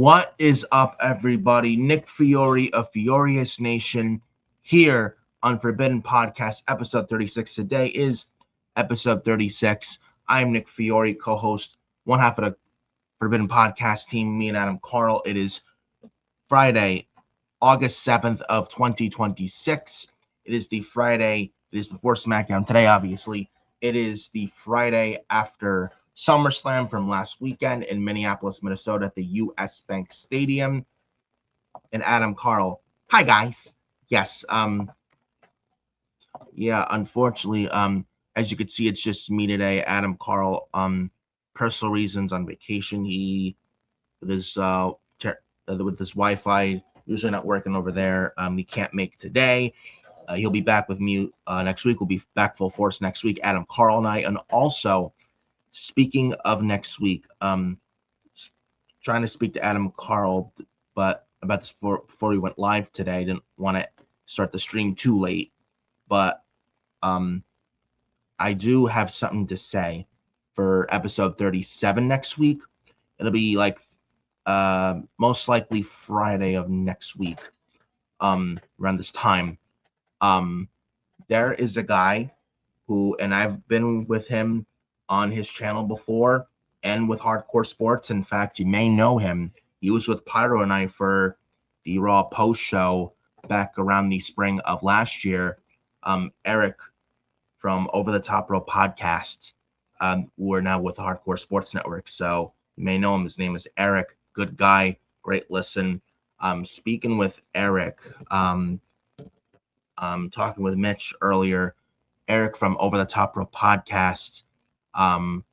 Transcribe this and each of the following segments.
What is up, everybody? Nick Fiore of FioriousNation here on Forbidden Podcast, episode 36. Today is episode 36. I'm Nick Fiore, co-host, one half of the Forbidden Podcast team, me and Adam Carl. It is Friday, August 7th of 2026. It is the Friday, it is before SmackDown today, obviously. It is the Friday after SummerSlam from last weekend in Minneapolis, Minnesota at the US Bank Stadium. And Adam Carl. Hi, guys. Yes, unfortunately, as you can see, it's just me today. Adam Carl, personal reasons, on vacation. He, with his Wi-Fi, usually not working over there. He can't make today. He'll be back with me next week. We'll be back full force next week, Adam Carl and I. And also, speaking of next week, trying to speak to Adam Carl, but about this before we went live today. I didn't want to start the stream too late, but I do have something to say for episode 37 next week. It'll be like most likely Friday of next week, around this time. There is a guy who, and I've been with him on his channel before and with Hardcore Sports. In fact, you may know him. He was with Pyro and I for the Raw post show back around the spring of last year. Eric from Over the Top Row podcast. We're now with the Hardcore Sports Network, so you may know him. His name is Eric. Good guy, great listen. Speaking with Eric, talking with Mitch earlier. Eric from Over the Top Row podcast, coming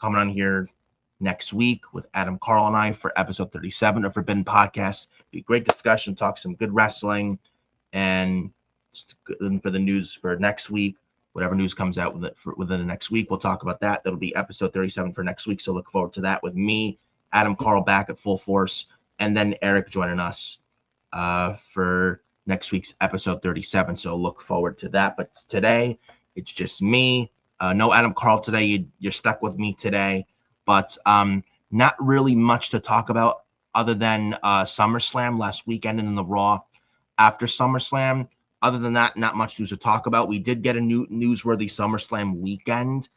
on here next week with Adam Carl and I for episode 37 of Forbidden Podcast. Be a great discussion, talk some good wrestling, and for the news for next week, whatever news comes out within the next week, we'll talk about that. That'll be episode 37 for next week, so look forward to that with me, Adam Carl back at full force, and then Eric joining us for next week's episode 37, so look forward to that. But today, it's just me. No Adam Carl today. You're stuck with me today, but not really much to talk about other than SummerSlam last weekend and in the Raw after SummerSlam. Other than that, not much news to talk about. We did get a newsworthy SummerSlam weekend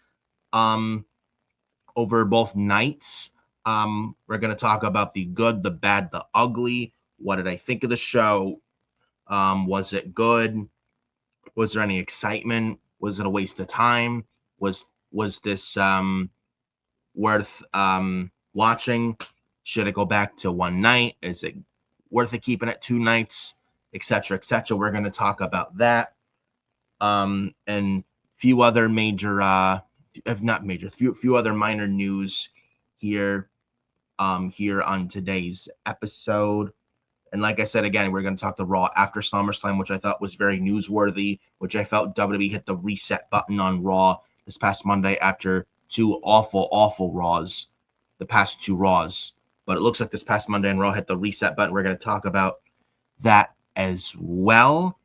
over both nights. We're going to talk about the good, the bad, the ugly. What did I think of the show? Was it good? Was there any excitement? Was it a waste of time? Was this worth watching? Should it go back to one night? Is it worth it keeping it 2 nights? Etc. Etc. We're going to talk about that, and few other major, if not major, few other minor news here on today's episode. And like I said, again, we're going to talk the Raw after SummerSlam, which I thought was very newsworthy, which I felt WWE hit the reset button on Raw this past Monday after 2 awful Raws, the past 2 Raws. But it looks like this past Monday and Raw hit the reset button. We're going to talk about that as well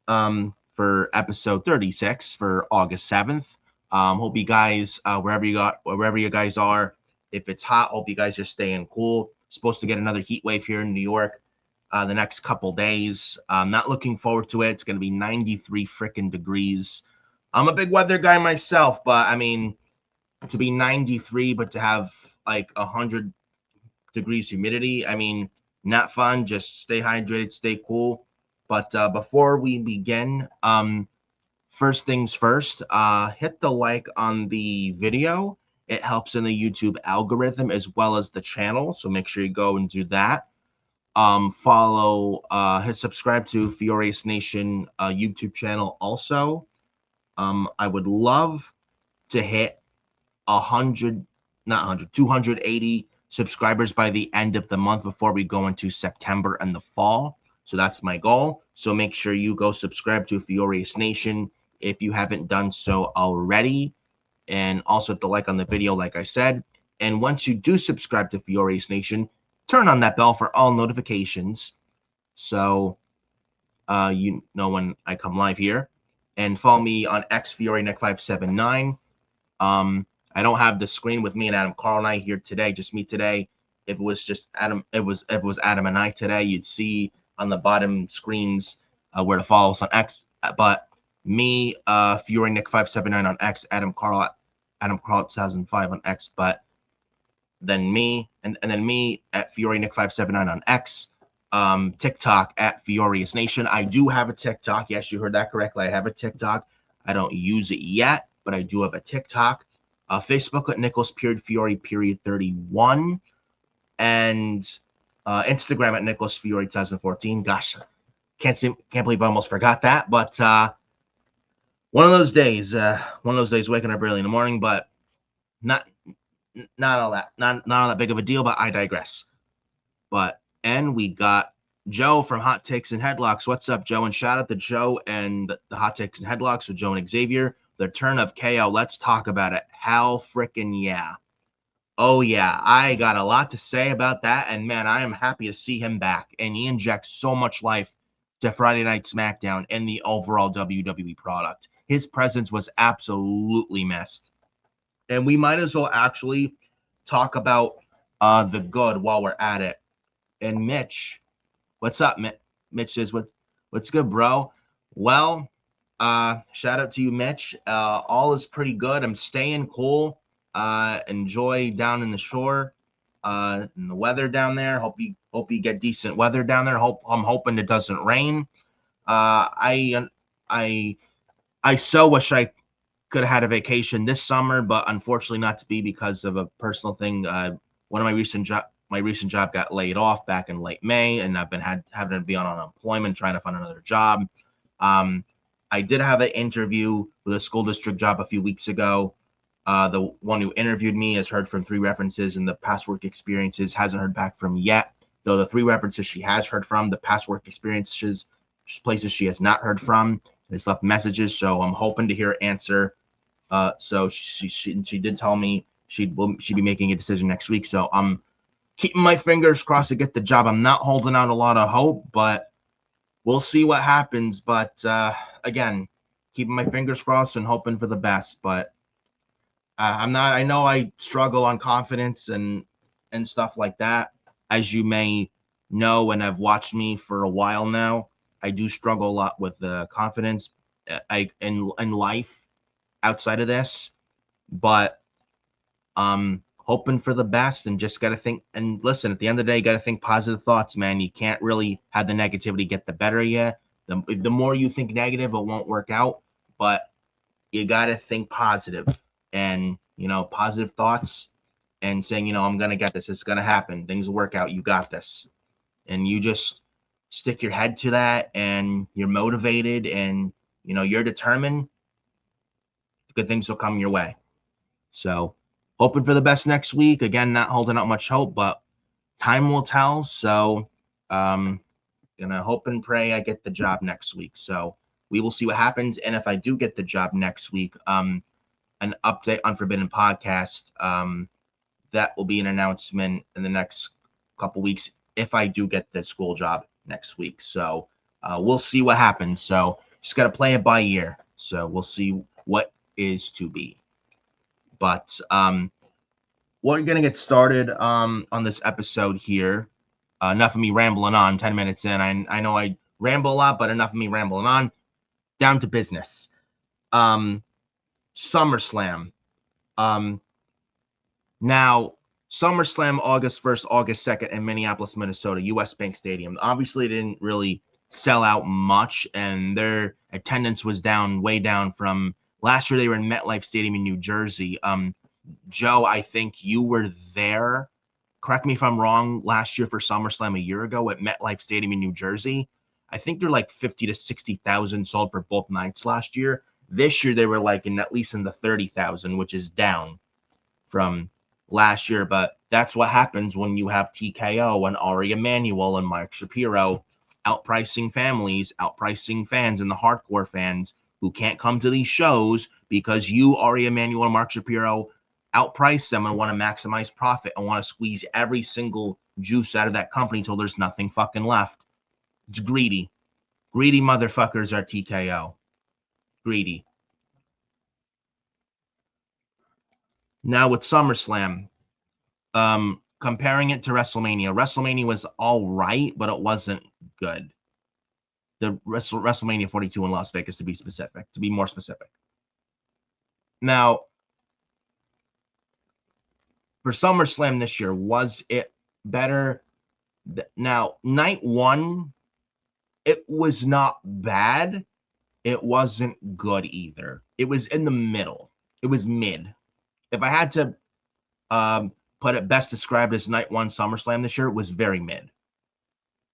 for episode 36 for August 7th. Hope you guys, wherever you guys are, if it's hot, hope you guys are staying cool. Supposed to get another heat wave here in New York the next couple days. I'm not looking forward to it. It's going to be 93 freaking degrees. I'm a big weather guy myself, but I mean, to be 93, but to have like 100 degrees humidity, I mean, not fun. Just stay hydrated, stay cool. But before we begin, first things first, hit the like on the video. It helps in the YouTube algorithm as well as the channel, so make sure you go and do that. Follow, hit subscribe to FioriousNation YouTube channel also. I would love to hit 280 subscribers by the end of the month before we go into September and the fall. So that's my goal. So make sure you go subscribe to FioriousNation if you haven't done so already. And also hit the like on the video, like I said. And once you do subscribe to FioriousNation, turn on that bell for all notifications so you know when I come live here. And follow me on X, FioriNick579. I don't have the screen with me and Adam Carl and I here today, just me today. If it was just Adam, if it was Adam and I today, you'd see on the bottom screens where to follow us on X. But me, Fiore Nick 579 on X, Adam Carl 2005 on X. But then me, and then me at Fiore Nick 579 on X. TikTok at FioriousNation. I do have a TikTok. Yes, you heard that correctly. I have a TikTok. I don't use it yet, but I do have a TikTok. Facebook at Nicholas Fiore 31, and Instagram at Nicholas Fiore 2014. Gosh, can't believe I almost forgot that. But one of those days, waking up early in the morning, but not all that big of a deal. But I digress. And we got Joe from Hot Takes and Headlocks. What's up, Joe? And shout out to Joe and the Hot Takes and Headlocks with Joe and Xavier. The turn of KO. Let's talk about it. Hell freaking yeah. Oh, yeah. I got a lot to say about that. And, man, I am happy to see him back. And he injects so much life to Friday Night SmackDown and the overall WWE product. His presence was absolutely missed. And we might as well actually talk about the good while we're at it. And Mitch, what's up? Mitch says, what's good, bro? Well, shout out to you, Mitch. All is pretty good. I'm staying cool. Enjoy down in the shore, and the weather down there. Hope you get decent weather down there. I'm hoping it doesn't rain. I so wish I could have had a vacation this summer, but unfortunately not to be because of a personal thing. One of my recent job got laid off back in late May, and I've been having to be on unemployment trying to find another job. I did have an interview with a school district job a few weeks ago. The one who interviewed me has heard from 3 references, and the past work experiences hasn't heard back from yet. Though the 3 references she has heard from, the past work experiences, places she has not heard from, has left messages. So I'm hoping to hear an answer. So she did tell me she'd be making a decision next week. So I'm keeping my fingers crossed to get the job. I'm not holding out a lot of hope, but we'll see what happens. But again, keeping my fingers crossed and hoping for the best. But I'm not. I know I struggle on confidence and stuff like that. As you may know, and have watched me for a while now, I do struggle a lot with the confidence in life outside of this. But hoping for the best, and just got to think and listen. At the end of the day, you got to think positive thoughts, man. You can't really have the negativity get the better of you. The more you think negative, it won't work out. But you got to think positive, and positive thoughts, and saying, I'm gonna get this. It's gonna happen. Things will work out. You got this, and you just stick your head to that, and you're motivated, and you're determined. Good things will come your way. So, hoping for the best next week. Again, not holding out much hope, but time will tell. So, gonna hope and pray I get the job next week. So we will see what happens. And if I do get the job next week, an update on Forbidden Podcast, that will be an announcement in the next couple weeks if I do get the school job next week. So we'll see what happens. So just got to play it by ear. So we'll see what is to be. But we're going to get started on this episode here. Enough of me rambling on. 10 minutes in. I know I ramble a lot, but enough of me rambling on. Down to business. SummerSlam. Now, SummerSlam August 1st, August 2nd in Minneapolis, Minnesota, US Bank Stadium. Obviously, they didn't really sell out much, and their attendance was way down from last year. They were in MetLife Stadium in New Jersey. Joe, I think you were there. Correct me if I'm wrong. Last year for SummerSlam a year ago at MetLife Stadium in New Jersey, I think they're like 50 to 60,000 sold for both nights last year. This year they were like at least in the 30,000, which is down from last year. But that's what happens when you have TKO and Ari Emanuel and Mark Shapiro outpricing families, outpricing fans, and the hardcore fans who can't come to these shows because you, Ari Emanuel and Mark Shapiro, outprice them and want to maximize profit and want to squeeze every single juice out of that company until there's nothing fucking left. It's greedy. Greedy motherfuckers are TKO. Greedy. Now with SummerSlam, comparing it to WrestleMania was all right, but it wasn't good. The WrestleMania 42 in Las Vegas, to be more specific. Now, for SummerSlam this year, was it better? Now, night one, it was not bad. It wasn't good either. It was in the middle. It was mid. If I had to put it best described as night one SummerSlam this year, it was very mid.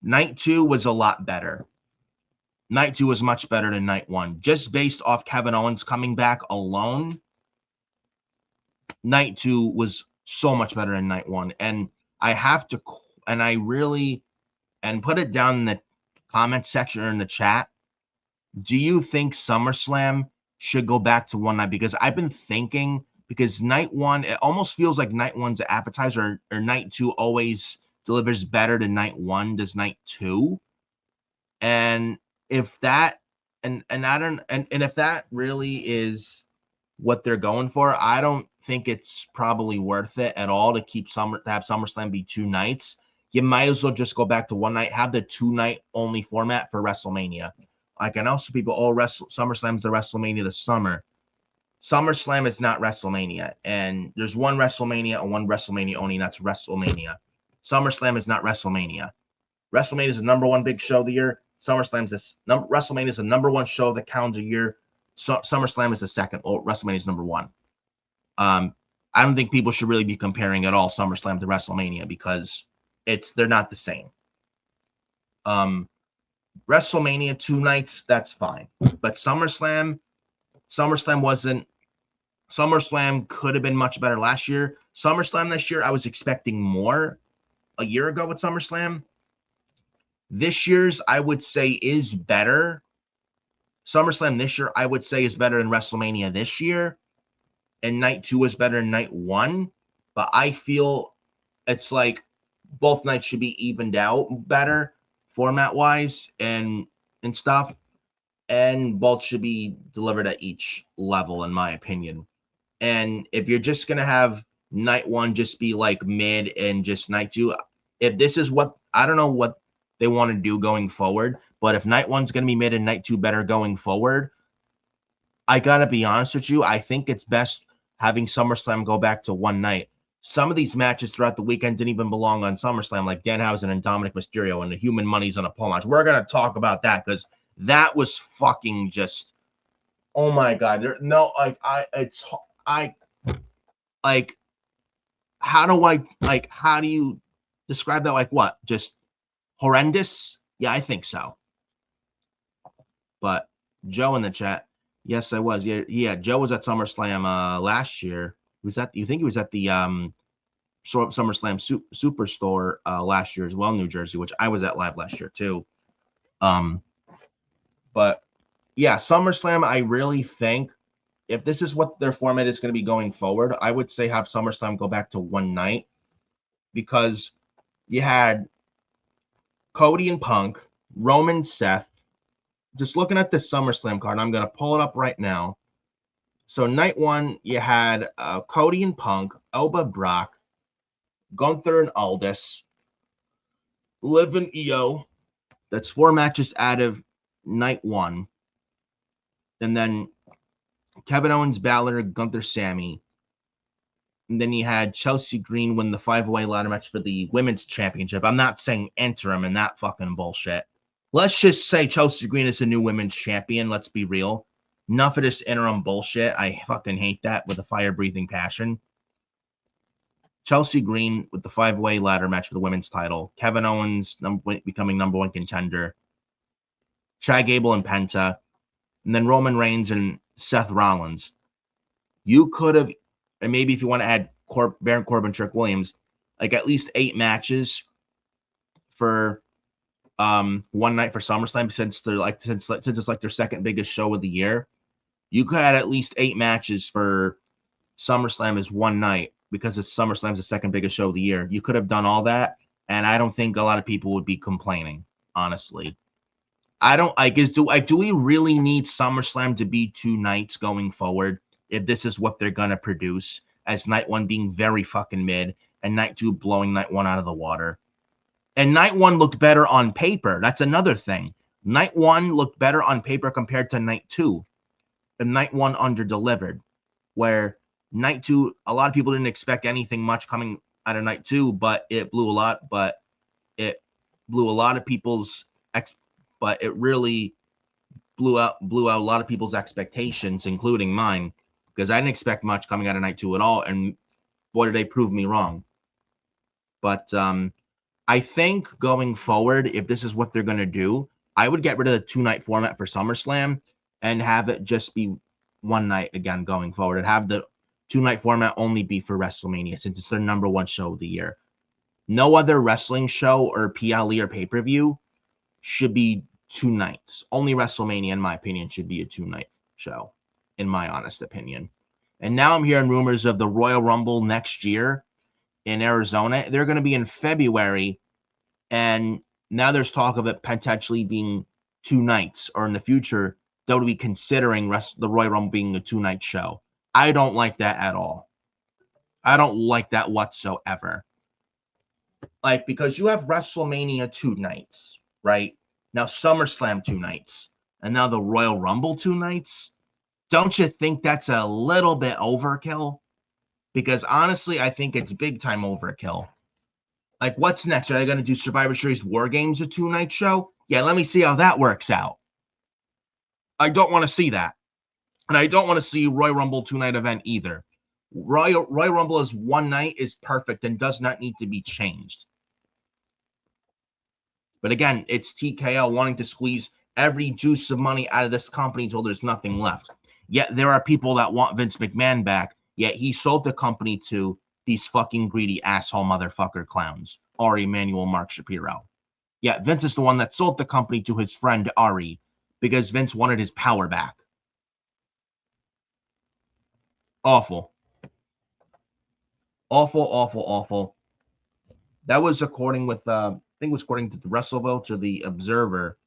Night two was a lot better. Night two was much better than night one. Just based off Kevin Owens coming back alone, night two was so much better than night one. And I have to, and I really, and put it down in the comment section or in the chat. Do you think SummerSlam should go back to one night? Because I've been thinking, because night one, it almost feels like night one's an appetizer, or night two always delivers better than night one does night two. And if that, and I don't, and if that really is what they're going for, I don't think it's probably worth it at all to have SummerSlam be 2 nights. You might as well just go back to one night, have the 2-night only format for WrestleMania. Like, I know some people, SummerSlam's the WrestleMania this summer. SummerSlam is not WrestleMania, and there's one WrestleMania and one WrestleMania only, and that's WrestleMania. SummerSlam is not WrestleMania. WrestleMania is the number one big show of the year. WrestleMania is the number one show of the calendar year. SummerSlam is the second. WrestleMania is number one. I don't think people should really be comparing at all SummerSlam to WrestleMania, because they're not the same. WrestleMania 2 nights, that's fine. But SummerSlam could have been much better last year. SummerSlam this year, I was expecting more a year ago with SummerSlam. This year's, I would say, is better. SummerSlam this year, I would say, is better than WrestleMania this year. And night 2 is better than night 1. But I feel it's like both nights should be evened out better format-wise and stuff. And both should be delivered at each level, in my opinion. And if you're just going to have night 1 just be like mid and just night 2, if this is what, I don't know what they want to do going forward, but if night 1's going to be mid and night 2 better going forward, I got to be honest with you, I think it's best having SummerSlam go back to one night. Some of these matches throughout the weekend didn't even belong on SummerSlam, like Danhausen and Dominic Mysterio and the Human Money's on a pole match. We're going to talk about that, because that was fucking just, oh my God. How do you describe that? Like what? Just horrendous? Yeah, I think so. But Joe in the chat, yes, I was. Yeah, Joe was at SummerSlam last year. You think he was at the SummerSlam Superstore last year as well, New Jersey, which I was at live last year too. But yeah, SummerSlam, I really think if this is what their format is going to be going forward, I would say have SummerSlam go back to one night, because you had Cody and Punk, Roman, Seth. Just looking at the SummerSlam card, I'm going to pull it up right now. So night 1, you had Cody and Punk, Elba, Brock, Gunther and Aldis, Liv and Io. That's 4 matches out of night 1. And then Kevin Owens, Balor, Gunther, Sammy. And then you had Chelsea Green win the 5-way ladder match for the women's championship. I'm not saying interim and that fucking bullshit. Let's just say Chelsea Green is the new women's champion. Let's be real. Enough of this interim bullshit. I fucking hate that with a fire-breathing passion. Chelsea Green with the 5-way ladder match for the women's title. Kevin Owens becoming number 1 contender. Chad Gable and Penta. And then Roman Reigns and Seth Rollins. You could have, and maybe if you want to add Baron Corbin, Trick Williams, like at least 8 matches for one night for SummerSlam, since it's like their second biggest show of the year. You could add at least 8 matches for SummerSlam as one night, because SummerSlam's the second biggest show of the year. You could have done all that, and I don't think a lot of people would be complaining, honestly. I don't do we really need SummerSlam to be 2 nights going forward if this is what they're gonna produce, as night 1 being very fucking mid and night 2 blowing night 1 out of the water. And night 1 looked better on paper. That's another thing. Night 1 looked better on paper compared to night 2. And night 1 under-delivered. Where night 2, a lot of people didn't expect anything much coming out of night 2, but it blew a lot. But it blew a lot of people's but it really blew out a lot of people's expectations, including mine, because I didn't expect much coming out of night 2 at all. And boy, did they prove me wrong. But I think going forward, if this is what they're going to do, I would get rid of the 2-night format for SummerSlam and have it just be 1 night again going forward, and have the 2-night format only be for WrestleMania, since it's their number 1 show of the year. No other wrestling show or PLE or pay-per-view should be 2 nights. Only WrestleMania, in my opinion, should be a 2-night show, in my honest opinion. And now I'm hearing rumors of the Royal Rumble next year in Arizona. They're going to be in February, and now there's talk of it potentially being 2 nights, or in the future, they would be considering the Royal Rumble being a 2-night show. I don't like that at all. I don't like that whatsoever. Like, because you have WrestleMania 2 nights, right? Now SummerSlam 2 nights, and now the Royal Rumble 2 nights. Don't you think that's a little bit overkill? Because honestly, I think it's big time overkill. Like, what's next? Are they going to do Survivor Series War Games, a 2-night show? Yeah, let me see how that works out. I don't want to see that. And I don't want to see Royal Rumble 2-night event either. Royal Rumble as 1 night is perfect and does not need to be changed. But again, it's TKO wanting to squeeze every juice of money out of this company until there's nothing left. Yet there are people that want Vince McMahon back, yet he sold the company to these fucking greedy asshole motherfucker clowns, Ari Emanuel, Mark Shapiro. Yet Vince is the one that sold the company to his friend Ari, because Vince wanted his power back. Awful. Awful, awful, awful. That was according with, I think it was according to the WrestleVotes or the Observer.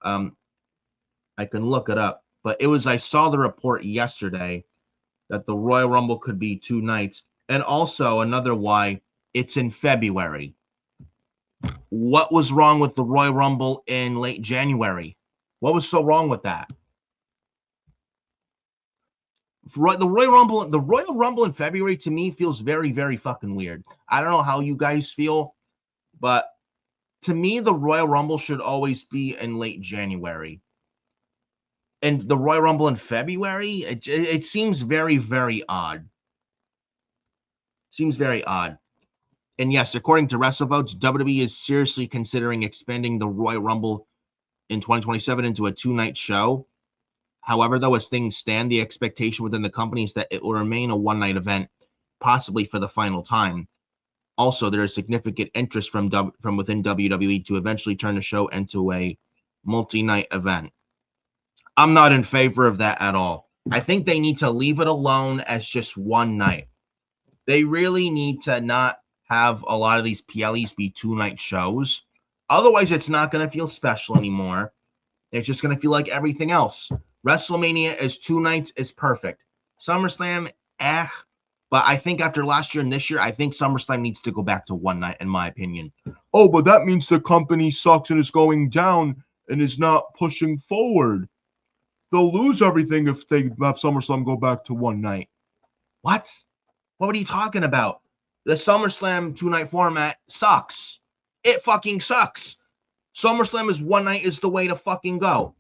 I can look it up. But it was, I saw the report yesterday that the Royal Rumble could be 2 nights. And also another why, it's in February. What was wrong with the Royal Rumble in late January? What was so wrong with that? The Royal Rumble in February to me feels very, very fucking weird. I don't know how you guys feel, but to me, the Royal Rumble should always be in late January. And the Royal Rumble in February, it seems very, very odd. Seems very odd. And yes, according to WrestleVotes, WWE is seriously considering expanding the Royal Rumble in 2027 into a 2-night show. However, though, as things stand, the expectation within the company is that it will remain a 1-night event, possibly for the final time. Also, there is significant interest from within WWE to eventually turn the show into a multi-night event. I'm not in favor of that at all. I think they need to leave it alone as just 1 night. They really need to not have a lot of these PLEs be 2-night shows. Otherwise, it's not going to feel special anymore. It's just going to feel like everything else. WrestleMania as 2 nights is perfect. SummerSlam, but I think after last year and this year, I think SummerSlam needs to go back to 1 night, in my opinion. Oh, but that means the company sucks and is going down and is not pushing forward. They'll lose everything if they have SummerSlam go back to 1 night. What? What are you talking about? The SummerSlam 2-night format sucks. It fucking sucks. SummerSlam is 1 night is the way to fucking go.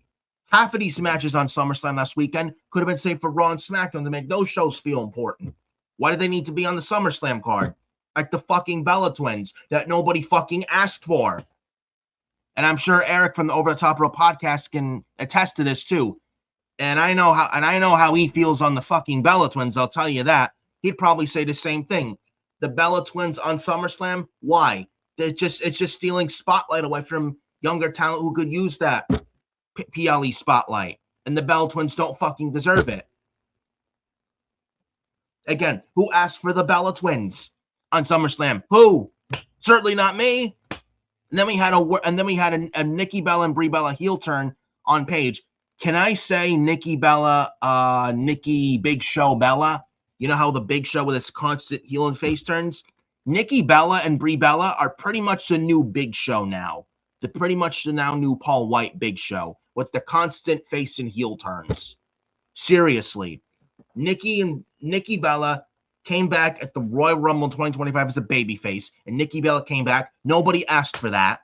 Half of these matches on SummerSlam last weekend could have been saved for Raw and SmackDown to make those shows feel important. Why do they need to be on the SummerSlam card? Like the fucking Bella Twins that nobody fucking asked for. And I'm sure Eric from the Over the Top Rope podcast can attest to this too. And I know how he feels on the fucking Bella Twins, I'll tell you that. He'd probably say the same thing. The Bella Twins on SummerSlam, why? It's just stealing spotlight away from younger talent who could use that PLE spotlight. And the Bella Twins don't fucking deserve it. Again, who asked for the Bella Twins on SummerSlam? Who? Certainly not me. And then we had a Nikki Bella and Brie Bella heel turn on Paige. Can I say Nikki Bella, Nikki Big Show Bella? You know how the Big Show with its constant heel and face turns? Nikki Bella and Brie Bella are pretty much the new Big Show now. The pretty much the now new Paul White Big Show with the constant face and heel turns. Seriously, Nikki Bella came back at the Royal Rumble 2025 as a babyface, and Nikki Bella came back. Nobody asked for that.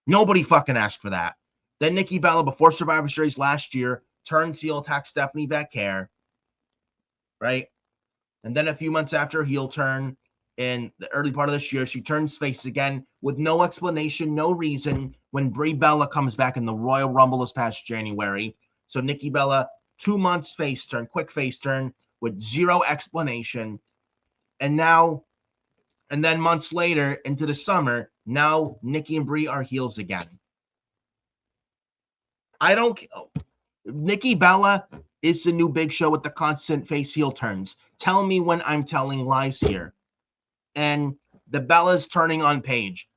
Nobody fucking asked for that. Then Nikki Bella, before Survivor Series last year, turned heel, attacked Stephanie Becker, right? And then a few months after her heel turn, in the early part of this year, she turns face again with no explanation, no reason, when Brie Bella comes back in the Royal Rumble this past January. So Nikki Bella, 2 months face turn, quick face turn with zero explanation. And then months later into the summer, now Nikki and Brie are heels again. Nikki Bella is the new Big Show with the constant face heel turns. Tell me when I'm telling lies here. And the Bella's turning on Paige.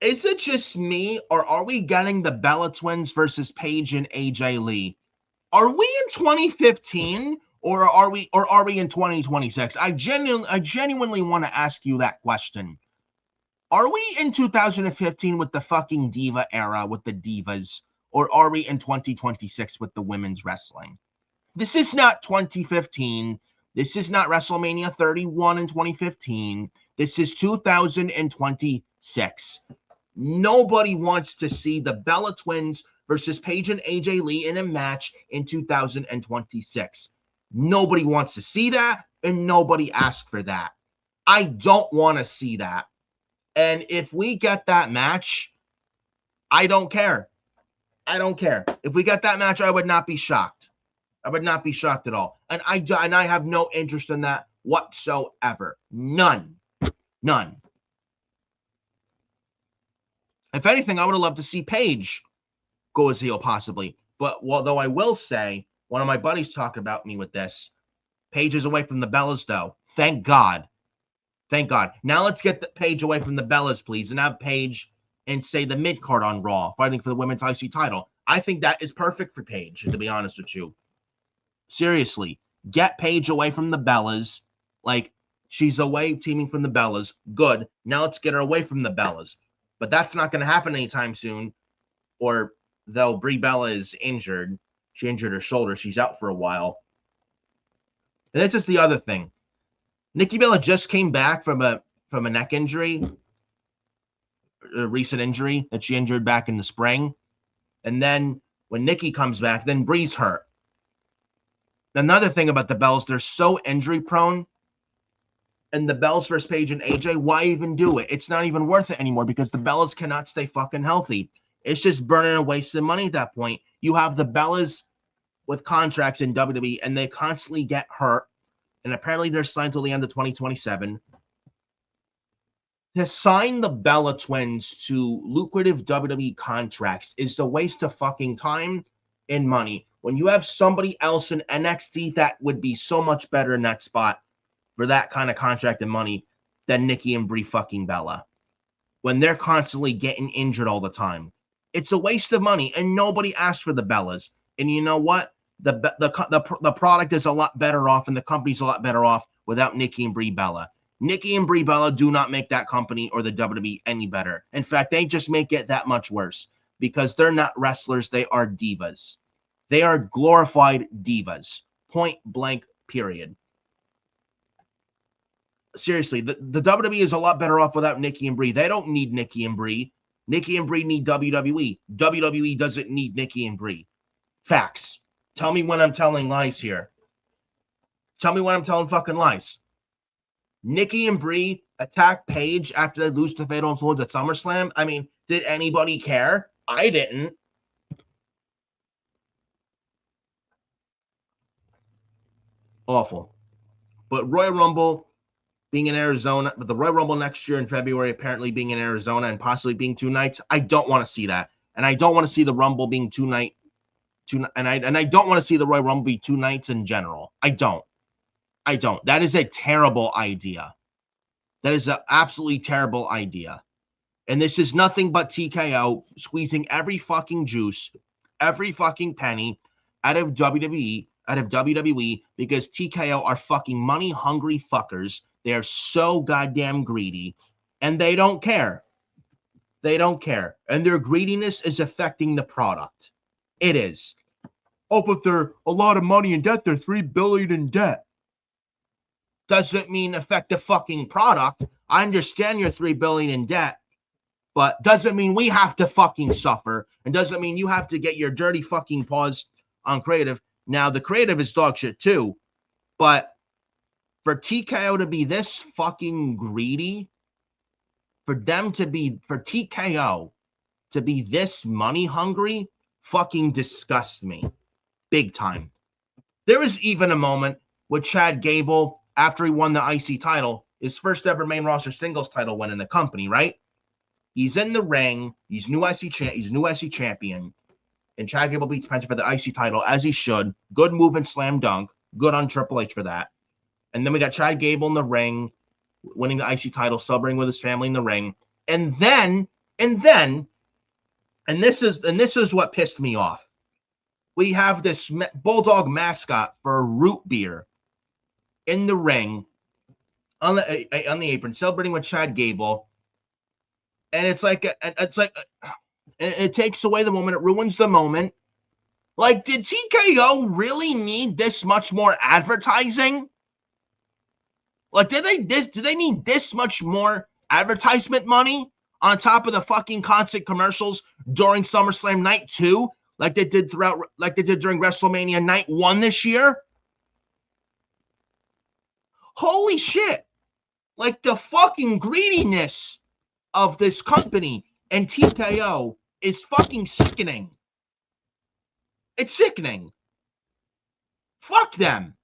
Is it just me, or are we getting the Bella twins versus Paige and AJ Lee? Are we in 2015 or are we in 2026? I genuinely want to ask you that question. Are we in 2015 with the fucking diva era with the divas, or are we in 2026 with the women's wrestling? This is not 2015. This is not WrestleMania 31 in 2015. This is 2026. Nobody wants to see the Bella Twins versus Paige and AJ Lee in a match in 2026. Nobody wants to see that, and nobody asked for that. I don't want to see that. And if we get that match, I don't care. I don't care. If we get that match, I would not be shocked. I would not be shocked at all. And I have no interest in that whatsoever. None. None. If anything, I would have loved to see Paige go as heel possibly. But though I will say, one of my buddies talked about me with this. Paige is away from the Bellas, though. Thank God. Thank God. Now let's get the Paige away from the Bellas, please, and have Paige and say the mid-card on Raw, fighting for the women's IC title. I think that is perfect for Paige, to be honest with you. Seriously, get Paige away from the Bellas. Like, she's away teaming from the Bellas. Good. Now let's get her away from the Bellas. But that's not going to happen anytime soon. Or, though Brie Bella is injured, she injured her shoulder. She's out for a while. And this is the other thing. Nikki Bella just came back from a neck injury, a recent injury that she injured back in the spring. And then when Nikki comes back, then Brie's hurt. Another thing about the Bellas, they're so injury prone. And the Bellas versus Paige and AJ, why even do it? It's not even worth it anymore because the Bellas cannot stay fucking healthy. It's just burning and wasting money at that point. You have the Bellas with contracts in WWE and they constantly get hurt. And apparently they're signed till the end of 2027. To sign the Bella Twins to lucrative WWE contracts is a waste of fucking time and money. When you have somebody else in NXT that would be so much better in that spot for that kind of contract and money than Nikki and Brie fucking Bella. When they're constantly getting injured all the time. It's a waste of money, and nobody asked for the Bellas. And you know what? The product is a lot better off, and the company's a lot better off without Nikki and Brie Bella. Nikki and Brie Bella do not make that company or the WWE any better. In fact, they just make it that much worse because they're not wrestlers. They are divas. They are glorified divas. Point blank, period. Seriously, the WWE is a lot better off without Nikki and Brie. They don't need Nikki and Brie. Nikki and Brie need WWE. WWE doesn't need Nikki and Brie. Facts. Tell me when I'm telling lies here. Tell me when I'm telling fucking lies. Nikki and Brie attack Paige after they lose to Fatal Influence at SummerSlam. I mean, did anybody care? I didn't. Awful. But Royal Rumble being in Arizona, but the Royal Rumble next year in February apparently being in Arizona and possibly being 2 nights, I don't want to see that. And I don't want to see the Rumble being 2 nights. And I don't want to see the Royal Rumble be 2 nights in general. I don't. That is a terrible idea. That is an absolutely terrible idea. And this is nothing but TKO squeezing every fucking juice, every fucking penny out of WWE, because TKO are fucking money-hungry fuckers They are so goddamn greedy, and they don't care. They don't care. And their greediness is affecting the product. It is. Oh, but they're a lot of money in debt. They're $3 billion in debt. Doesn't mean affect the fucking product. I understand you're $3 billion in debt, but doesn't mean we have to fucking suffer, and doesn't mean you have to get your dirty fucking paws on creative. Now, the creative is dog shit too, but for TKO to be this fucking greedy, for TKO to be this money hungry, fucking disgusts me. Big time. There was even a moment with Chad Gable after he won the IC title, his first ever main roster singles title win in the company, right? He's in the ring. He's new IC champion. And Chad Gable beats Penta for the IC title, as he should. Good move and slam dunk. Good on Triple H for that. And then we got Chad Gable in the ring, winning the IC title, celebrating with his family in the ring. And this is what pissed me off. We have this bulldog mascot for root beer in the ring on the apron, celebrating with Chad Gable. And it takes away the moment. It ruins the moment. Like, did TKO really need this much more advertising? Like, do they need this much more advertisement money on top of the fucking constant commercials during SummerSlam Night 2, like they did during WrestleMania Night 1 this year? Holy shit. Like, the fucking greediness of this company and TKO is fucking sickening. It's sickening. Fuck them.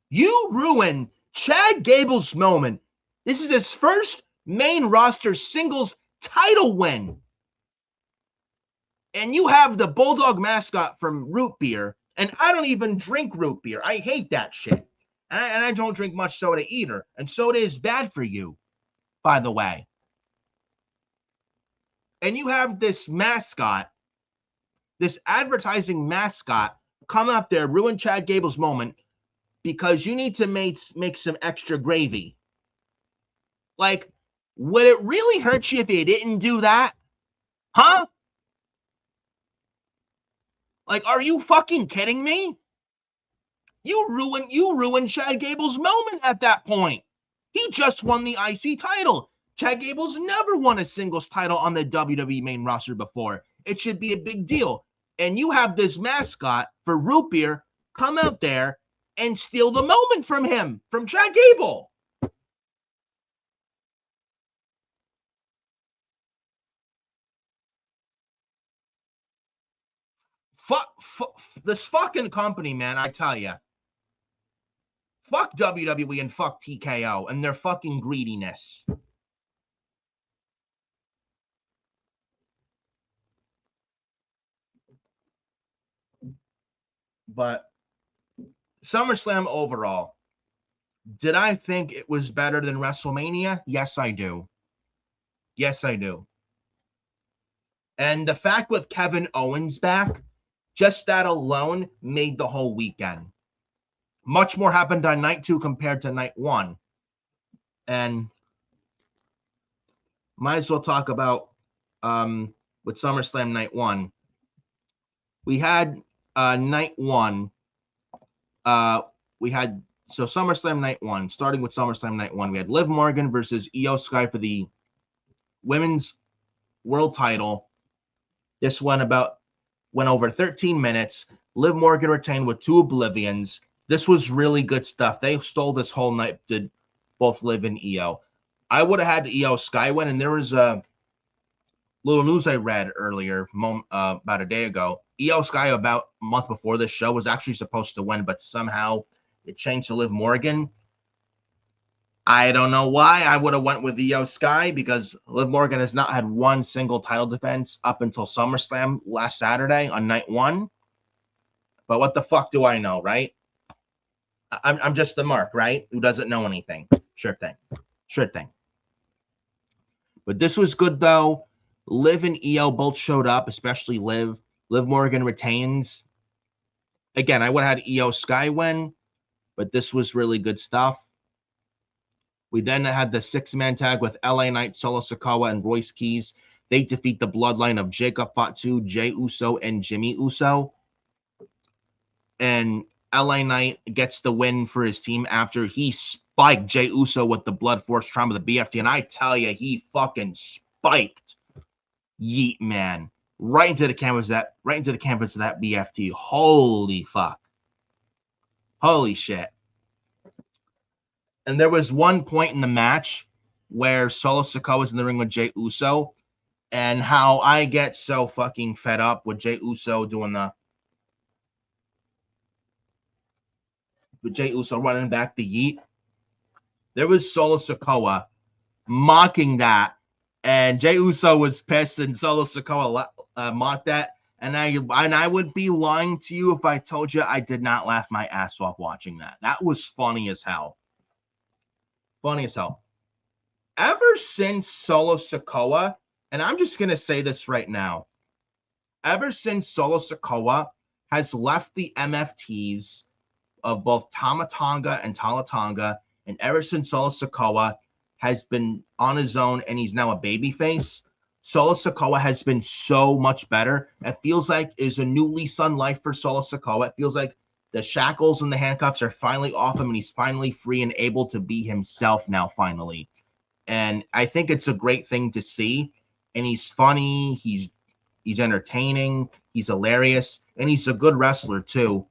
You ruin Chad Gable's moment. This is his first main roster singles title win. And you have the bulldog mascot from root beer, and I don't even drink root beer. I hate that shit. And I don't drink much soda either. And soda is bad for you, by the way. And you have this mascot, this advertising mascot, come up there, ruin Chad Gable's moment because you need to make some extra gravy. Like, would it really hurt you if you didn't do that? Huh? Like, are you fucking kidding me? You ruined Chad Gable's moment at that point. He just won the IC title. Chad Gable's never won a singles title on the WWE main roster before. It should be a big deal. And you have this mascot for root beer come out there and steal the moment from him, from Chad Gable. This fucking company, man, I tell you. Fuck WWE and fuck TKO and their fucking greediness. But SummerSlam overall, did I think it was better than WrestleMania? Yes, I do. Yes, I do. And the fact with Kevin Owens back, just that alone made the whole weekend. Much more happened on night 2 compared to night 1. And might as well talk about with SummerSlam night 1. We had night 1. So SummerSlam night 1, starting with SummerSlam night 1, we had Liv Morgan versus Io Sky for the women's world title. This went over 13 minutes. Liv Morgan retained with 2 Oblivions. This was really good stuff. They stole this whole night, did both Liv and Io. I would have had the Io Sky win, and there was a little news I read earlier, about a day ago. Io Sky, about a month before this show, was actually supposed to win, but somehow it changed to Liv Morgan. I don't know why. I would have went with Io Sky because Liv Morgan has not had one single title defense up until SummerSlam last Saturday on night 1. But what the fuck do I know, right? I'm just the mark, right? Who doesn't know anything. Sure thing. But this was good, though. Liv and Io both showed up, especially Liv. Liv Morgan retains. Again, I would have had Io Sky win, but this was really good stuff. We then had the six-man tag with LA Knight, Solo Sikoa, and Royce Keys. They defeat the bloodline of Jacob Fatu, Jey Uso, and Jimmy Uso. And LA Knight gets the win for his team after he spiked Jey Uso with the Blood Force Trauma, the BFT. And I tell you, he fucking spiked Yeet Man right into the canvas of that BFT. Holy fuck. Holy shit. And there was one point in the match where Solo Sikoa was in the ring with Jey Uso, and how I get so fucking fed up with Jey Uso doing with Jey Uso running back the Yeet. There was Solo Sikoa mocking that, and Jey Uso was pissed, and Solo Sikoa mocked that. And I would be lying to you if I told you I did not laugh my ass off watching that. That was funny as hell. Funny as hell. Ever since Solo Sikoa, and I'm just going to say this right now, ever since Solo Sikoa has left the MFTs of both Tama Tonga and Tala Tonga, and ever since Solo Sikoa has been on his own and he's now a babyface, Solo Sikoa has been so much better. It feels like is a new lease on life for Solo Sikoa. It feels like the shackles and the handcuffs are finally off him, and he's finally free and able to be himself now, finally. And I think it's a great thing to see. And he's funny, he's entertaining, he's hilarious, and he's a good wrestler too.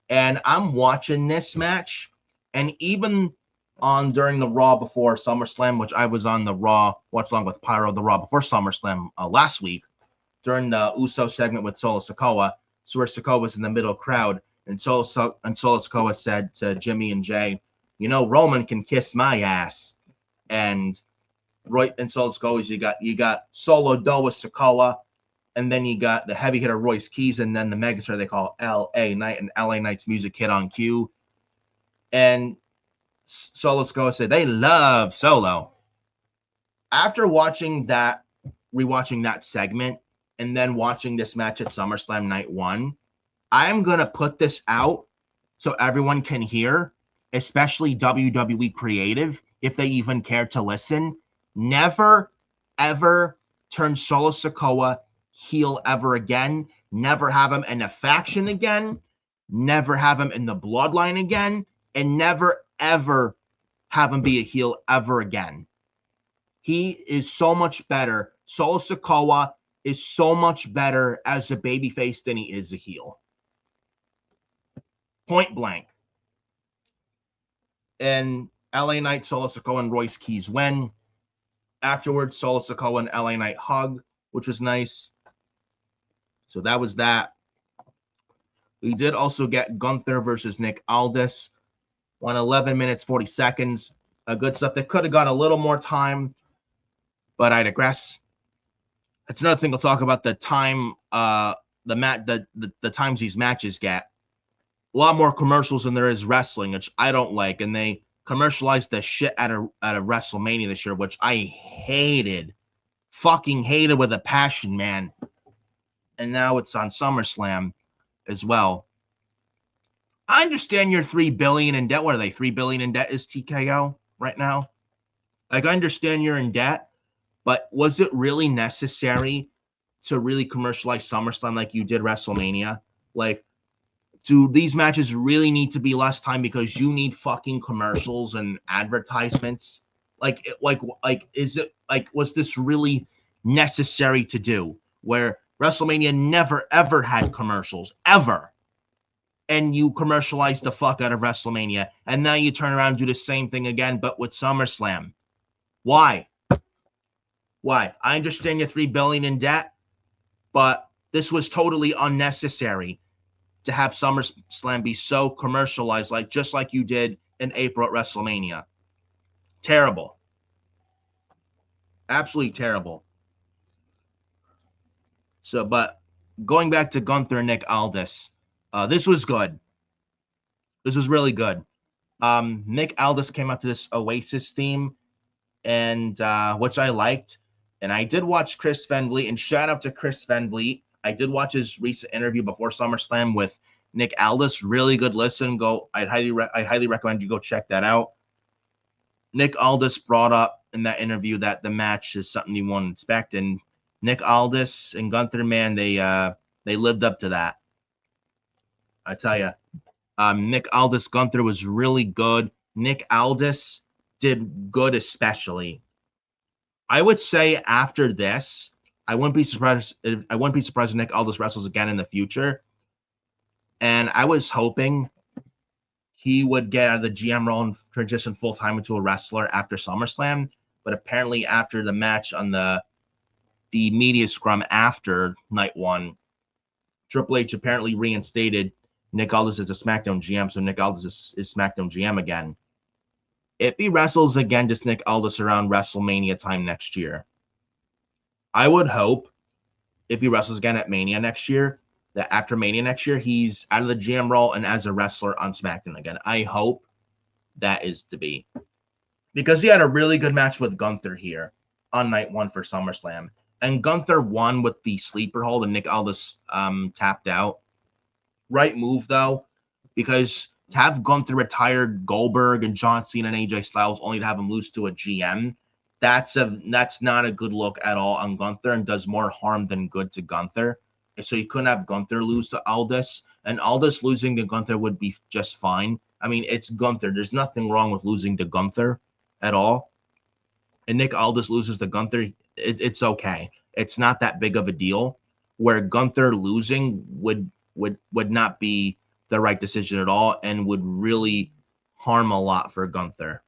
And I'm watching this match, and even during the Raw before SummerSlam, which I was on the Raw, watched along with Pyro, the Raw before SummerSlam last week, during the Uso segment with Solo Sikoa, so where Sikoa was in the middle crowd, and Solo Sikoa said to Jimmy and Jay, you know, Roman can kiss my ass. And Solo Sikoa, you got Solo Doa Sikoa, and then you got the heavy hitter Royce Keys, and then the megastar they call LA Knight, and LA Knight's music hit on cue. And Solo Sikoa said they love Solo. After watching that, rewatching that segment, and then watching this match at SummerSlam Night 1, I'm going to put this out so everyone can hear, especially WWE Creative, if they even care to listen. Never, ever turn Solo Sikoa heel ever again. Never have him in a faction again. Never have him in the bloodline again. And never, ever have him be a heel ever again. He is so much better. Solo Sikoa is so much better as a babyface than he is a heel. Point blank. And LA Knight, Solo Sikoa, and Royce Keys win. Afterwards, Solo Sikoa and LA Knight hug, which was nice. So that was that. We did also get Gunther versus Nick Aldis on 11 minutes, 40 seconds. Good stuff. They could have got a little more time, but I digress. That's another thing we'll talk about, the time, the times these matches get. A lot more commercials than there is wrestling, which I don't like. And they commercialized the shit out of WrestleMania this year, which I hated. Fucking hated with a passion, man. And now it's on SummerSlam as well. I understand you're $3 billion in debt. What are they? $3 billion in debt is TKO right now. Like, I understand you're in debt, but was it really necessary to really commercialize SummerSlam like you did WrestleMania? Like, do these matches really need to be less time because you need fucking commercials and advertisements? Is it like, was this really necessary to do? Where WrestleMania never ever had commercials ever, and you commercialize the fuck out of WrestleMania, and now you turn around and do the same thing again, but with SummerSlam. Why? Why? I understand you're $3 billion in debt, but this was totally unnecessary to have SummerSlam be so commercialized, just like you did in April at WrestleMania. Terrible. Absolutely terrible. So, but going back to Gunther and Nick Aldis, this was good. This was really good. Nick Aldis came out to this Oasis theme, and which I liked. And I did watch Chris Van Vliet, and shout out to Chris Van Vliet. I did watch his recent interview before SummerSlam with Nick Aldis. Really good listen. I'd highly recommend you go check that out. Nick Aldis brought up in that interview that the match is something you won't expect, and Nick Aldis and Gunther, man, they lived up to that. I tell you, Nick Aldis Gunther was really good. Nick Aldis did good, especially. I would say after this, I wouldn't be surprised. I wouldn't be surprised if Nick Aldis wrestles again in the future. And I was hoping he would get out of the GM role and transition full time into a wrestler after SummerSlam. But apparently, after the match on the media scrum after night one, Triple H apparently reinstated Nick Aldis as a SmackDown GM. So Nick Aldis is SmackDown GM again. If he wrestles again, just Nick Aldis around WrestleMania time next year, I would hope if he wrestles again at Mania next year, that after Mania next year, he's out of the GM role and as a wrestler on SmackDown again. I hope that is to be. Because he had a really good match with Gunther here on night one for SummerSlam. And Gunther won with the sleeper hold and Nick Aldis tapped out. Right move, though, because to have Gunther retire Goldberg and John Cena and AJ Styles only to have him lose to a GM, that's not a good look at all on Gunther and does more harm than good to Gunther. So you couldn't have Gunther lose to Aldis, and Aldis losing to Gunther would be just fine. I mean, it's Gunther. There's nothing wrong with losing to Gunther at all. And Nick Aldis loses to Gunther, it's okay. It's not that big of a deal. Where Gunther losing would not be the right decision at all and would really harm a lot for Gunther.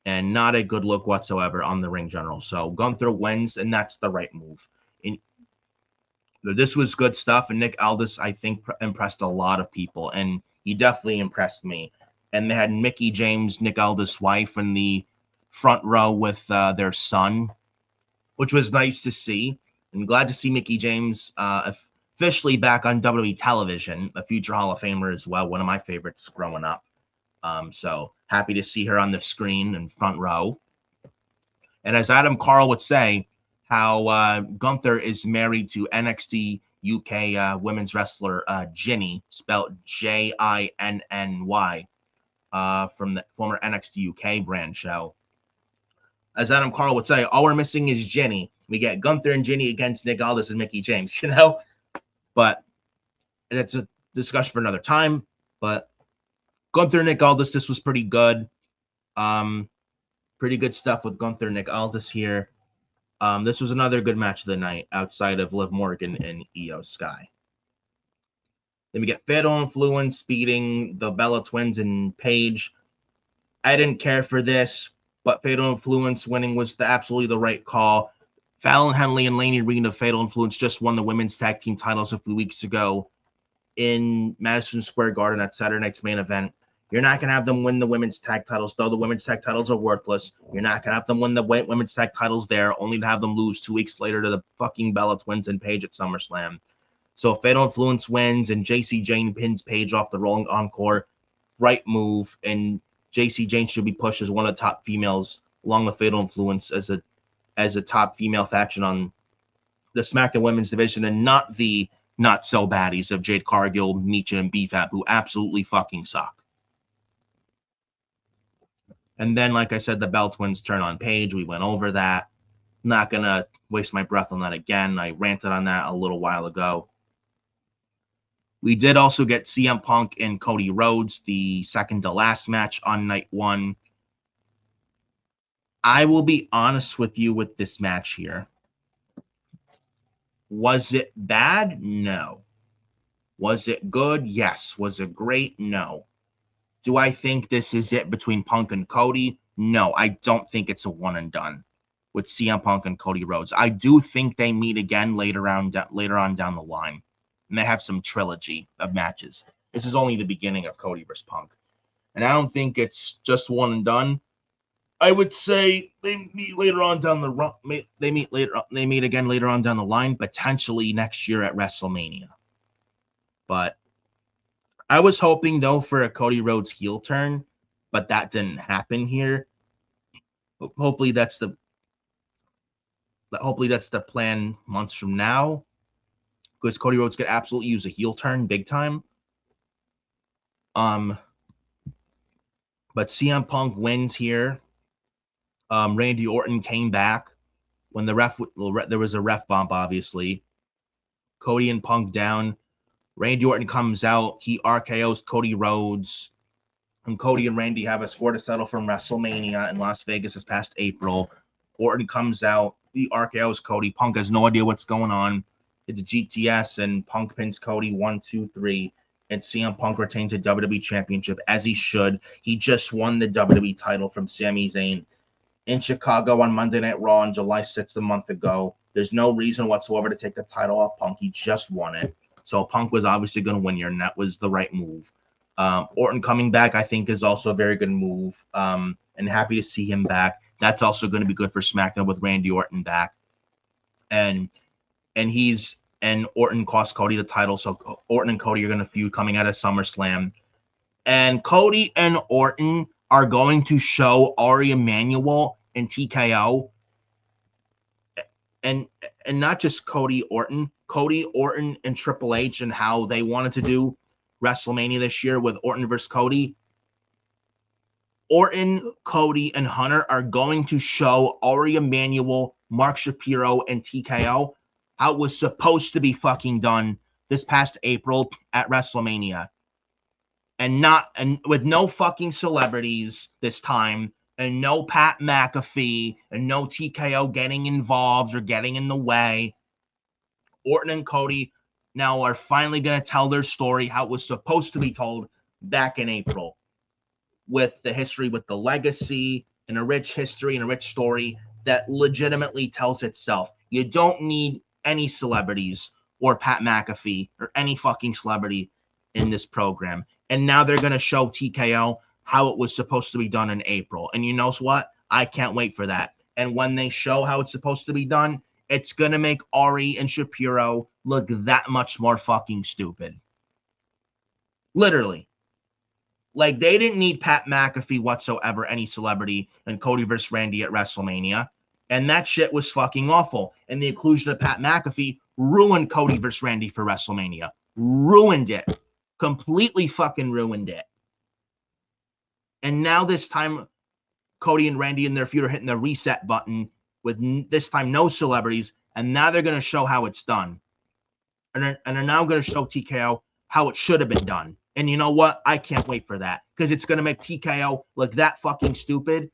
And not a good look whatsoever on the ring general. So Gunther wins, and that's the right move. And this was good stuff, and Nick Aldis, I think, impressed a lot of people, and he definitely impressed me. And they had Mickie James, Nick Aldis' wife, in the front row with their son, which was nice to see. And glad to see Mickie James officially back on WWE television, a future Hall of Famer as well, one of my favorites growing up. So happy to see her on the screen in front row. And as Adam Carl would say, how Gunther is married to NXT UK women's wrestler Jinny, spelled Jinny, from the former NXT UK brand show. As Adam Carl would say, all we're missing is Jinny. We get Gunther and Jinny against Nick Aldis and Mickie James, you know? But that's a discussion for another time. But Gunther and Nick Aldis, this was pretty good. Pretty good stuff with Gunther and Nick Aldis here. This was another good match of the night outside of Liv Morgan and Io Sky. Then we get Fatal Influence beating the Bella Twins and Paige. I didn't care for this, but Fatal Influence winning was absolutely the right call. Fallon Henley and Laney Reed of Fatal Influence just won the women's tag team titles a few weeks ago in Madison Square Garden at Saturday night's main event. You're not going to have them win the women's tag titles, though the women's tag titles are worthless. You're not going to have them win the women's tag titles there, only to have them lose 2 weeks later to the fucking Bella Twins and Paige at SummerSlam. So Fatal Influence wins, and JC Jane pins Paige off the Rolling Encore. Right move, and JC Jane should be pushed as one of the top females, along with Fatal Influence as a top female faction on the SmackDown Women's Division, and not the not-so-baddies of Jade Cargill, Micha, and BFAB, who absolutely fucking suck. And then, like I said, the Bell Twins turn on Paige. We went over that. Not going to waste my breath on that again. I ranted on that a little while ago. We did also get CM Punk and Cody Rhodes, the second to last match on night one. I will be honest with you with this match here. Was it bad? No. Was it good? Yes. Was it great? No. Do I think this is it between Punk and Cody? No, I don't think it's a one and done with CM Punk and Cody Rhodes. I do think they meet again later on down the line, and they have some trilogy of matches. This is only the beginning of Cody versus Punk, and I don't think it's just one and done. I would say they meet later on down the they meet again later on down the line, potentially next year at WrestleMania. But I was hoping, though, for a Cody Rhodes heel turn, but that didn't happen here. Hopefully that's the plan months from now, because Cody Rhodes could absolutely use a heel turn big time. But CM Punk wins here. Randy Orton came back when there was a ref bump, obviously. Cody and Punk down. Randy Orton comes out. He RKO's Cody Rhodes. And Cody and Randy have a score to settle from WrestleMania in Las Vegas this past April. Orton comes out. He RKO's Cody. Punk has no idea what's going on. It's a GTS, and Punk pins Cody 1, 2, 3. And CM Punk retains the WWE Championship, as he should. He just won the WWE title from Sami Zayn in Chicago on Monday Night Raw on July 6th, a month ago. There's no reason whatsoever to take the title off Punk. He just won it. So Punk was obviously going to win here, and that was the right move. Orton coming back, I think, is also a very good move. And happy to see him back. That's also going to be good for SmackDown with Randy Orton back. And Orton cost Cody the title, so Orton and Cody are going to feud coming out of SummerSlam. And Cody and Orton are going to show Ari Emanuel and TKO, and not just Cody Orton and Triple H, and how they wanted to do WrestleMania this year with Orton versus Cody. Orton, Cody, and Hunter are going to show Ari Emanuel, Mark Shapiro, and TKO how it was supposed to be fucking done this past April at WrestleMania. And with no fucking celebrities this time, and no Pat McAfee, and no TKO getting involved or getting in the way. Orton and Cody now are finally going to tell their story how it was supposed to be told back in April, with the history, with the legacy, and a rich history and a rich story that legitimately tells itself. You don't need any celebrities or Pat McAfee or any fucking celebrity in this program. And now they're going to show TKO how it was supposed to be done in April. And you know what? I can't wait for that. And when they show how it's supposed to be done, it's going to make Ari and Shapiro look that much more fucking stupid. Literally. Like, they didn't need Pat McAfee whatsoever, any celebrity, and Cody versus Randy at WrestleMania. And that shit was fucking awful. And the inclusion of Pat McAfee ruined Cody versus Randy for WrestleMania. Ruined it. Completely fucking ruined it. And now this time, Cody and Randy and their feud are hitting the reset button with this time no celebrities. And now they're going to show how it's done. And they're now going to show TKO how it should have been done. And you know what? I can't wait for that, because it's going to make TKO look that fucking stupid.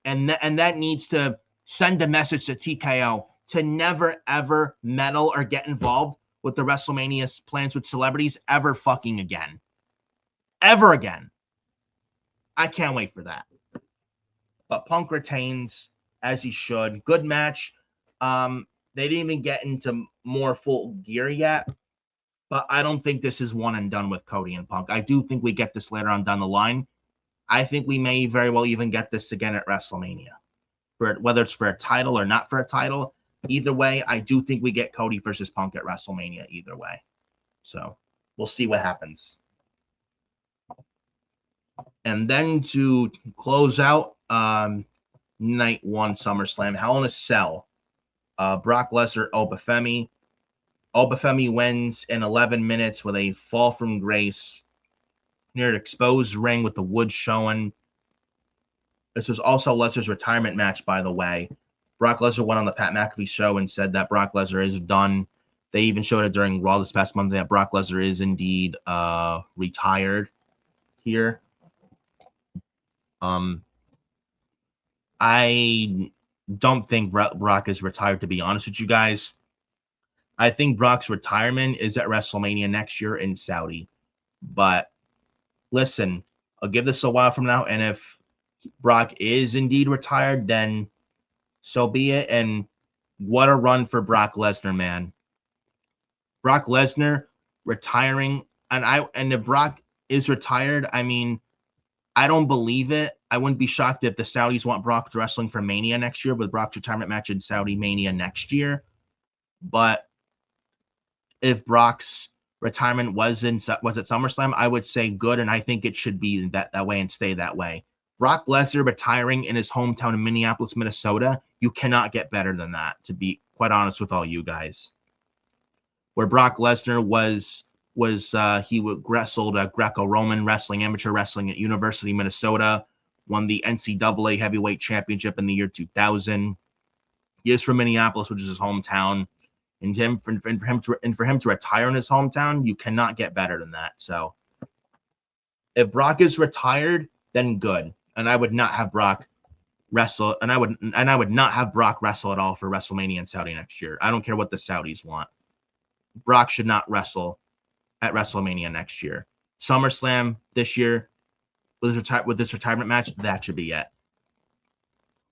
And that needs to send a message to TKO to never, ever meddle or get involved with the WrestleMania plans with celebrities ever fucking again. Ever again. I can't wait for that. But Punk retains, as he should. Good match. They didn't even get into more full gear yet. But I don't think this is one and done with Cody and Punk. I do think we get this later on down the line. I think we may very well even get this again at WrestleMania. Whether it's for a title or not for a title, either way, I do think we get Cody versus Punk at WrestleMania either way. So we'll see what happens. And then to close out night one SummerSlam, Hell in a Cell. Brock Lesnar, Obafemi. Obafemi wins in 11 minutes with a fall from grace near an exposed ring with the wood showing. This was also Lesnar's retirement match, by the way. Brock Lesnar went on the Pat McAfee show and said that Brock Lesnar is done. They even showed it during Raw this past Monday that Brock Lesnar is indeed retired here. I don't think Brock is retired, to be honest with you guys. I think Brock's retirement is at WrestleMania next year in Saudi. But listen, I'll give this a while from now, and if Brock is indeed retired, then so be it. And what a run for Brock Lesnar, man. Brock Lesnar retiring, and if Brock is retired, I mean, I don't believe it. I wouldn't be shocked if the Saudis want Brock wrestling for Mania next year, with Brock's retirement match in Saudi Mania next year. But if Brock's retirement was at SummerSlam, I would say good, and I think it should be that way and stay that way. Brock Lesnar retiring in his hometown in Minneapolis, Minnesota, you cannot get better than that, to be quite honest with all you guys. Where Brock Lesnar he wrestled Greco-Roman wrestling, amateur wrestling at University of Minnesota, won the NCAA Heavyweight Championship in the year 2000. He is from Minneapolis, which is his hometown. And for him to retire in his hometown, you cannot get better than that. So if Brock is retired, then good. And I would not have Brock wrestle, and I would not have Brock wrestle at all for WrestleMania in Saudi next year. I don't care what the Saudis want. Brock should not wrestle at WrestleMania next year. SummerSlam this year with this retirement match, that should be it.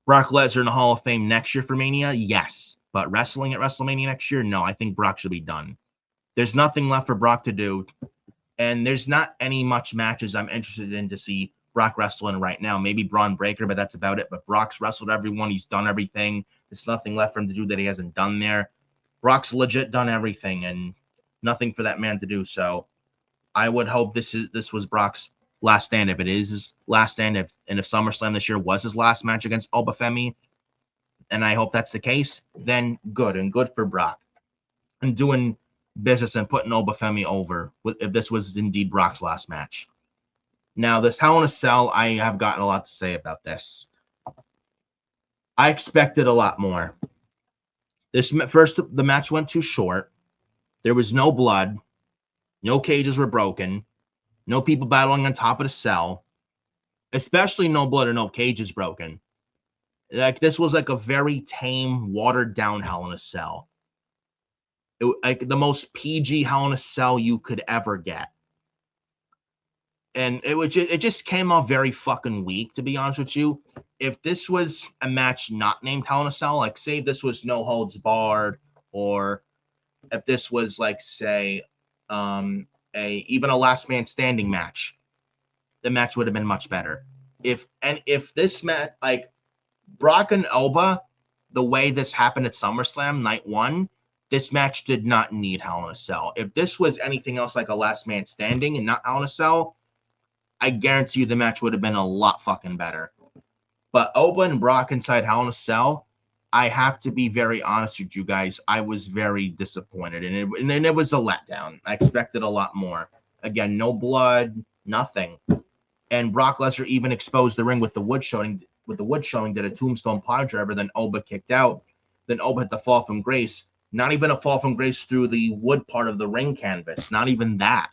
Brock Lesnar in the Hall of Fame next year for Mania, yes. But wrestling at WrestleMania next year, no. I think Brock should be done. There's nothing left for Brock to do, and there's not any much matches I'm interested in to see Brock wrestle in right now. Maybe Braun Breaker, but that's about it. But Brock's wrestled everyone. He's done everything. There's nothing left for him to do that he hasn't done there. Brock's legit done everything, and nothing for that man to do. So I would hope this was Brock's last stand. If it is his last stand, if SummerSlam this year was his last match against Obafemi, and I hope that's the case, then good, and good for Brock. And doing business and putting Obafemi over if this was indeed Brock's last match. Now, this Hell in a Cell, I have gotten a lot to say about this. I expected a lot more. The match went too short. There was no blood. No cages were broken. No people battling on top of the cell. Especially no blood or no cages broken. Like, this was like a very tame, watered down Hell in a Cell. Like the most PG Hell in a Cell you could ever get. And it just came off very fucking weak, to be honest with you. If this was a match not named Hell in a Cell, like say this was No Holds Barred, or if this was like, say, even a Last Man Standing match, the match would have been much better. If this match, like Brock and Oba, the way this happened at SummerSlam night 1, this match did not need Hell in a Cell. If this was anything else like a Last Man Standing and not Hell in a Cell, I guarantee you the match would have been a lot fucking better. But Oba and Brock inside Hell in a Cell, I have to be very honest with you guys. I was very disappointed, and it was a letdown. I expected a lot more. Again, no blood, nothing. And Brock Lesnar even exposed the ring with the wood showing. Did a tombstone pile driver. Then Oba kicked out. Then Oba hit the fall from grace. Not even a fall from grace through the wood part of the ring canvas. Not even that.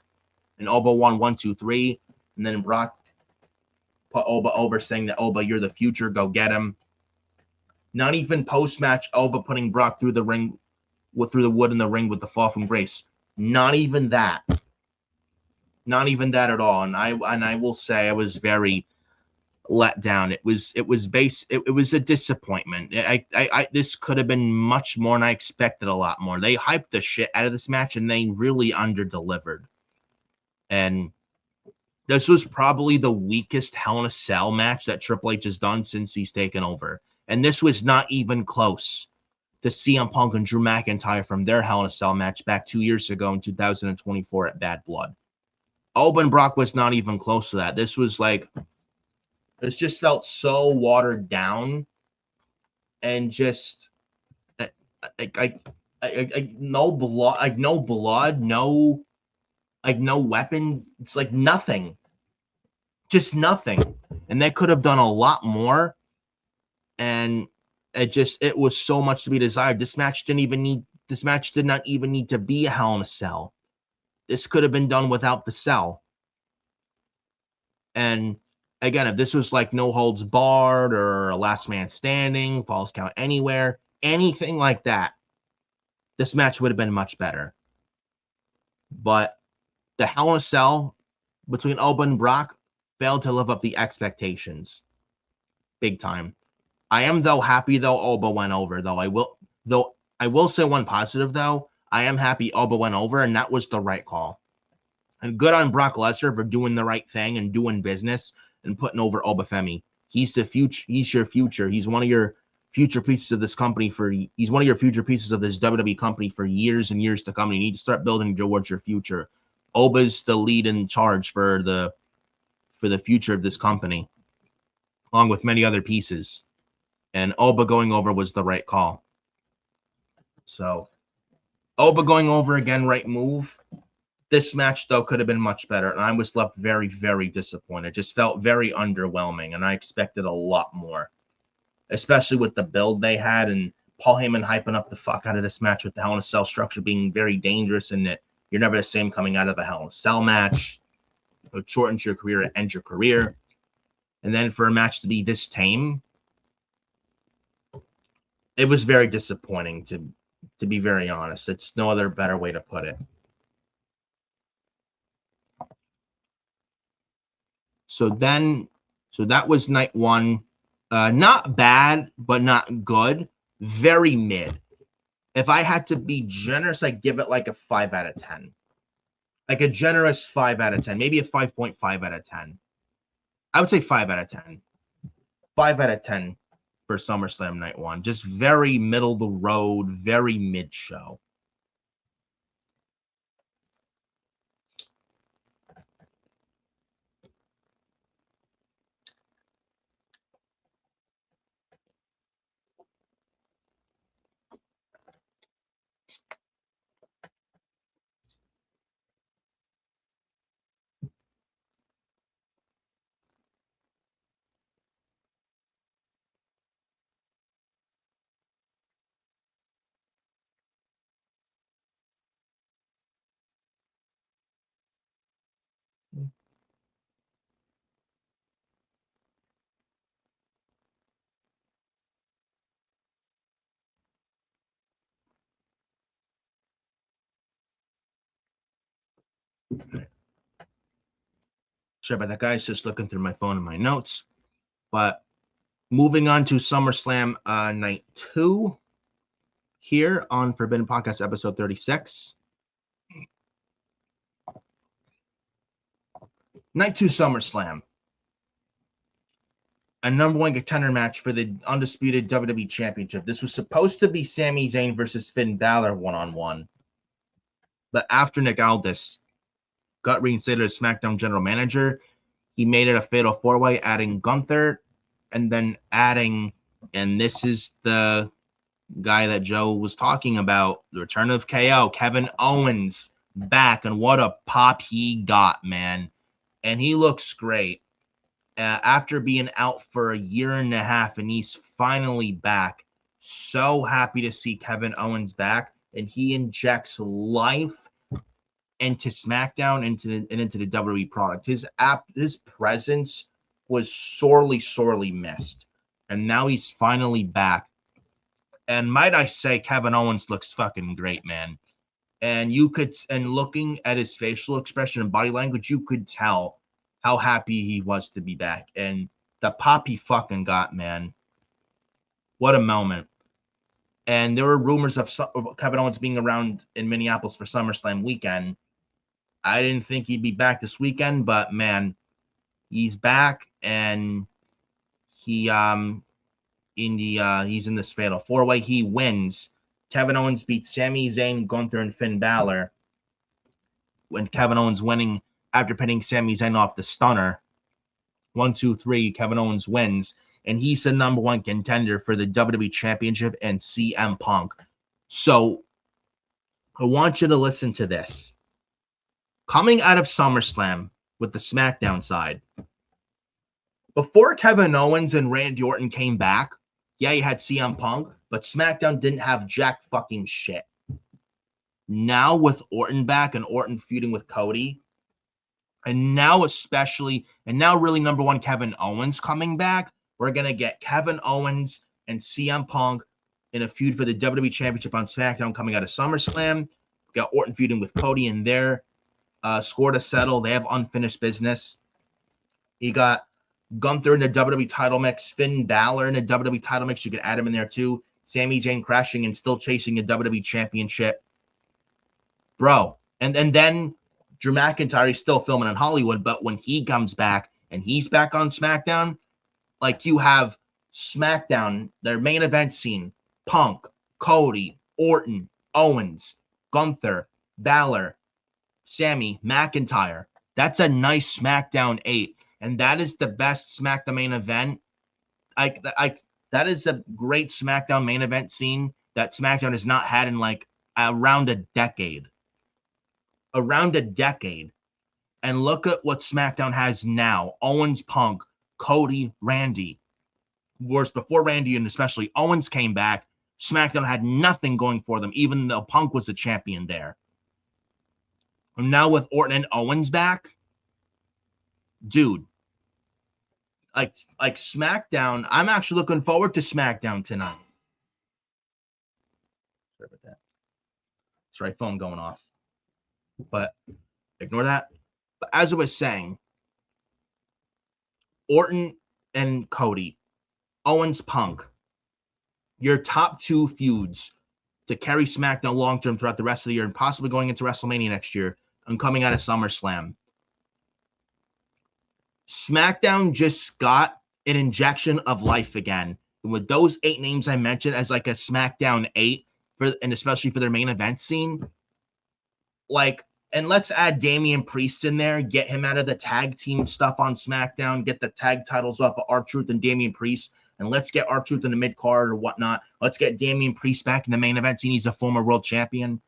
And Oba won 1, 2, 3. And then Brock put Oba over, saying that, Oba, you're the future. Go get him. Not even post-match Oba putting Brock through the ring, through the wood in the ring with the fall from grace. Not even that. Not even that at all. And I will say I was very let down. It was a disappointment. This could have been much more, and I expected a lot more. They hyped the shit out of this match, and they really underdelivered. And this was probably the weakest Hell in a Cell match that Triple H has done since he's taken over. And this was not even close to CM Punk and Drew McIntyre from their Hell in a Cell match back 2 years ago in 2024 at Bad Blood. Oba and Brock was not even close to that. This was like, this just felt so watered down, and just no blood, no weapons. It's like nothing, just nothing. And they could have done a lot more. And it was so much to be desired. This match did not even need to be a Hell in a Cell. This could have been done without the cell. And again, if this was like No Holds Barred or a Last Man Standing, Falls Count Anywhere, anything like that, this match would have been much better. But the Hell in a Cell between Oba and Brock failed to live up the expectations. Big time. I am, though, happy, though, Oba went over, though. I will say one positive, though. I am happy Oba went over, and that was the right call. And good on Brock Lesnar for doing the right thing and doing business and putting over Obafemi. He's the future. He's your future. He's one of your future pieces of this company he's one of your future pieces of this WWE company for years and years to come. And you need to start building towards your future. Oba's the lead in charge for the future of this company, along with many other pieces. And Oba going over was the right call. So Oba going over again, right move. This match, though, could have been much better, and I was left very, very disappointed. Just felt very underwhelming, and I expected a lot more, especially with the build they had and Paul Heyman hyping up the fuck out of this match with the Hell in a Cell structure being very dangerous and that you're never the same coming out of the Hell in a Cell match. It shortens your career, it ends your career. And then for a match to be this tame, it was very disappointing, to be very honest. It's no other better way to put it. So that was night one. Not bad, but not good. Very mid. If I had to be generous, I'd give it like a 5 out of 10. Like a generous 5 out of 10. Maybe a 5.5 out of 10. I would say 5 out of 10. 5 out of 10 for SummerSlam night one. Just very middle of the road, very mid show. Sorry about that, guys. Just looking through my phone and my notes. But moving on to SummerSlam night 2 here on Forbidden Podcast episode 36. Night 2 SummerSlam. A number one contender match for the undisputed WWE Championship. This was supposed to be Sami Zayn versus Finn Balor one-on-one. But after Nick Aldis got reinstated as SmackDown general manager, he made it a fatal four-way, adding Gunther, and then adding, and this is the guy that Joe was talking about, the return of KO, Kevin Owens back, and what a pop he got, man. And he looks great. After being out for a year and a half, and he's finally back. So happy to see Kevin Owens back, and he injects life into SmackDown, into the WWE product. His presence was sorely missed, and now he's finally back. And might I say, Kevin Owens looks fucking great, man. And looking at his facial expression and body language, you could tell how happy he was to be back. And the pop he fucking got, man. What a moment. And there were rumors of Kevin Owens being around in Minneapolis for SummerSlam weekend. I didn't think he'd be back this weekend, but man, he's back, and he's in this fatal four-way. He wins. Kevin Owens beats Sami Zayn, Gunther, and Finn Balor. When Kevin Owens winning after pinning Sami Zayn off the stunner. 1, 2, 3, Kevin Owens wins, and he's the number one contender for the WWE Championship and CM Punk. So I want you to listen to this. Coming out of SummerSlam with the SmackDown side, before Kevin Owens and Randy Orton came back, yeah, you had CM Punk, but SmackDown didn't have jack fucking shit. Now with Orton back and Orton feuding with Cody, and now really number one Kevin Owens coming back, we're going to get Kevin Owens and CM Punk in a feud for the WWE Championship on SmackDown coming out of SummerSlam. We got Orton feuding with Cody in their score to settle. They have unfinished business. You got Gunther in the WWE title mix, Finn Balor in the WWE title mix. You could add him in there too. Sami Zayn crashing and still chasing a WWE Championship. Bro. And then Drew McIntyre is still filming in Hollywood, but when he comes back and he's back on SmackDown, like you have SmackDown, their main event scene, Punk, Cody, Orton, Owens, Gunther, Balor, Sami, McIntyre. That's a nice SmackDown 8. And that is the best SmackDown main event. That is a great SmackDown main event scene that SmackDown has not had in like around a decade. around a decade. And look at what SmackDown has now. Owens, Punk, Cody, Randy. Whereas before Randy and especially Owens came back, SmackDown had nothing going for them, even though Punk was the champion there. And now with Orton and Owens back, dude, like SmackDown, I'm actually looking forward to SmackDown tonight. Sorry about that. Sorry, phone going off. But ignore that. But as I was saying, Orton and Cody, Owens, Punk, your top two feuds to carry SmackDown long-term throughout the rest of the year and possibly going into WrestleMania next year and coming out of SummerSlam. SmackDown just got an injection of life again. And with those 8 names I mentioned as like a SmackDown 8, and especially for their main event scene, and let's add Damian Priest in there, get him out of the tag team stuff on SmackDown, get the tag titles off of R-Truth and Damian Priest, and let's get R-Truth in the mid-card or whatnot. Let's get Damian Priest back in the main event scene. He's a former world champion.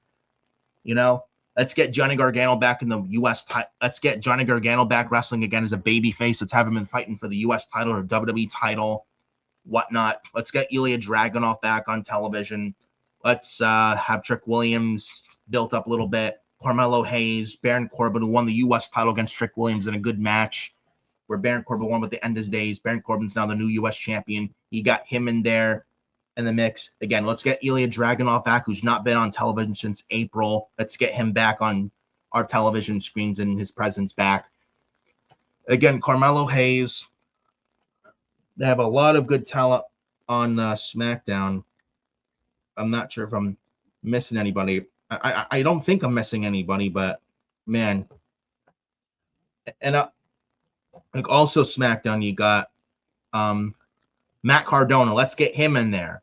Let's get Johnny Gargano back in the U.S. title. Let's get Johnny Gargano back wrestling again as a babyface. Let's have him fighting for the U.S. title or WWE title, whatnot. Let's get Ilya Dragunov back on television. Let's have Trick Williams built up a little bit. Carmelo Hayes, Baron Corbin, who won the U.S. title against Trick Williams in a good match, where Baron Corbin won with the end of his days. Baron Corbin's now the new U.S. champion. You got him in there in the mix. Again, let's get Ilya Dragunov back, who's not been on television since April. Let's get him back on our television screens and his presence back. Again, Carmelo Hayes. They have a lot of good talent on SmackDown. I'm not sure if I'm missing anybody. I don't think I'm missing anybody, but man. And also SmackDown, you got Matt Cardona. Let's get him in there.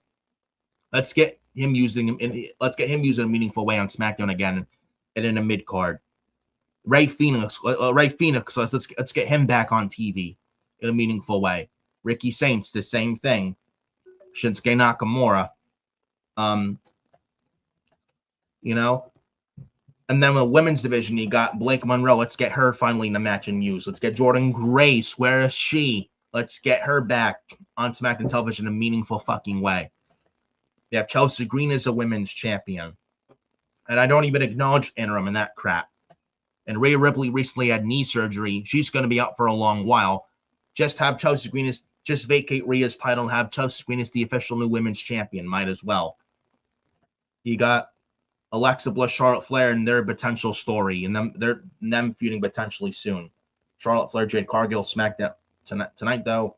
Let's get him using a meaningful way on SmackDown again, and in a mid card. Ray Phoenix. Let's get him back on TV in a meaningful way. Ricky Saints, the same thing. Shinsuke Nakamura. And then the women's division, you got Blake Monroe. Let's get her finally in the match and use. Let's get Jordan Grace. Where is she? Let's get her back on SmackDown television in a meaningful fucking way. You have Chelsea Green as a women's champion. And I don't even acknowledge interim and that crap. And Rhea Ripley recently had knee surgery. She's going to be out for a long while. Just have Chelsea Green just vacate Rhea's title and have Chelsea Green as the official new women's champion. Might as well. You got Alexa Bliss, Charlotte Flair, and their potential story, and them feuding potentially soon. Charlotte Flair, Jade Cargill, SmackDown tonight though.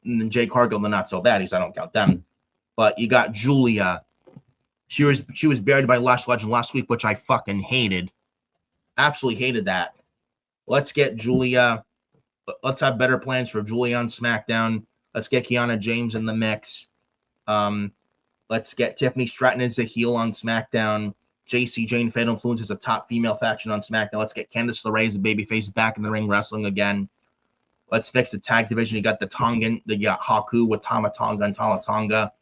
And Jade Cargill, they're not so bad. I don't count them. But you got Julia. She was buried by Lash Legend last week, which I fucking hated. Absolutely hated that. Let's get Julia. Let's have better plans for Julia on SmackDown. Let's get Kiana James in the mix. Let's get Tiffany Stratton as a heel on SmackDown. JC Jane Fatal Influence is a top female faction on SmackDown. Let's get Candice LeRae as a babyface back in the ring wrestling again. Let's fix the tag division. You got the Tongan, you got Haku with Tama Tonga and Tala Tonga.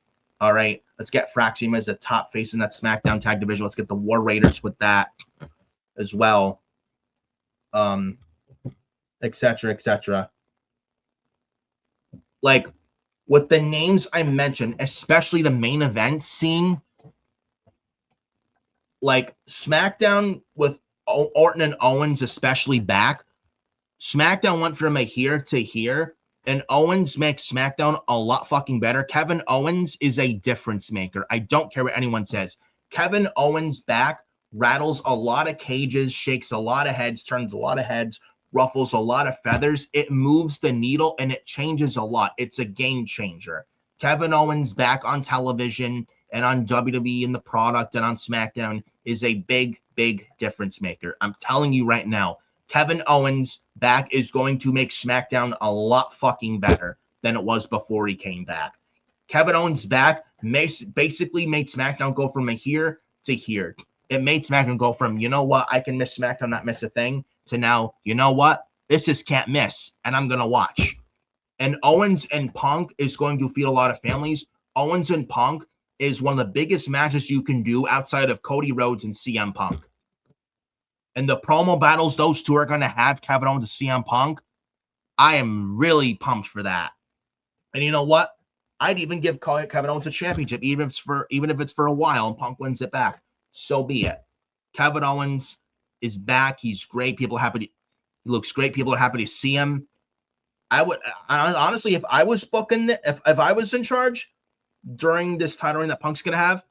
All right. Let's get Fraxima as a top face in that SmackDown tag division. Let's get the War Raiders with that as well. Et cetera, et cetera. Like, with the names I mentioned, especially the main event scene, like SmackDown with Orton and Owens especially back, SmackDown went from a here to here, and Owens makes SmackDown a lot fucking better. Kevin Owens is a difference maker. I don't care what anyone says. Kevin Owens back rattles a lot of cages, shakes a lot of heads, turns a lot of heads, ruffles a lot of feathers. It moves the needle and it changes a lot. It's a game changer. Kevin Owens back on television and on WWE in the product and on SmackDown is a big, big difference maker. I'm telling you right now, Kevin Owens back is going to make SmackDown a lot fucking better than it was before he came back. Kevin Owens back basically made SmackDown go from a here to here. It made SmackDown go from, you know what, I can miss SmackDown, not miss a thing, to now, you know what, this is can't miss, and I'm going to watch. And Owens and Punk is going to feed a lot of families. Owens and Punk is one of the biggest matches you can do outside of Cody Rhodes and CM Punk. and the promo battles those two are going to have, Kevin Owens and CM Punk, I am really pumped for that. And you know what? I'd even give Kevin Owens a championship, even if it's for a while, and Punk wins it back. So be it. Kevin Owens is back. He's great. He looks great. People are happy to see him. I honestly, if I was booking, if I was in charge during this title reign that Punk's gonna have,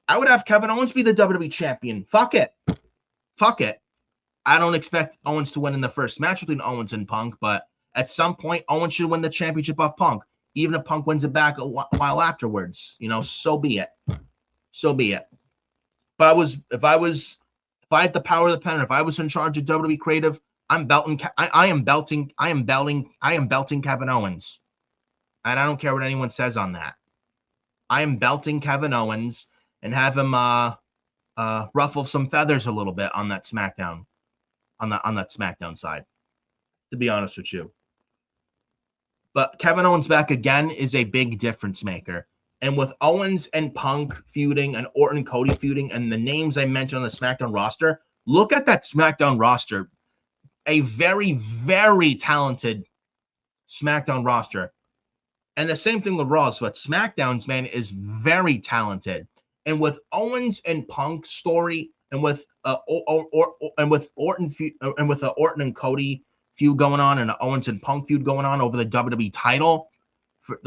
I would have Kevin Owens be the WWE champion. Fuck it. I don't expect Owens to win in the first match between Owens and Punk, but at some point, Owens should win the championship off Punk, even if Punk wins it back a while afterwards. So be it. But if I had the power of the pen, if I was in charge of WWE Creative, I am belting Kevin Owens. And I don't care what anyone says on that. I am belting Kevin Owens and have him ruffle some feathers a little bit on that SmackDown, on that SmackDown side, to be honest with you. But Kevin Owens back again is a big difference maker. And with Owens and Punk feuding and Orton and Cody feuding and the names I mentioned on the SmackDown roster, look at that SmackDown roster. A very, very talented SmackDown roster. And the same thing with Raw's, but SmackDown's, man, is very talented. And with Owens and Punk story, and with Orton and with the Orton and Cody feud going on, and the Owens and Punk feud going on over the WWE title, for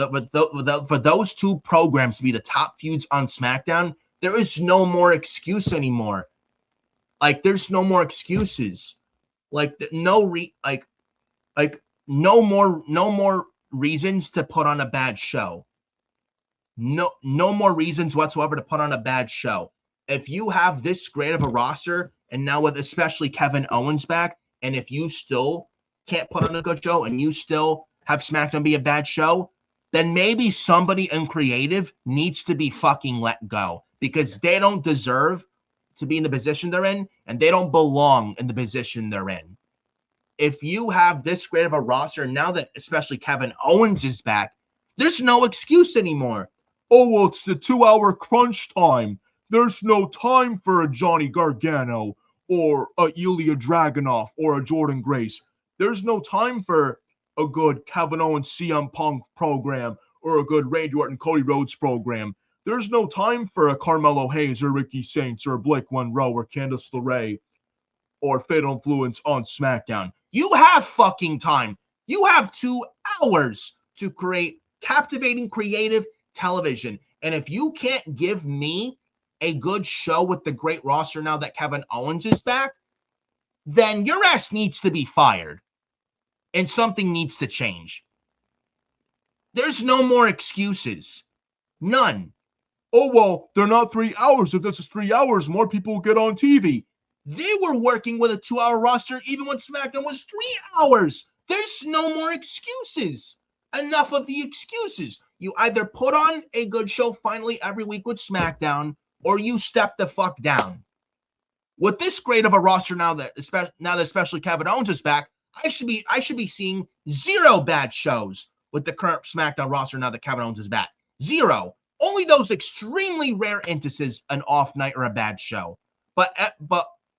those two programs to be the top feuds on SmackDown, there is no more excuse anymore. Like, there's no more excuses. Like, no more reasons to put on a bad show. No more reasons whatsoever to put on a bad show. If you have this great of a roster, and now with especially Kevin Owens back, and if you still can't put on a good show and you still have SmackDown be a bad show, then maybe somebody in creative needs to be fucking let go, because they don't deserve to be in the position they're in, and they don't belong in the position they're in. If you have this great of a roster, now that especially Kevin Owens is back, there's no excuse anymore. Oh, well, it's the 2-hour crunch time. There's no time for a Johnny Gargano or a Ilya Dragunov or a Jordan Grace. There's no time for a good Kevin Owens CM Punk program or a good Randy Orton Cody Rhodes program. There's no time for a Carmelo Hayes or Ricky Saints or Blake Monroe or Candice LeRae or Fatal Influence on SmackDown. You have fucking time. You have 2 hours to create captivating, creative television. And if you can't give me a good show with the great roster now that Kevin Owens is back, then your ass needs to be fired. And something needs to change. There's no more excuses. None. Oh, well, they're not 3 hours. If this is 3 hours, more people will get on TV. They were working with a 2-hour roster even when SmackDown was 3 hours. There's no more excuses. Enough of the excuses. You either put on a good show finally every week with SmackDown, or you step the fuck down. With this great of a roster now that especially Kevin Owens is back, I should be seeing 0 bad shows with the current SmackDown roster now that Kevin Owens is back. 0. Only those extremely rare instances, an off night or a bad show. But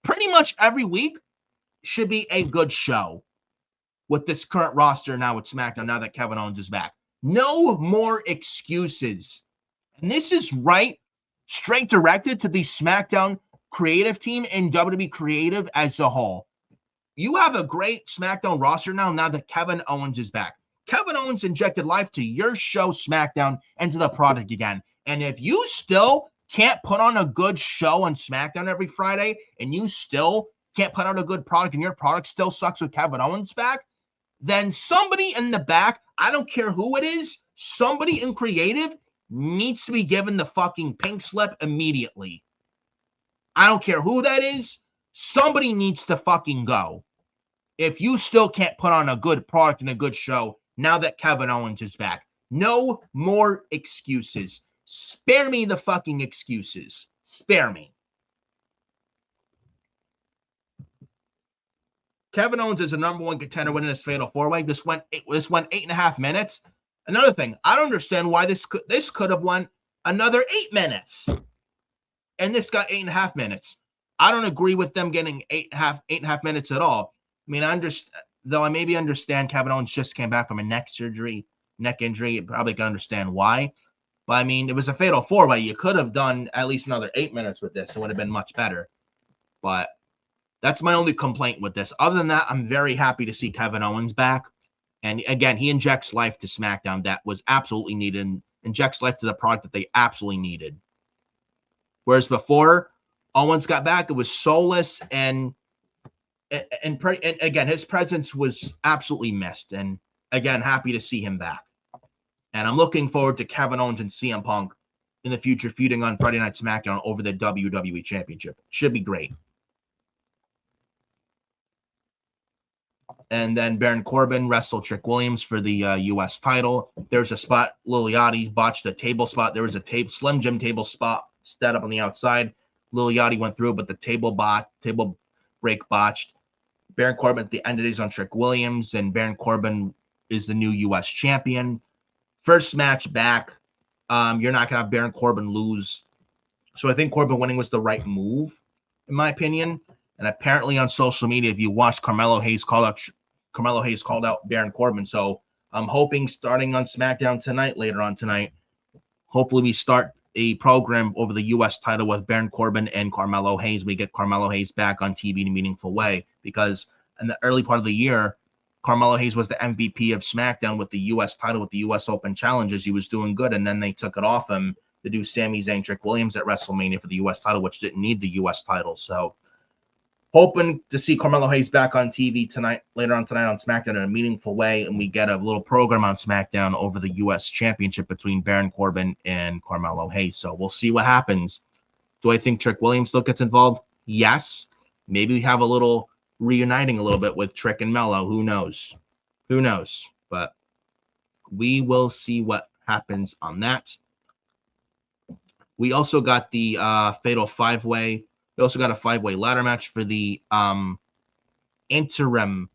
pretty much every week should be a good show with this current roster now with SmackDown now that Kevin Owens is back. No more excuses. And this is straight directed to the SmackDown creative team and WWE creative as a whole. You have a great SmackDown roster now that Kevin Owens is back. Kevin Owens injected life to your show, SmackDown, and to the product again. And if you still can't put on a good show on SmackDown every Friday, and you still can't put out a good product, and your product still sucks with Kevin Owens back, then somebody in the back, I don't care who it is, somebody in creative needs to be given the fucking pink slip immediately. I don't care who that is. Somebody needs to fucking go. If you still can't put on a good product and a good show now that Kevin Owens is back. No more excuses. Spare me the fucking excuses. Spare me. Kevin Owens is a number 1 contender winning this fatal 4-way. This went 8.5 minutes. Another thing, I don't understand why this could have won another 8 minutes. And this got 8.5 minutes. I don't agree with them getting 8.5 minutes at all. I mean, I understand, though I maybe understand Kevin Owens just came back from a neck injury. You probably can understand why. But I mean, it was a fatal 4-way. You could have done at least another 8 minutes with this. It would have been much better. But that's my only complaint with this. Other than that, I'm very happy to see Kevin Owens back. And again, he injects life to SmackDown that was absolutely needed, and injects life to the product that they absolutely needed. Whereas before Owens got back, it was soulless, and again, his presence was absolutely missed. And again, happy to see him back. And I'm looking forward to Kevin Owens and CM Punk in the future feuding on Friday Night SmackDown over the WWE Championship. Should be great. And then Baron Corbin wrestled Trick Williams for the U.S. title. There's a spot. Lil Yachty botched a table spot. There was a Slim Jim table spot set up on the outside. Lil Yachty went through, but the table break botched. Baron Corbin at the end of the day is on Trick Williams, and Baron Corbin is the new U.S. champion. First match back. You're not going to have Baron Corbin lose. So I think Corbin winning was the right move, in my opinion. And apparently on social media, if you watched, Carmelo Hayes called out Baron Corbin. So I'm hoping starting on SmackDown tonight, later on tonight, hopefully we start a program over the U.S. title with Baron Corbin and Carmelo Hayes. We get Carmelo Hayes back on TV in a meaningful way, because in the early part of the year, Carmelo Hayes was the MVP of SmackDown with the U.S. title, with the U.S. Open challenges. He was doing good, and then they took it off him to do Sami Zayn, Trick Williams at WrestleMania for the U.S. title, which didn't need the U.S. title. So hoping to see Carmelo Hayes back on TV tonight, later on tonight on SmackDown in a meaningful way, and we get a little program on SmackDown over the U.S. Championship between Baron Corbin and Carmelo Hayes. So we'll see what happens. Do I think Trick Williams still gets involved? Yes. Maybe we have a little reuniting a little bit with Trick and Mello. Who knows? Who knows? But we will see what happens on that. We also got the Fatal 5-Way. We also got a 5-way ladder match for the interim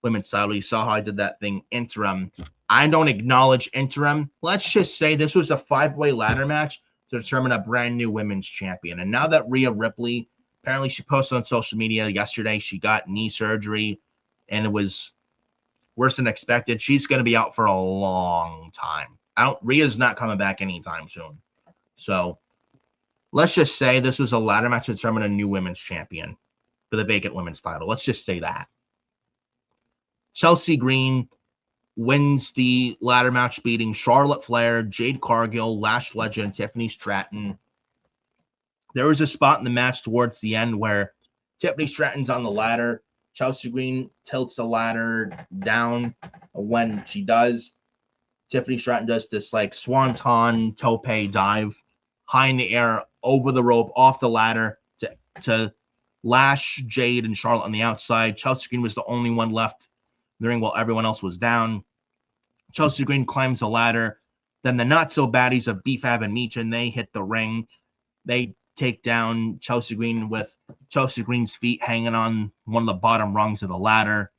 women's title. You saw how I did that thing, interim. I don't acknowledge interim. Let's just say this was a 5-way ladder match to determine a brand new women's champion. And now that Rhea Ripley, apparently she posted on social media yesterday, she got knee surgery, and it was worse than expected. She's going to be out for a long time. Rhea's not coming back anytime soon. So let's just say this was a ladder match to determine a new women's champion for the vacant women's title. Let's just say that. Chelsea Green wins the ladder match, beating Charlotte Flair, Jade Cargill, Lash Legend, Tiffany Stratton. There was a spot in the match towards the end where Tiffany Stratton's on the ladder. Chelsea Green tilts the ladder down. When she does, Tiffany Stratton does this like swanton tope dive high in the air, over the rope, off the ladder to lash Jade and Charlotte on the outside. Chelsea Green was the only one left in the ring while everyone else was down. Chelsea Green climbs the ladder. Then the not-so-baddies of B-Fab and Meechin, they hit the ring. They take down Chelsea Green with Chelsea Green's feet hanging on one of the bottom rungs of the ladder.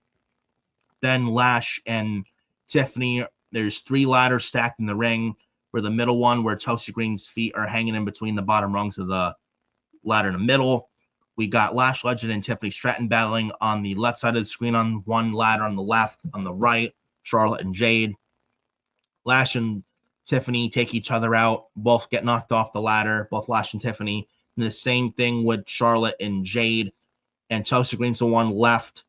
Then Lash and Tiffany, there's 3 ladders stacked in the ring. For the middle one, where Chelsea Green's feet are hanging in between the bottom rungs of the ladder in the middle. We got Lash Legend and Tiffany Stratton battling on the left side of the screen on one ladder on the left, on the right, Charlotte and Jade. Lash and Tiffany take each other out, both get knocked off the ladder, both Lash and Tiffany. And the same thing with Charlotte and Jade. And Chelsea Green's the one left.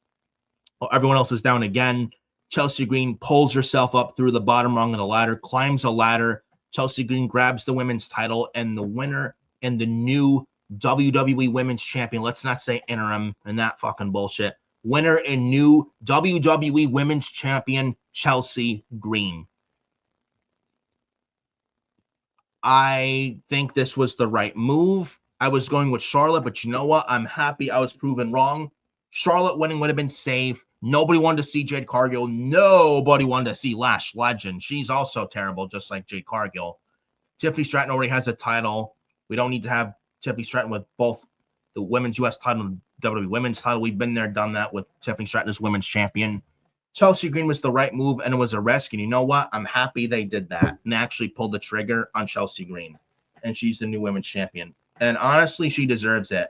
Everyone else is down again. Chelsea Green pulls herself up through the bottom rung of the ladder, climbs the ladder. Chelsea Green grabs the women's title, and the winner and the new WWE Women's Champion, let's not say interim and that fucking bullshit, winner and new WWE Women's Champion, Chelsea Green. I think this was the right move. I was going with Charlotte, but you know what? I'm happy I was proven wrong. Charlotte winning would have been safe. Nobody wanted to see Jade Cargill. Nobody wanted to see Lash Legend. She's also terrible, just like Jade Cargill. Tiffany Stratton already has a title. We don't need to have Tiffany Stratton with both the women's U.S. title and WWE women's title. We've been there, done that with Tiffany Stratton as women's champion. Chelsea Green was the right move, and it was a risk. And you know what? I'm happy they did that and actually pulled the trigger on Chelsea Green. And she's the new women's champion. And honestly, she deserves it.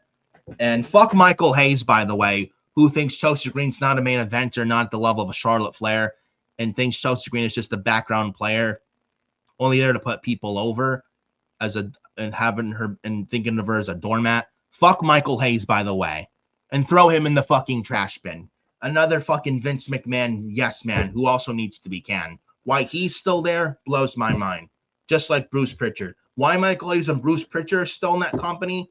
And fuck Michael Hayes, by the way, who thinks Chelsea Green's not a main eventer, not at the level of a Charlotte Flair, and thinks Chelsea Green is just a background player, only there to put people over and having her and thinking of her as a doormat. Fuck Michael Hayes, by the way, and throw him in the fucking trash bin. Another fucking Vince McMahon yes man who also needs to be canned. Why he's still there blows my mind. Just like Bruce Pritchard. Why Michael Hayes and Bruce Pritchard are still in that company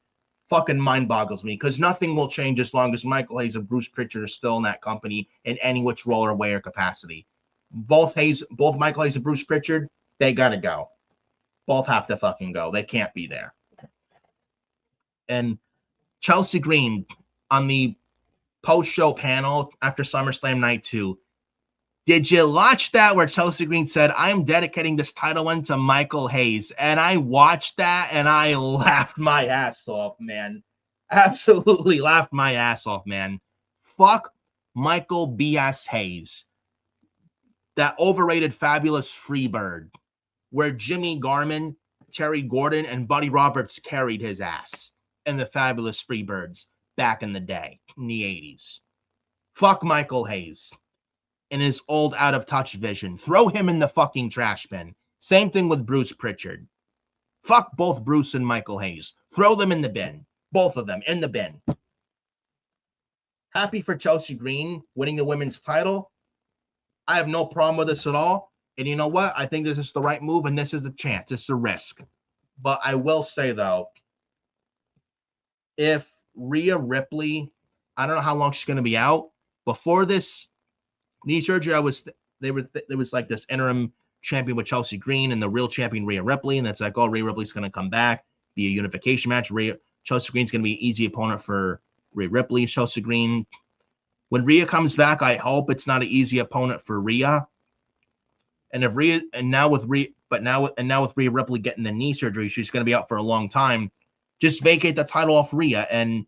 fucking mind boggles me, because nothing will change as long as Michael Hayes and Bruce Pritchard are still in that company in any which role or way or capacity. Both Michael Hayes and Bruce Pritchard, they gotta go. Both have to fucking go. They can't be there. And Chelsea Green on the post-show panel after SummerSlam Night 2. Did you watch that where Chelsea Green said, I'm dedicating this title one to Michael Hayes? And I watched that and I laughed my ass off, man. Absolutely laughed my ass off, man. Fuck Michael B.S. Hayes. That overrated, fabulous Freebird where Jimmy Garmin, Terry Gordon, and Buddy Roberts carried his ass in the fabulous Freebirds back in the day, in the 80s. Fuck Michael Hayes and his old out-of-touch vision. Throw him in the fucking trash bin. Same thing with Bruce Pritchard. Fuck both Bruce and Michael Hayes. Throw them in the bin. Both of them in the bin. Happy for Chelsea Green winning the women's title. I have no problem with this at all. And you know what? I think this is the right move, and this is a chance. It's a risk. But I will say, though, if Rhea Ripley, I don't know how long she's going to be out. Before this knee surgery, there was like this interim champion with Chelsea Green and the real champion Rhea Ripley, and that's like, oh, Rhea Ripley's going to come back, be a unification match. Chelsea Green's going to be an easy opponent for Rhea Ripley. Chelsea Green, when Rhea comes back, I hope it's not an easy opponent for Rhea. And now with Rhea Ripley getting the knee surgery, she's going to be out for a long time. Just vacate the title off Rhea and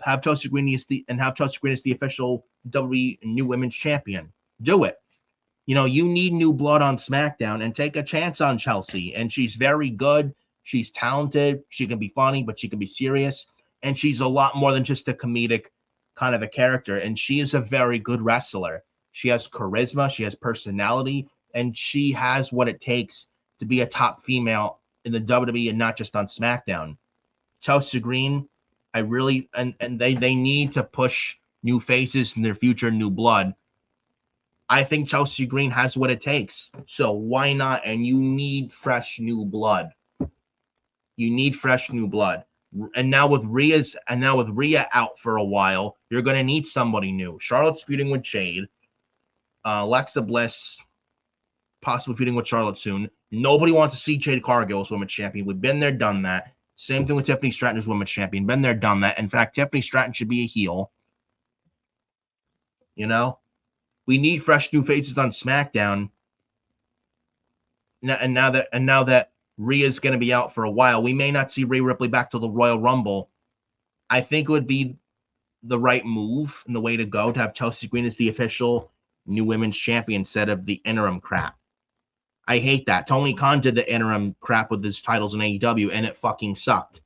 have Chelsea Green as the official WWE New Women's Champion. Do it. You know, you need new blood on SmackDown, and take a chance on Chelsea. And she's very good. She's talented. She can be funny, but she can be serious. And she's a lot more than just a comedic kind of a character. And she is a very good wrestler. She has charisma. She has personality. And she has what it takes to be a top female in the WWE and not just on SmackDown. Chelsea Green, I really, and they need to push new faces in their future, new blood. I think Chelsea Green has what it takes. So why not? And you need fresh new blood. You need fresh new blood. And now with Rhea out for a while, you're going to need somebody new. Charlotte's feuding with Jade. Alexa Bliss possibly feuding with Charlotte soon. Nobody wants to see Jade Cargill as women's champion. We've been there, done that. Same thing with Tiffany Stratton as women's champion. Been there, done that. In fact, Tiffany Stratton should be a heel. You know? We need fresh new faces on SmackDown. And now that Rhea's going to be out for a while, we may not see Rhea Ripley back to the Royal Rumble. I think it would be the right move and the way to go to have Chelsea Green as the official new women's champion instead of the interim crap. I hate that. Tony Khan did the interim crap with his titles in AEW, and it fucking sucked.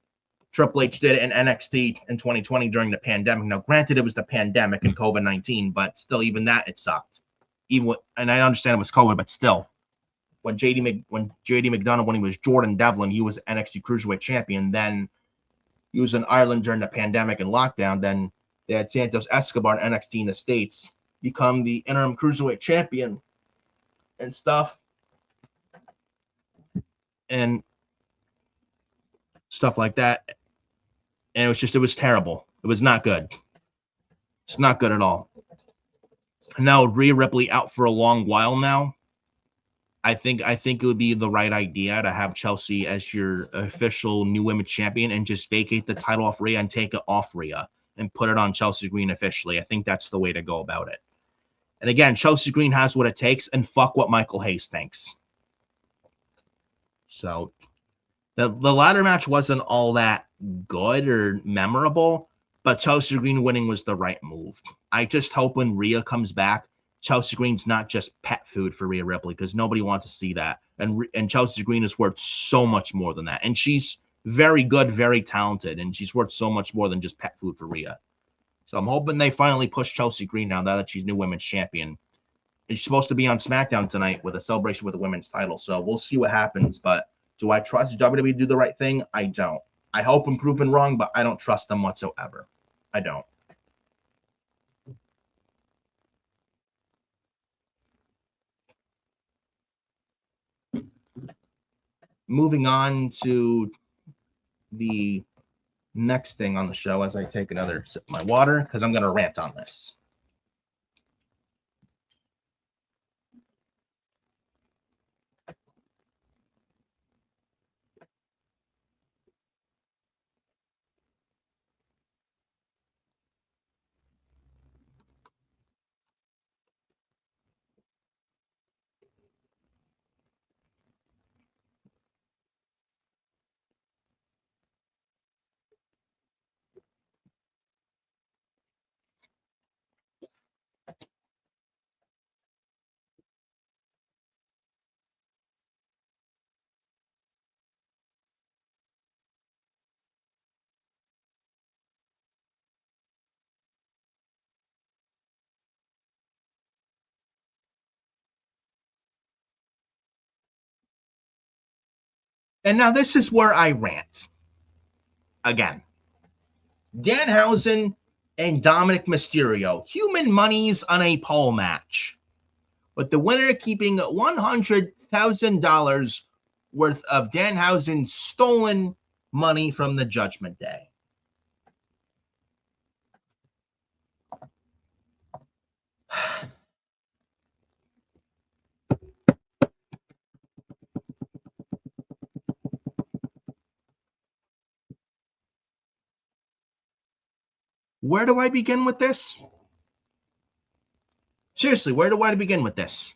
Triple H did it in NXT in 2020 during the pandemic. Now, granted, it was the pandemic and COVID-19, but still, even that, it sucked. And I understand it was COVID, but still. When JD McDonough, when he was Jordan Devlin, he was NXT Cruiserweight Champion. Then he was in Ireland during the pandemic and lockdown. Then they had Santos Escobar in NXT in the States become the interim Cruiserweight Champion and stuff. And stuff like that. And it was terrible. It was not good. It's not good at all. Now, Rhea Ripley out for a long while now. I think it would be the right idea to have Chelsea as your official new women's champion and just vacate the title off Rhea and take it off Rhea and put it on Chelsea Green officially. I think that's the way to go about it. And again, Chelsea Green has what it takes, and fuck what Michael Hayes thinks. So the ladder match wasn't all that good or memorable, but Chelsea Green winning was the right move. I just hope when Rhea comes back, Chelsea Green's not just pet food for Rhea Ripley, because nobody wants to see that. And Chelsea Green is worth so much more than that. And she's very good, very talented, and she's worth so much more than just pet food for Rhea. So I'm hoping they finally push Chelsea Green now that she's new women's champion. And she's supposed to be on SmackDown tonight with a celebration with the women's title. So we'll see what happens. But do I trust WWE to do the right thing? I don't. I hope I'm proven wrong, but I don't trust them whatsoever. I don't. Moving on to the next thing on the show as I take another sip of my water because I'm going to rant on this. And now this is where I rant. Again, Danhausen and Dominic Mysterio, human monies on a pole match, with the winner keeping $100,000 worth of Danhausen's stolen money from the Judgment Day. Where do I begin with this? Seriously, where do I begin with this?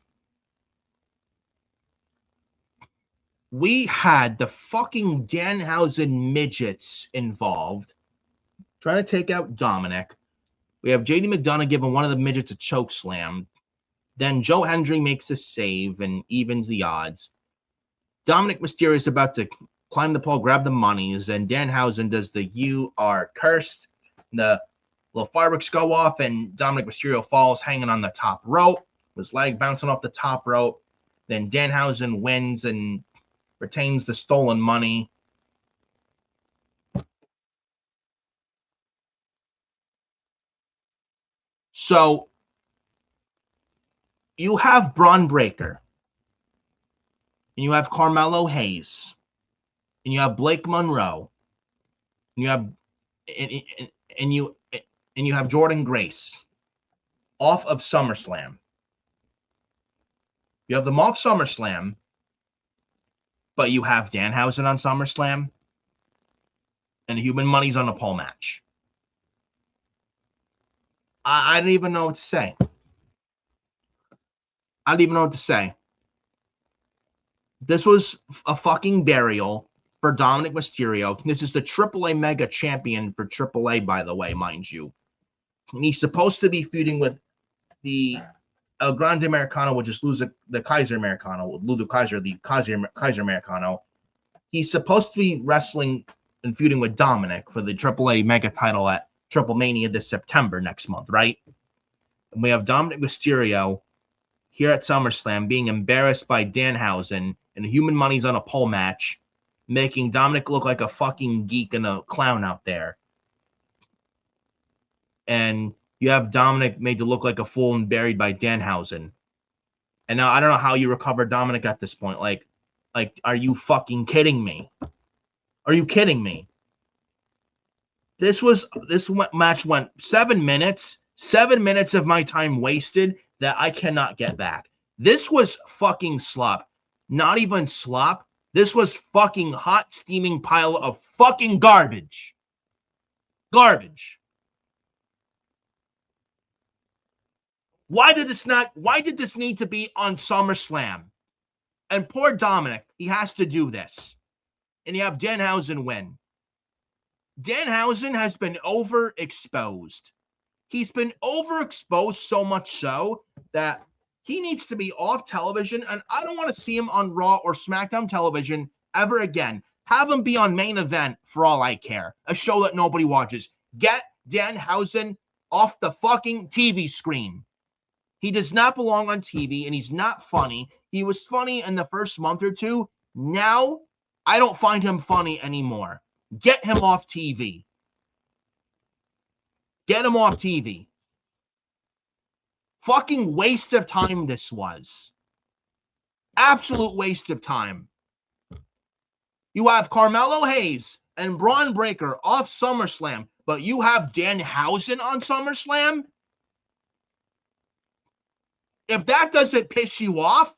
We had the fucking Danhausen midgets involved trying to take out Dominic. We have JD McDonough giving one of the midgets a choke slam. Then Joe Hendry makes a save and evens the odds. Dominic Mysterio is about to climb the pole, grab the monies, and Danhausen does the "You are cursed." The little fireworks go off, and Dominic Mysterio falls hanging on the top rope, with his leg bouncing off the top rope. Then Danhausen wins and retains the stolen money. So you have Braun Breaker, and you have Carmelo Hayes, and you have Blake Monroe, and you have and you have Jordan Grace off of SummerSlam. You have them off SummerSlam, but you have Danhausen on SummerSlam, and Human Money's on a pole match. I don't even know what to say. I don't even know what to say. This was a fucking burial for Dominic Mysterio. This is the AAA Mega Champion for AAA, by the way, mind you. And he's supposed to be feuding with the El Grande Americano, which is the Kaiser Americano, Ludo Kaiser, the Kaiser Americano. He's supposed to be wrestling and feuding with Dominic for the AAA Mega title at Triple Mania this September next month, right? And we have Dominic Mysterio here at SummerSlam being embarrassed by Danhausen, and Human Money's on a pole match, making Dominic look like a fucking geek and a clown out there. And you have Dominic made to look like a fool and buried by Danhausen. And now I don't know how you recover Dominic at this point. Like, are you fucking kidding me? Are you kidding me? This match went 7 minutes. 7 minutes of my time wasted that I cannot get back. This was fucking slop. Not even slop. This was fucking hot steaming pile of fucking garbage. Garbage. Why did this need to be on SummerSlam? And poor Dominic, he has to do this. And you have Danhausen win. Danhausen has been overexposed. He's been overexposed so much so that he needs to be off television, and I don't want to see him on Raw or SmackDown television ever again. Have him be on Main Event for all I care. A show that nobody watches. Get Danhausen off the fucking TV screen. He does not belong on TV, and he's not funny. He was funny in the first month or two. Now, I don't find him funny anymore. Get him off TV. Get him off TV. Fucking waste of time this was. Absolute waste of time. You have Carmelo Hayes and Braun Breaker off SummerSlam, but you have Danhausen on SummerSlam? If that doesn't piss you off,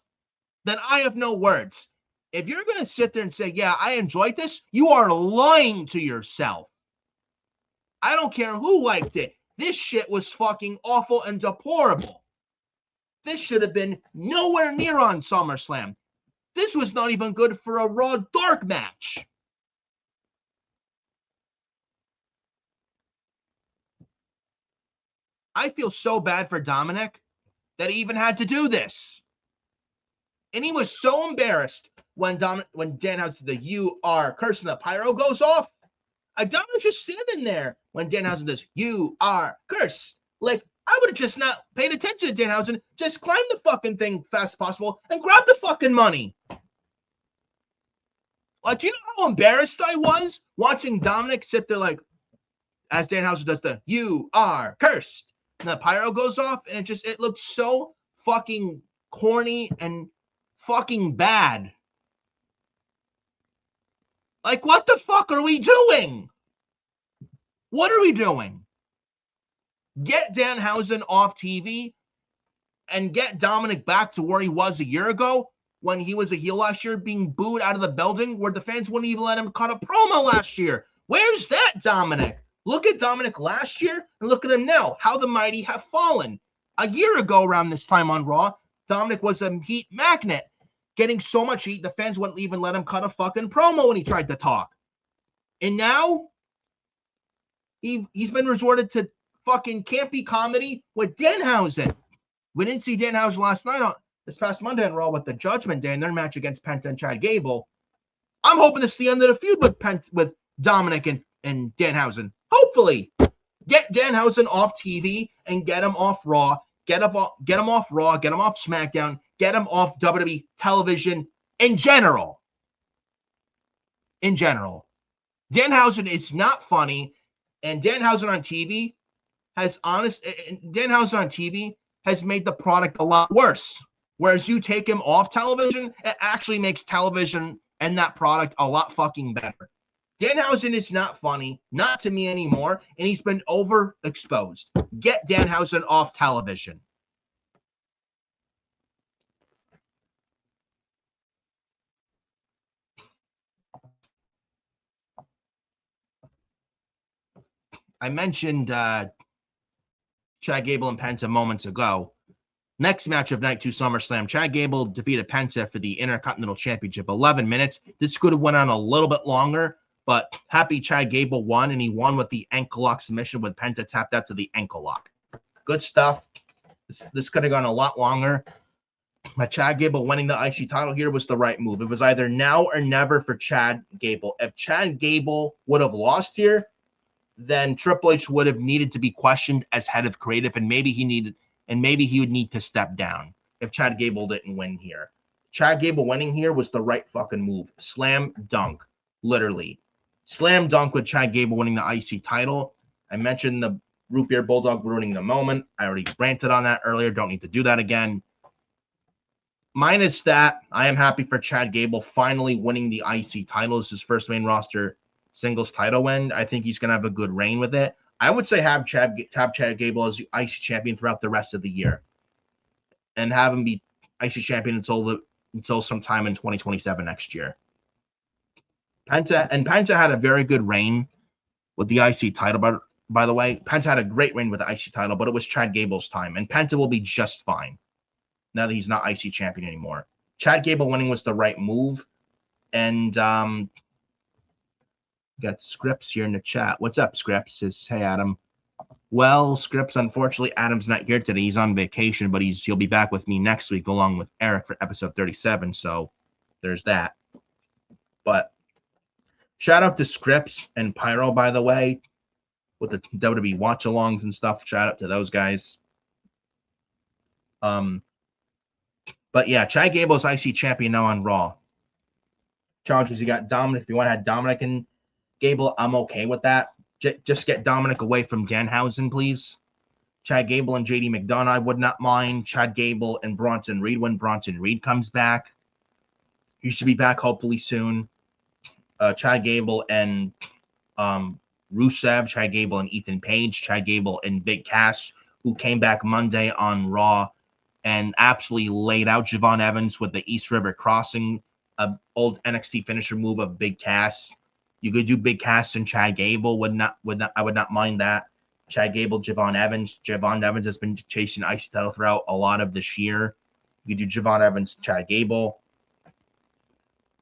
then I have no words. If you're going to sit there and say, yeah, I enjoyed this, you are lying to yourself. I don't care who liked it. This shit was fucking awful and deplorable. This should have been nowhere near on SummerSlam. This was not even good for a Raw Dark match. I feel so bad for Dominic that he even had to do this. And he was so embarrassed when Danhausen did the "You are cursing" the pyro goes off. Dominic's just standing there when Danhausen does "You are cursed." Like, I would have just not paid attention to Danhausen. Just climb the fucking thing fast as possible and grab the fucking money. Do you know how embarrassed I was watching Dominic sit there like, as Danhausen does the "You are cursed," and the pyro goes off, and it looked so fucking corny and fucking bad. Like, what the fuck are we doing? What are we doing? Get Danhausen off TV and get Dominic back to where he was a year ago when he was a heel last year, being booed out of the building where the fans wouldn't even let him cut a promo last year. Where's that Dominic? Look at Dominic last year and look at him now. How the mighty have fallen. A year ago around this time on Raw, Dominic was a heat magnet, getting so much heat the fans wouldn't even let him cut a fucking promo when he tried to talk. And now he's been resorted to fucking campy comedy with Danhausen. We didn't see Danhausen last night this past Monday on Raw with the Judgment Day in their match against Penta and Chad Gable. I'm hoping this is the end of the feud with Dominic and Danhausen. Hopefully. Get Danhausen off TV and get him off Raw. Get him off Raw. Get him off SmackDown. Get him off WWE television in general. In general. Danhausen is not funny, and Danhausen on TV has made the product a lot worse. Whereas you take him off television, it actually makes television and that product a lot fucking better. Danhausen is not funny, not to me anymore, and he's been overexposed. Get Danhausen off television. I mentioned Chad Gable and Penta moments ago. Next match of Night 2 SummerSlam, Chad Gable defeated Penta for the Intercontinental Championship. 11 minutes. This could have went on a little bit longer, but happy Chad Gable won, and he won with the ankle lock submission when Penta tapped out to the ankle lock. Good stuff. This could have gone a lot longer. But Chad Gable winning the IC title here was the right move. It was either now or never for Chad Gable. If Chad Gable would have lost here, then Triple H would have needed to be questioned as head of creative, and maybe he would need to step down if Chad Gable didn't win here. Chad Gable winning here was the right fucking move. Slam dunk. Literally. Slam dunk with Chad Gable winning the IC title. I mentioned the Root Beer Bulldog ruining the moment. I already ranted on that earlier. Don't need to do that again. Minus that, I am happy for Chad Gable finally winning the IC title. This is his first main roster singles title win. I think he's going to have a good reign with it. I would say have Chad Gable as the IC champion throughout the rest of the year, and have him be IC champion until sometime in 2027 next year. Penta had a very good reign with the IC title. By the way, Penta had a great reign with the IC title, but it was Chad Gable's time, and Penta will be just fine now that he's not IC champion anymore. Chad Gable winning was the right move, and got Scripps here in the chat. What's up, Scripps? Says, hey, Adam. Well, Scripps, unfortunately, Adam's not here today. He's on vacation, but he'll be back with me next week along with Eric for episode 37. So there's that. But Shout out to Scripps and Pyro, by the way, with the WWE watch-alongs and stuff. Shout out to those guys. But yeah, Chad Gable's IC champion now on Raw. Challenges, you got Dominic. If you want to have Dominic and Gable, I'm okay with that. Just get Dominic away from Danhausen, please. Chad Gable and JD McDonough, I would not mind. Chad Gable and Bronson Reed when Bronson Reed comes back. He should be back hopefully soon. Chad Gable and Rusev, Chad Gable and Ethan Page, Chad Gable and Big Cass, who came back Monday on Raw and absolutely laid out Javon Evans with the East River Crossing, an old NXT finisher move of Big Cass. You could do Big Cass and Chad Gable. I would not mind that. Chad Gable, Javon Evans. Javon Evans has been chasing IC title throughout a lot of this year. You could do Javon Evans, Chad Gable.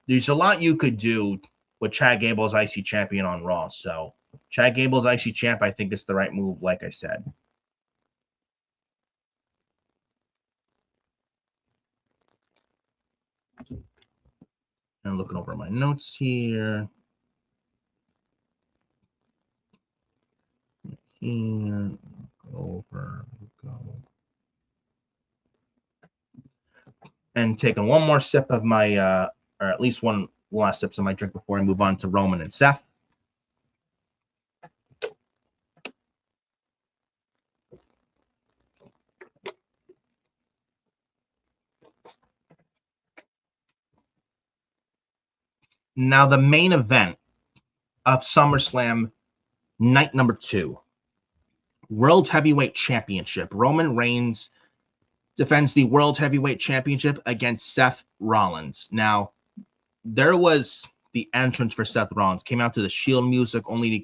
There's a lot you could do with Chad Gable's IC champion on Raw. So Chad Gable's IC champ, I think, is the right move, like I said. And looking over my notes here. Here, over, go. And taking one more sip of my, or at least one last sip of my drink before I move on to Roman and Seth. Now, the main event of SummerSlam night number 2, World Heavyweight Championship. Roman Reigns defends the World Heavyweight Championship against Seth Rollins. Now, there was the entrance for Seth Rollins. Came out to the Shield music, only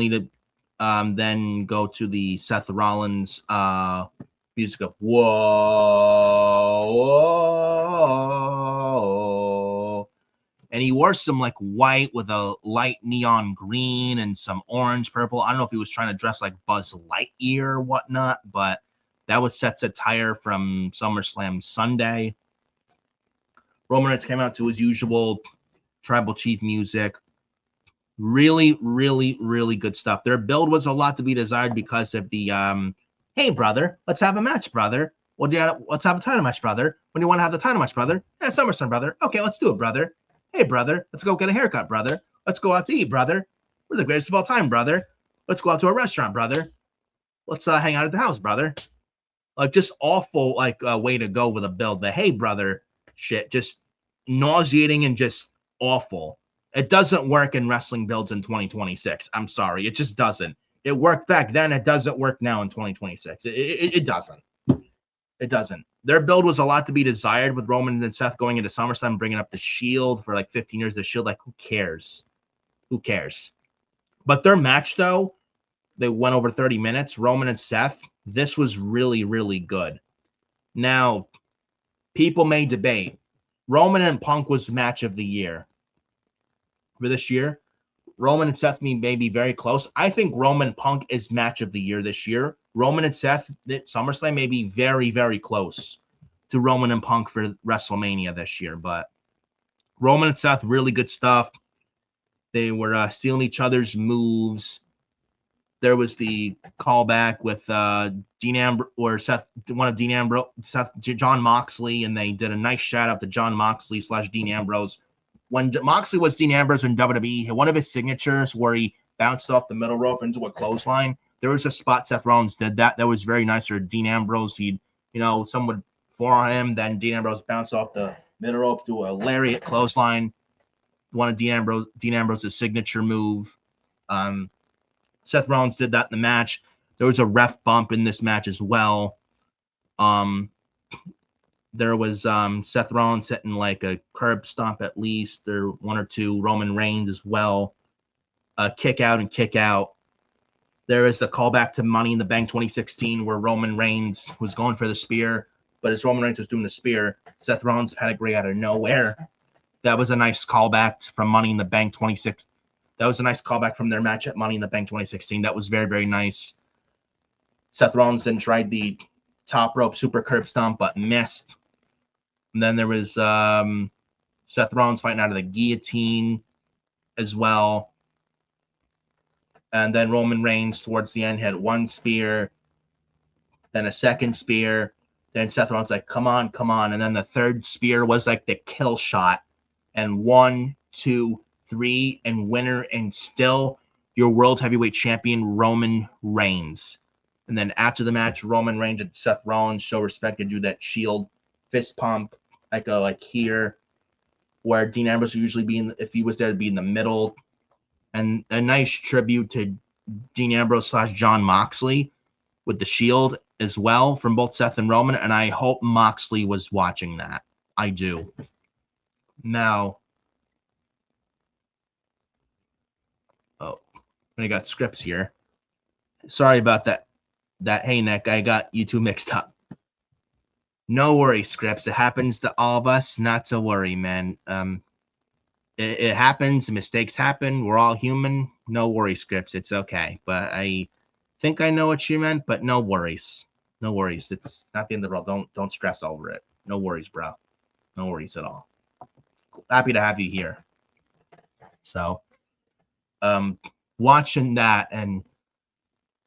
to then go to the Seth Rollins music of whoa. And he wore some like white with a light neon green and some orange purple. I don't know if he was trying to dress like Buzz Lightyear or whatnot, but that was Seth's attire from SummerSlam Sunday. Roman Reigns came out to his usual Tribal Chief music. Really, really, really good stuff. Their build was a lot to be desired because of the, hey, brother, let's have a match, brother. Let's have a title match, brother. When do you want to have the title match, brother? Yeah, SummerSlam, brother. Okay, let's do it, brother. Hey, brother, let's go get a haircut, brother. Let's go out to eat, brother. We're the greatest of all time, brother. Let's go out to a restaurant, brother. Let's hang out at the house, brother. Like, just awful, like, way to go with a build. The hey, brother shit, just nauseating and just awful. It doesn't work in wrestling builds in 2026. I'm sorry. It just doesn't. It worked back then. It doesn't work now in 2026. It doesn't. It doesn't. Their build was a lot to be desired with Roman and Seth going into SummerSlam, bringing up the Shield for like 15 years. The Shield, like, who cares? Who cares? But their match, though, they went over 30 minutes. Roman and Seth, this was really, really good. Now, people may debate. Roman and Punk was match of the year for this year. Roman and Seth may be very close. I think Roman Punk is match of the year this year. Roman and Seth at SummerSlam may be very, very close to Roman and Punk for WrestleMania this year. But Roman and Seth, really good stuff. They were stealing each other's moves. There was the callback with Dean Ambrose or Seth, one of Dean Ambrose, John Moxley, and they did a nice shout out to John Moxley / Dean Ambrose. When Moxley was Dean Ambrose in WWE, one of his signatures where he bounced off the middle rope into a clothesline, there was a spot Seth Rollins did that. That was very nice for Dean Ambrose. He'd, someone would forearm him, then Dean Ambrose bounced off the middle rope to a lariat clothesline. One of Dean Ambrose's signature move. Seth Rollins did that in the match. There was a ref bump in this match as well. There was Seth Rollins hitting like a curb stomp at least, or one or two. Roman Reigns as well. Kick out and kick out. There is the callback to Money in the Bank 2016 where Roman Reigns was going for the spear, but as Roman Reigns was doing the spear, Seth Rollins pedigree out of nowhere. That was a nice callback from Money in the Bank 26. That was a nice callback from their match at Money in the Bank 2016. That was very, very nice. Seth Rollins then tried the top rope super curb stomp, but missed. And then there was Seth Rollins fighting out of the guillotine. as well. And then Roman Reigns towards the end had one spear, then a second spear. Then Seth Rollins like, come on, come on. And then the third spear was like the kill shot. And 1, 2, 3, and winner, and still your World Heavyweight Champion, Roman Reigns. And then after the match, Roman Reigns and Seth Rollins show respect to do that Shield fist pump, like here, where Dean Ambrose would usually be if he was there, to be in the middle. And a nice tribute to Dean Ambrose / John Moxley with the Shield as well from both Seth and Roman. And I hope Moxley was watching that. I do. Now, I got scripts here. Sorry about that. Hey, Nick, I got you two mixed up. No worry, scripts. It happens to all of us. Not to worry, man. It happens. Mistakes happen. We're all human. No worry, scripts. It's okay. But I think I know what you meant. But no worries. No worries. It's not the end of the world. Don't stress over it. No worries, bro. No worries at all. Happy to have you here. So, watching that, and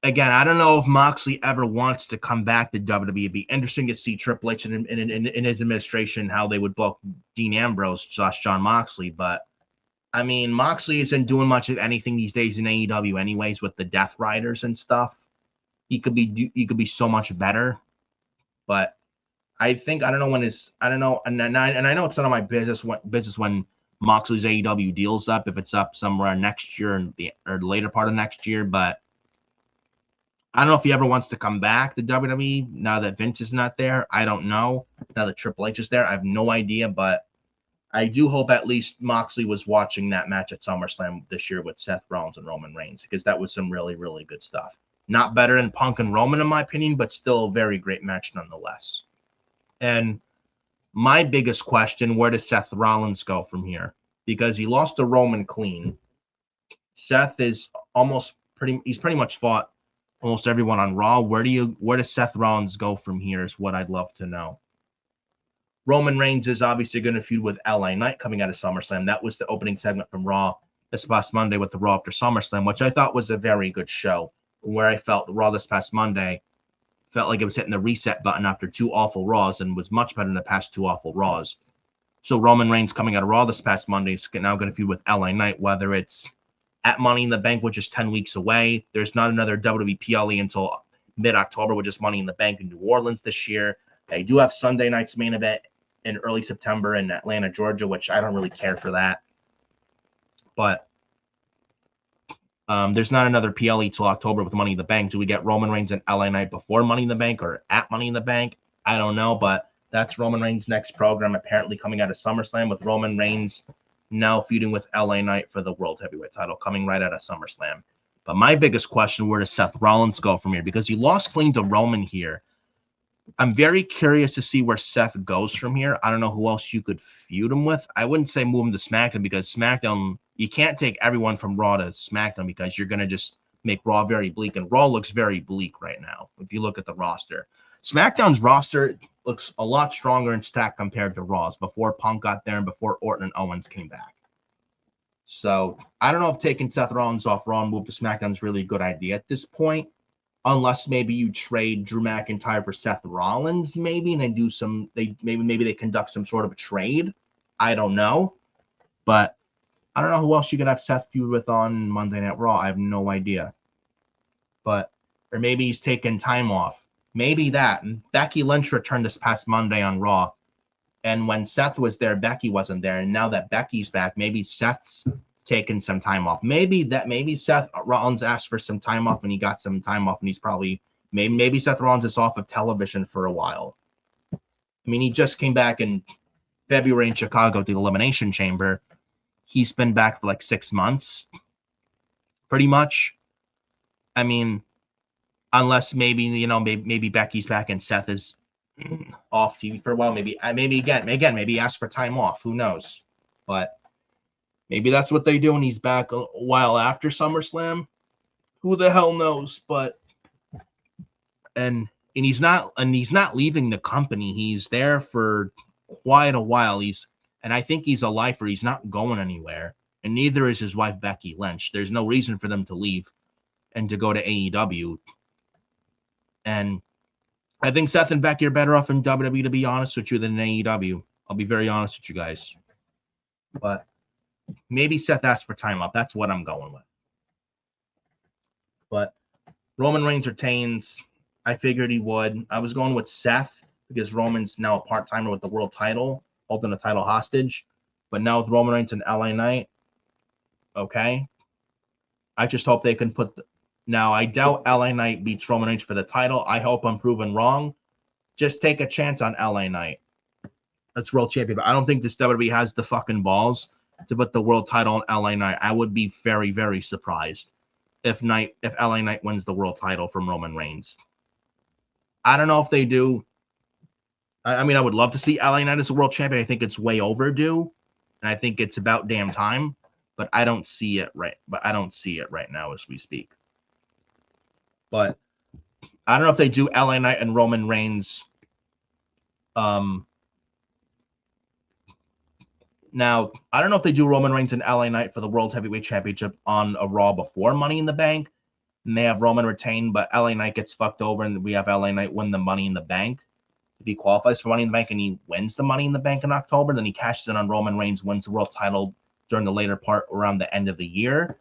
again, I don't know if Moxley ever wants to come back to WWE. It'd be interesting to see Triple H in his administration, how they would book Dean Ambrose / John Moxley. But I mean, Moxley isn't doing much of anything these days in AEW, anyways, with the Death Riders and stuff. He could be so much better. But I don't know, and I know it's none of my business when Moxley's AEW deal's up, if it's up somewhere next year or the later part of next year. But I don't know if he ever wants to come back to WWE now that Vince is not there. I don't know. Now that Triple H is there, I have no idea. But I do hope at least Moxley was watching that match at SummerSlam this year with Seth Rollins and Roman Reigns, because that was some really, really good stuff. Not better than Punk and Roman, in my opinion, but still a very great match nonetheless. And my biggest question, where does Seth Rollins go from here? Because he lost to Roman clean. Seth is he's pretty much fought almost everyone on Raw. Where does Seth Rollins go from here is what I'd love to know. Roman Reigns is obviously going to feud with LA Knight coming out of SummerSlam. That was the opening segment from Raw this past Monday with the Raw after SummerSlam, which I thought was a very good show, where I felt the Raw this past Monday felt like it was hitting the reset button after 2 awful Raws and was much better than the past 2 awful Raws. So Roman Reigns coming out of Raw this past Monday is now going to feud with LA Knight, whether it's at Money in the Bank, which is 10 weeks away. There's not another WWE PLE until mid-October, which is Money in the Bank in New Orleans this year. They do have Sunday night's main event in early September in Atlanta, Georgia, which I don't really care for that. But there's not another PLE till October with Money in the Bank. Do we get Roman Reigns and LA Knight before Money in the Bank or at Money in the Bank? I don't know, but that's Roman Reigns' next program, apparently coming out of SummerSlam, with Roman Reigns now feuding with LA Knight for the World Heavyweight title, coming right out of SummerSlam. But my biggest question, where does Seth Rollins go from here? Because he lost clean to Roman here. I'm very curious to see where Seth goes from here. I don't know who else you could feud him with. I wouldn't say move him to SmackDown, because SmackDown, you can't take everyone from Raw to SmackDown, because you're going to just make Raw very bleak. And Raw looks very bleak right now if you look at the roster. SmackDown's roster looks a lot stronger and stacked compared to Raw's before Punk got there and before Orton and Owens came back. So I don't know if taking Seth Rollins off Raw and move to SmackDown is really a good idea at this point, unless maybe you trade Drew McIntyre for Seth Rollins, maybe, and then do maybe they conduct some sort of a trade. I don't know, but I don't know who else you could have Seth feud with on Monday Night Raw. I have no idea, or maybe he's taking time off. Maybe that. And Becky Lynch returned this past Monday on Raw. And when Seth was there, Becky wasn't there. And now that Becky's back, maybe Seth's taken some time off. Maybe Seth Rollins asked for some time off and he got some time off, and he's probably maybe Seth Rollins is off of television for a while. I mean, he just came back in February in Chicago to the Elimination Chamber. He's been back for like 6 months, pretty much. I mean, unless maybe Becky's back and Seth is off TV for a while. Maybe he asked for time off. Who knows? But maybe that's what they do, and he's back a while after SummerSlam. Who the hell knows? But and he's not leaving the company. He's there for quite a while. And I think he's a lifer. He's not going anywhere. and neither is his wife, Becky Lynch. There's no reason for them to leave and to go to AEW. And I think Seth and Becky are better off in WWE, to be honest with you, than in AEW. I'll be very honest with you guys. But maybe Seth asked for time off. That's what I'm going with. But Roman Reigns retains. I figured he would. I was going with Seth because Roman's now a part-timer with the world title, holding the title hostage. But now with Roman Reigns and LA Knight, okay. I just hope they can put... Now, I doubt LA Knight beats Roman Reigns for the title. I hope I'm proven wrong. Just take a chance on LA Knight. That's world champion. But I don't think this WWE has the fucking balls to put the world title on LA Knight. I would be very, very surprised if LA Knight wins the world title from Roman Reigns. I don't know if they do. I mean, I would love to see LA Knight as a world champion. I think it's way overdue, and I think it's about damn time. But I don't see it right. But I don't see it right now as we speak. But I don't know if they do LA Knight and Roman Reigns. Now, I don't know if they do Roman Reigns and LA Knight for the World Heavyweight Championship on a Raw before Money in the Bank. And they have Roman retain, but LA Knight gets fucked over, and we have LA Knight win the Money in the Bank. If he qualifies for Money in the Bank and he wins the Money in the Bank in October, then he cashes in on Roman Reigns, wins the world title during the later part around the end of the year.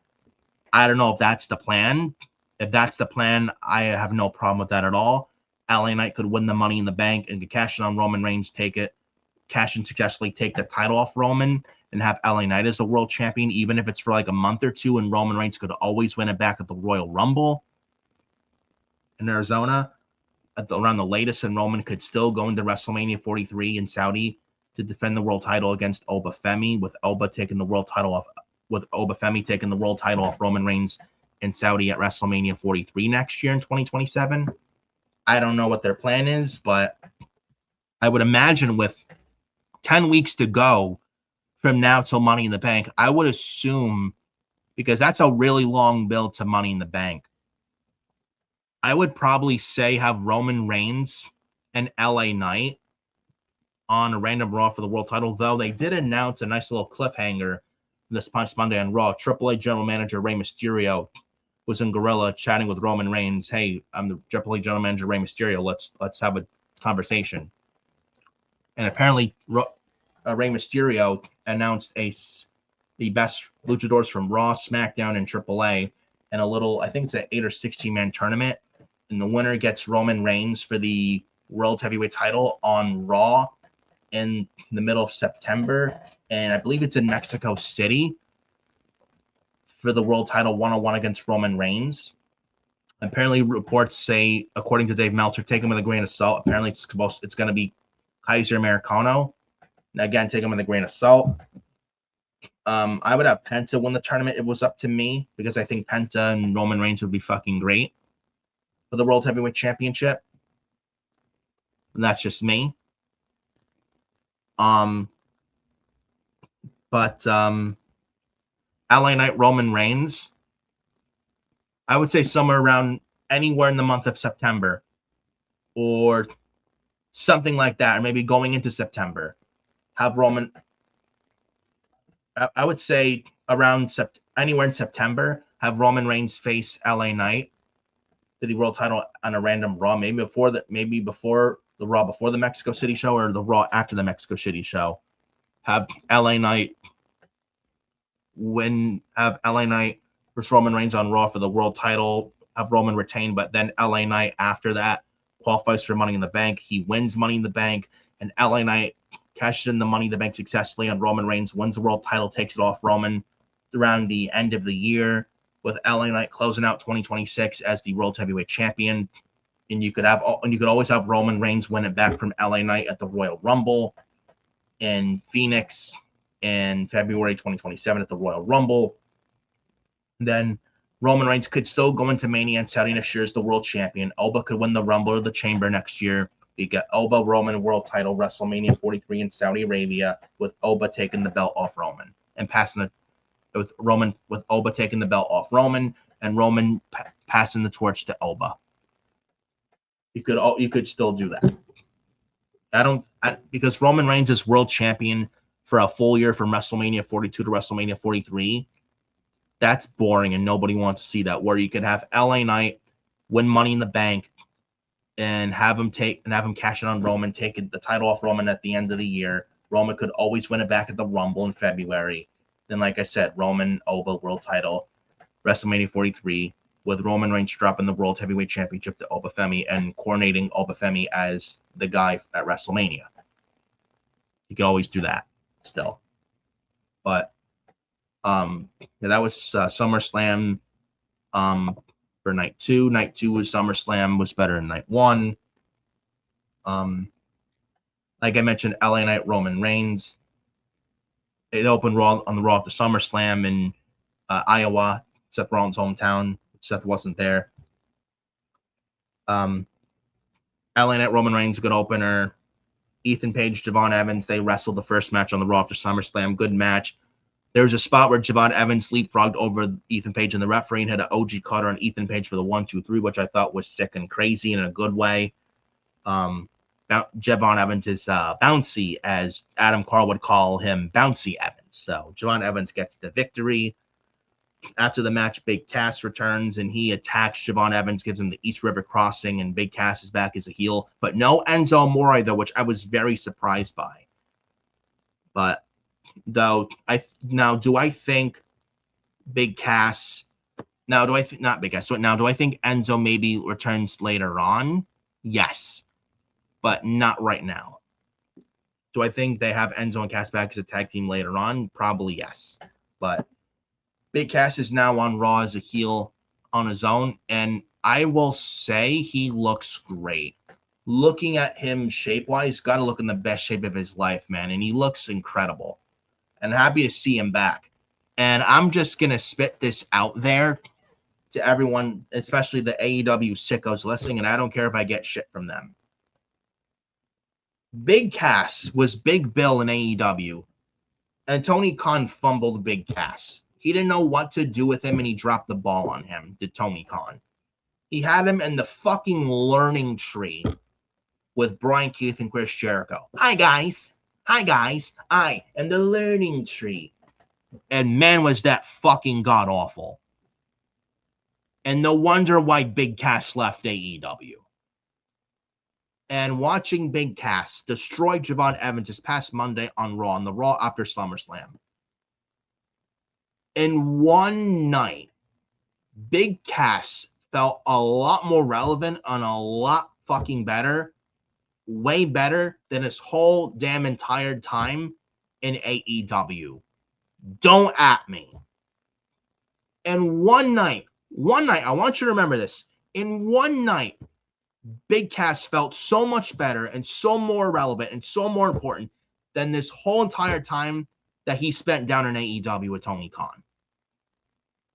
I don't know if that's the plan. If that's the plan, I have no problem with that at all. LA Knight could win the Money in the Bank and could cash in on Roman Reigns, cash in successfully, take the title off Roman, and have LA Knight as the world champion, even if it's for like a month or two, and Roman Reigns could always win it back at the Royal Rumble in Arizona around the latest, and Roman could still go into WrestleMania 43 in Saudi to defend the world title against Oba Femi, with Oba taking the world title off Roman Reigns in Saudi at WrestleMania 43 next year in 2027. I don't know what their plan is, but I would imagine with 10 weeks to go from now till Money in the Bank, I would assume, because that's a really long build to Money in the Bank, I would probably say have Roman Reigns and LA Knight on a random Raw for the world title, though they did announce a nice little cliffhanger this past Monday on Raw. Triple H General Manager Rey Mysterio was in Gorilla chatting with Roman Reigns. Hey, I'm the Triple H General Manager Rey Mysterio. Let's have a conversation. And apparently, Rey Mysterio announced the best luchadors from Raw, SmackDown, and AAA, and a little, I think it's an 8 or 16-man tournament. And the winner gets Roman Reigns for the World Heavyweight title on Raw in the middle of September. And I believe it's in Mexico City for the world title one-on-one against Roman Reigns. Apparently, reports say, according to Dave Meltzer, take him with a grain of salt. Apparently, it's going to be Kaiser Americano. Now, again, take him with a grain of salt. I would have Penta win the tournament. It was up to me because I think Penta and Roman Reigns would be fucking great for the World Heavyweight Championship. And that's just me. But LA Knight, Roman Reigns, I would say somewhere around anywhere in the month of September or something like that, or maybe going into September. Have Roman, I would say around anywhere in September, have Roman Reigns face LA Knight for the world title on a random Raw, maybe before the Raw before the Mexico City show or the Raw after the Mexico City show. Have LA Knight versus Roman Reigns on Raw for the world title. Have Roman retain, but then LA Knight after that qualifies for Money in the Bank. He wins Money in the Bank, and LA Knight cashes in the Money in the Bank successfully on Roman Reigns, wins the world title, takes it off Roman around the end of the year, with LA Knight closing out 2026 as the World Heavyweight Champion. And you could always have Roman Reigns win it back from LA Knight at the Royal Rumble in Phoenix in February 2027 at the Royal Rumble. And then Roman Reigns could still go into Mania and Saudi next year as the world champion. Oba could win the Rumble or the Chamber next year. You get Oba Roman world title WrestleMania 43 in Saudi Arabia, with Oba taking the belt off Roman and passing it with Oba taking the belt off Roman and Roman passing the torch to Oba. You could still do that. Because Roman Reigns is world champion for a full year from WrestleMania 42 to WrestleMania 43, that's boring and nobody wants to see that. Where you could have LA Knight win Money in the Bank and have him cash in on Roman, take the title off Roman at the end of the year. Roman could always win it back at the Rumble in February. Then, like I said, Roman Oba world title, WrestleMania 43, with Roman Reigns dropping the World Heavyweight Championship to Obafemi and coronating Obafemi as the guy at WrestleMania. You could always do that still. But yeah, that was SummerSlam for night 2. Night 2 was SummerSlam, was better than night 1. Like I mentioned, LA Knight, Roman Reigns. It opened on the Raw after SummerSlam in Iowa, Seth Rollins' hometown. Seth wasn't there. LA Knight, Roman Reigns, good opener. Ethan Page, Javon Evans, they wrestled the first match on the Raw after SummerSlam. Good match. There was a spot where Javon Evans leapfrogged over Ethan Page and the referee and had an OG cutter on Ethan Page for the 1-2-3, which I thought was sick and crazy in a good way. Javon Evans is bouncy, as Adam Carl would call him, Bouncy Evans. So Javon Evans gets the victory. After the match, Big Cass returns and he attacks Javon Evans, gives him the East River Crossing, and Big Cass is back as a heel. But no Enzo Amore, though, which I was very surprised by. But though, do I think Big Cass? Now, do I think not Big Cass? So now, do I think Enzo maybe returns later on? Yes, but not right now. Do I think they have Enzo and Cass back as a tag team later on? Probably yes. But Big Cass is now on Raw as a heel on his own, and I will say he looks great. Looking at him shape-wise, got to look in the best shape of his life, man, and he looks incredible. And happy to see him back. And I'm just going to spit this out there to everyone, especially the AEW sickos listening, and I don't care if I get shit from them. Big Cass was Big Bill in AEW, and Tony Khan fumbled Big Cass. He didn't know what to do with him, and he dropped the ball on him, did Tony Khan. He had him in the fucking learning tree with Brian Keith and Chris Jericho. Hi, guys. I am the learning tree. And man, was that fucking god-awful. And no wonder why Big Cass left AEW. And watching Big Cass destroy Javon Evans this past Monday on Raw, on the Raw after SummerSlam. In one night, Big Cass felt a lot more relevant and a lot fucking better, way better than his whole damn entire time in AEW. Don't at me. And one night, I want you to remember this. In one night, Big Cass felt so much better and so more relevant and so more important than this whole entire time that he spent down in AEW with Tony Khan.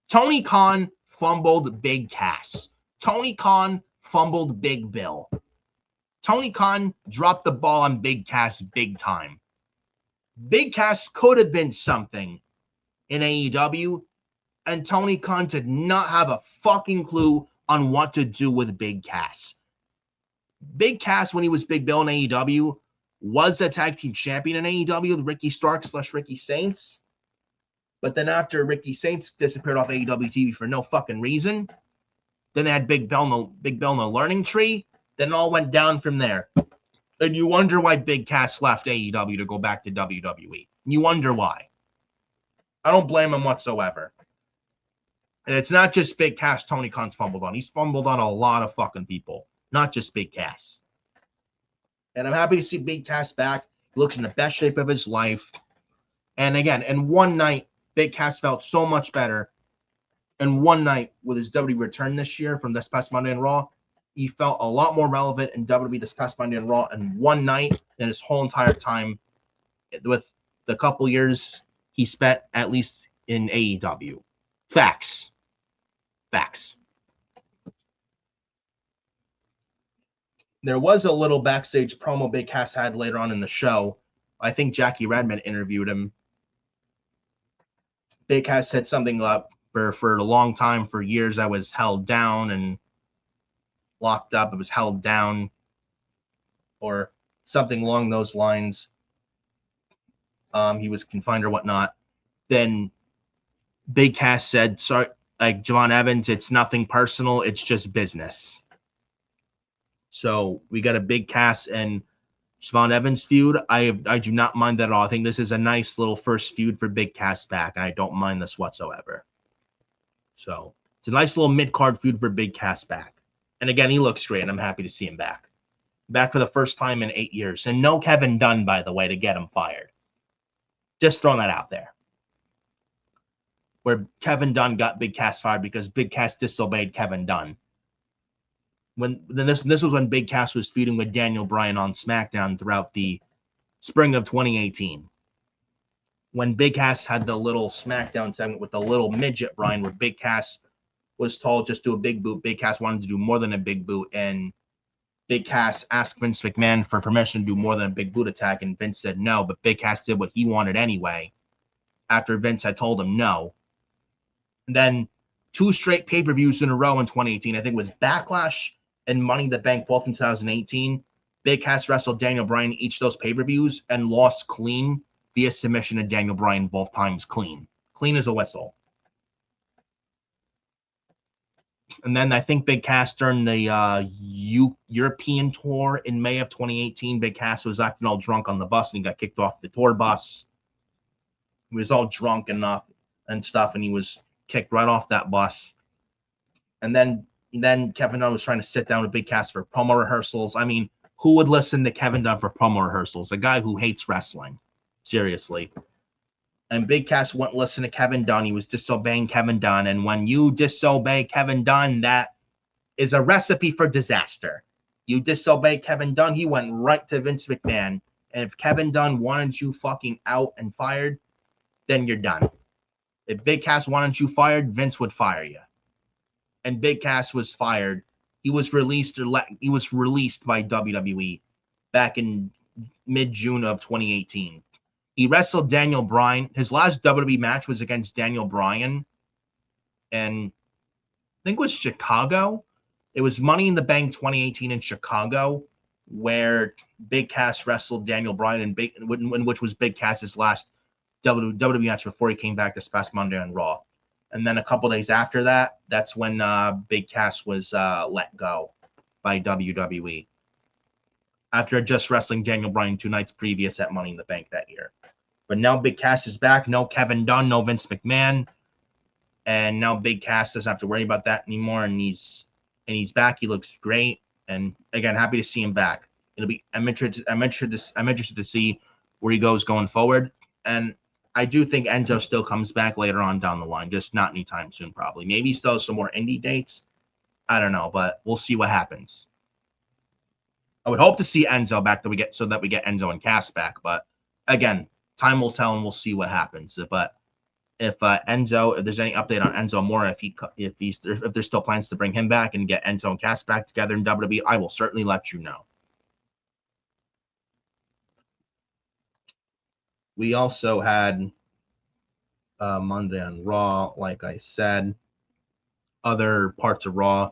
Tony Khan fumbled Big Cass. Tony Khan fumbled Big Bill. Tony Khan dropped the ball on Big Cass big time. Big Cass could have been something in AEW, and Tony Khan did not have a fucking clue on what to do with Big Cass. Big Cass, when he was Big Bill in AEW, was a tag team champion in AEW with Ricky Starks / Ricky Saints. But then after Ricky Saints disappeared off AEW TV for no fucking reason, then they had Big Bill in the learning tree. Then it all went down from there. And you wonder why Big Cass left AEW to go back to WWE. You wonder why. I don't blame him whatsoever. And it's not just Big Cass Tony Khan's fumbled on. He's fumbled on a lot of fucking people. Not just Big Cass. And I'm happy to see Big Cass back. He looks in the best shape of his life. And again, in one night, Big Cass felt so much better. And one night, with his WWE return this year from this past Monday on Raw, he felt a lot more relevant in WWE this past Monday on Raw in one night than his whole entire time with the couple years he spent, at least in AEW. Facts. There was a little backstage promo Big Cass had later on in the show. I think Jackie Redmond interviewed him. Big Cass said something for a long time, for years, I was held down and locked up. It was held down, or something along those lines. he was confined or whatnot. Then Big Cass said, sorry, like Javon Evans, it's nothing personal, it's just business. So we got a Big Cass and Javon Evans feud. I do not mind that at all. I think this is a nice little first feud for Big Cass back, and I don't mind this whatsoever. So it's a nice little mid-card feud for Big Cass back. And again, he looks great, and I'm happy to see him back. Back for the first time in 8 years. And no Kevin Dunn, by the way, to get him fired. Just throwing that out there. Where Kevin Dunn got Big Cass fired because Big Cass disobeyed Kevin Dunn. This was when Big Cass was feuding with Daniel Bryan on SmackDown throughout the spring of 2018. When Big Cass had the little SmackDown segment with the little midget Bryan, where Big Cass was told just do a big boot. Big Cass wanted to do more than a big boot, and Big Cass asked Vince McMahon for permission to do more than a big boot attack, and Vince said no, but Big Cass did what he wanted anyway, after Vince had told him no. And then 2 straight pay-per-views in a row in 2018, I think it was Backlash and Money in the Bank, both in 2018. Big Cass wrestled Daniel Bryan each of those pay-per-views and lost clean via submission to Daniel Bryan both times clean. Clean as a whistle. And then I think Big Cass during the European tour in May of 2018, Big Cass was acting all drunk on the bus and he got kicked off the tour bus. He was all drunk enough and stuff, and he was kicked right off that bus. And then Kevin Dunn was trying to sit down with Big Cass for promo rehearsals. I mean, who would listen to Kevin Dunn for promo rehearsals? A guy who hates wrestling. Seriously. And Big Cass wouldn't listen to Kevin Dunn. He was disobeying Kevin Dunn. And when you disobey Kevin Dunn, that is a recipe for disaster. You disobey Kevin Dunn, he went right to Vince McMahon. And if Kevin Dunn wanted you fucking out and fired, then you're done. If Big Cass wanted you fired, Vince would fire you. And Big Cass was fired. He was released by WWE back in mid-June of 2018. He wrestled Daniel Bryan. His last WWE match was against Daniel Bryan, and I think it was Chicago. It was Money in the Bank 2018 in Chicago, where Big Cass wrestled Daniel Bryan, in which was Big Cass's last WWE match before he came back this past Monday on Raw. And then a couple days after that, that's when Big Cass was let go by WWE after just wrestling Daniel Bryan 2 nights previous at Money in the Bank that year. But now Big Cass is back. No Kevin Dunn, no Vince McMahon. And now Big Cass doesn't have to worry about that anymore. And he's back. He looks great. And again, happy to see him back. I'm interested to see where he goes going forward. And I do think Enzo still comes back later on down the line, just not anytime soon, probably. Maybe still some more indie dates. I don't know, but we'll see what happens. I would hope to see Enzo back so that we get Enzo and Cass back. But again, time will tell, and we'll see what happens. But if there's any update on Enzo Amore, if there's still plans to bring him back and get Enzo and Cass back together in WWE, I will certainly let you know. We also had Monday on Raw, like I said. Other parts of Raw: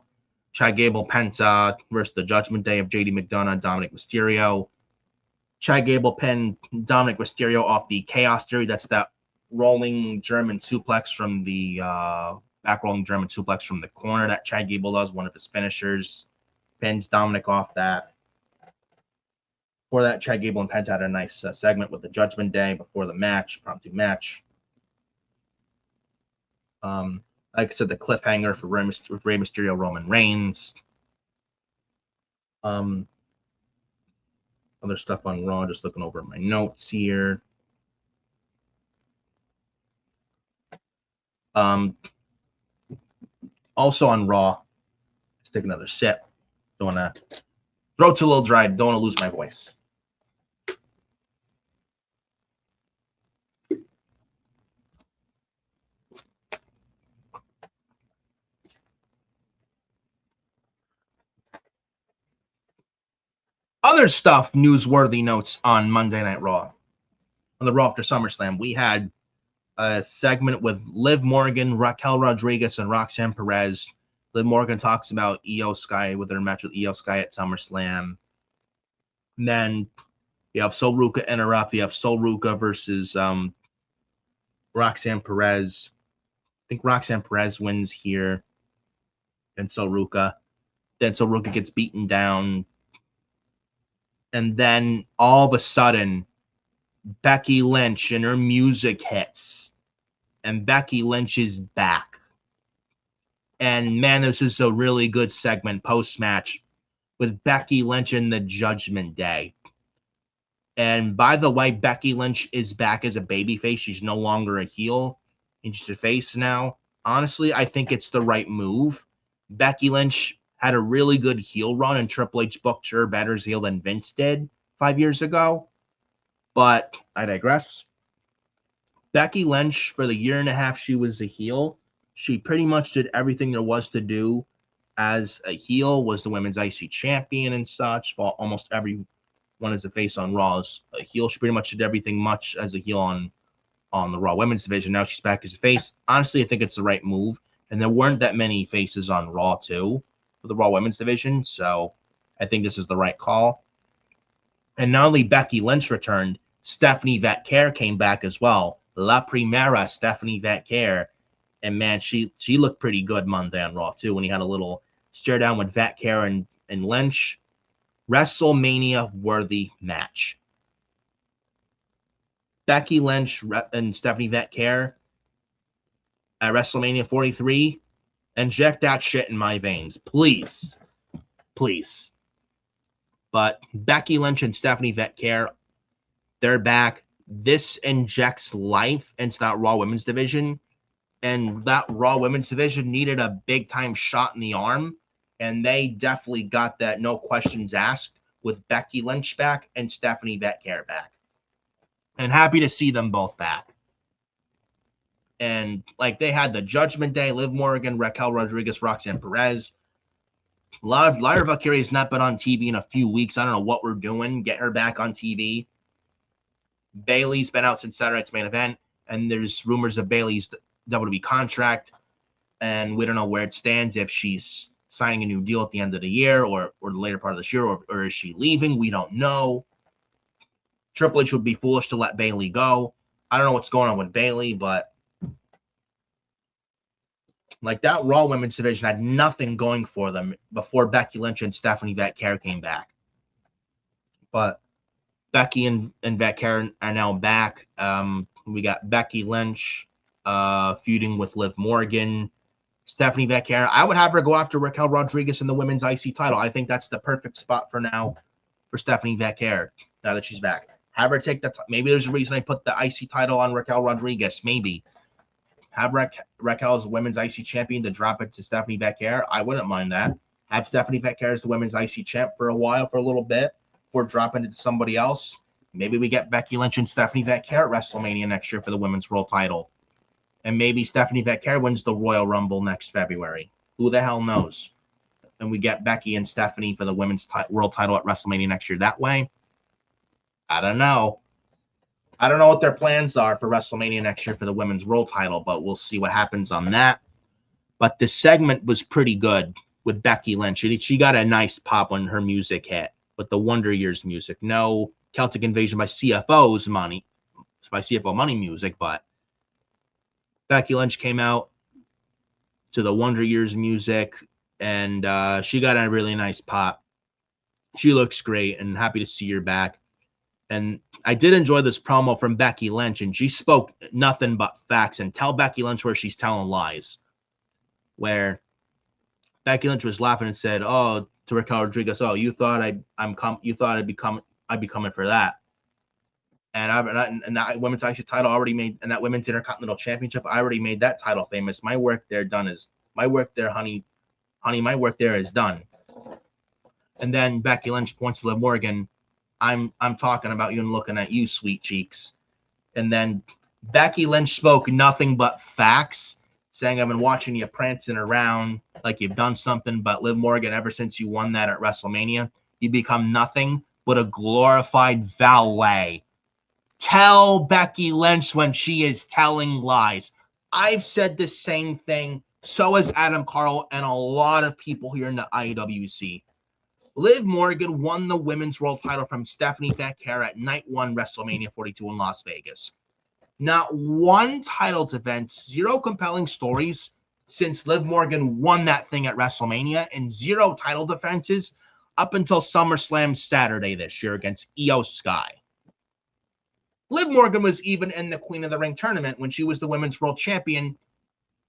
Chad Gable Penta versus the Judgment Day of JD McDonough, Dominic Mysterio. Chad Gable pinned Dominic Mysterio off the Chaos Theory. That's that rolling German suplex from the back rolling German suplex from the corner that Chad Gable does, one of his finishers. Pins Dominic off that. Before that, Chad Gable and Penta had a nice segment with the Judgment Day before the match, promptu match. Like I said, the cliffhanger for Rey Mysterio, Roman Reigns. Other stuff on Raw, just looking over my notes here. Also on Raw, let's take another sip. Don't want to, throat's a little dry, don't want to lose my voice. Other stuff, newsworthy notes on Monday Night Raw. On the Raw after SummerSlam, we had a segment with Liv Morgan, Raquel Rodriguez, and Roxanne Perez. Liv Morgan talks about Io Sky with her match with Io Sky at SummerSlam. And then You have Sol Ruca interrupt. You have Sol Ruca versus Roxanne Perez. I think Roxanne Perez wins here. And Sol Ruca. Then Sol Ruca gets beaten down. And then all of a sudden, Becky Lynch and her music hits. And Becky Lynch is back. And man, this is a really good segment post-match with Becky Lynch in the Judgment Day. And by the way, Becky Lynch is back as a babyface. She's no longer a heel. She's a face now. Honestly, I think it's the right move. Becky Lynch had a really good heel run, and Triple H booked her better as heel than Vince did 5 years ago. But I digress. Becky Lynch, for the year and a half she was a heel, she pretty much did everything there was to do as a heel, was the women's IC champion and such. For almost everyone as a face on Raw as a heel. She pretty much did everything much as a heel on the Raw women's division. Now she's back as a face. Honestly, I think it's the right move. And there weren't that many faces on Raw, too, for the Raw women's division. So I think this is the right call. And not only Becky Lynch returned, Stephanie Vatcare came back as well. La Primera Stephanie Vatcare. And man, she looked pretty good Monday on Raw, too, when he had a little stare down with Vatcare and Lynch. WrestleMania worthy match. Becky Lynch and Stephanie Vatcare at WrestleMania 43. Inject that shit in my veins. Please. Please. But Becky Lynch and Stephanie Vatcare, they're back. This injects life into that Raw women's division. And that Raw women's division needed a big-time shot in the arm. And they definitely got that, no questions asked, with Becky Lynch back and Stephanie Vatcare back. And happy to see them both back. And like they had the Judgment Day, Liv Morgan, Raquel Rodriguez, Roxanne Perez. Lyra Valkyrie has not been on TV in a few weeks. I don't know what we're doing. Get her back on TV. Bayley's been out since Saturday night's main event. And there's rumors of Bayley's WWE contract. And we don't know where it stands, if she's signing a new deal at the end of the year or the later part of this year, or is she leaving? We don't know. Triple H would be foolish to let Bayley go. I don't know what's going on with Bayley, but like that Raw women's division had nothing going for them before Becky Lynch and Stephanie Vatcare came back. But Becky and Vatcare are now back. We got Becky Lynch feuding with Liv Morgan. Stephanie Vatcare, I would have her go after Raquel Rodriguez in the women's IC title. I think that's the perfect spot for now for Stephanie Vatcare, now that she's back. Have her take that. Maybe there's a reason I put the IC title on Raquel Rodriguez. Maybe. Have Raquel as the women's IC champion to drop it to Stephanie Vatcare. I wouldn't mind that. Have Stephanie Vatcare as the women's IC champ for a while, for a little bit, before dropping it to somebody else. Maybe we get Becky Lynch and Stephanie Vatcare at WrestleMania next year for the women's world title. And maybe Stephanie Vatcare wins the Royal Rumble next February. Who the hell knows? And we get Becky and Stephanie for the women's world title at WrestleMania next year that way. I don't know. I don't know what their plans are for WrestleMania next year for the women's world title, but we'll see what happens on that. But this segment was pretty good with Becky Lynch. She got a nice pop when her music hit with the Wonder Years music. No Celtic Invasion by CFO Money music, but Becky Lynch came out to the Wonder Years music, and she got a really nice pop. She looks great, and happy to see her back. And I did enjoy this promo from Becky Lynch, and she spoke nothing but facts. And tell Becky Lynch where she's telling lies. Where Becky Lynch was laughing and said, "Oh, to Raquel Rodriguez, oh, you thought I'd be coming for that." And that women's IC title already made, and that women's Intercontinental Championship, I already made that title famous. My work there, honey. My work there is done. And then Becky Lynch points to Liv Morgan. I'm talking about you and looking at you, sweet cheeks. And then Becky Lynch spoke nothing but facts, saying, I've been watching you prancing around like you've done something, but Liv Morgan, ever since you won that at WrestleMania, you become nothing but a glorified valet. Tell Becky Lynch when she is telling lies. I've said the same thing. So has Adam Carl and a lot of people here in the IWC. Liv Morgan won the women's world title from Stephanie Becker at Night 1 WrestleMania 42 in Las Vegas. Not one title defense, zero compelling stories since Liv Morgan won that thing at WrestleMania, and zero title defenses up until SummerSlam Saturday this year against Io Sky. Liv Morgan was even in the Queen of the Ring tournament when she was the women's world champion,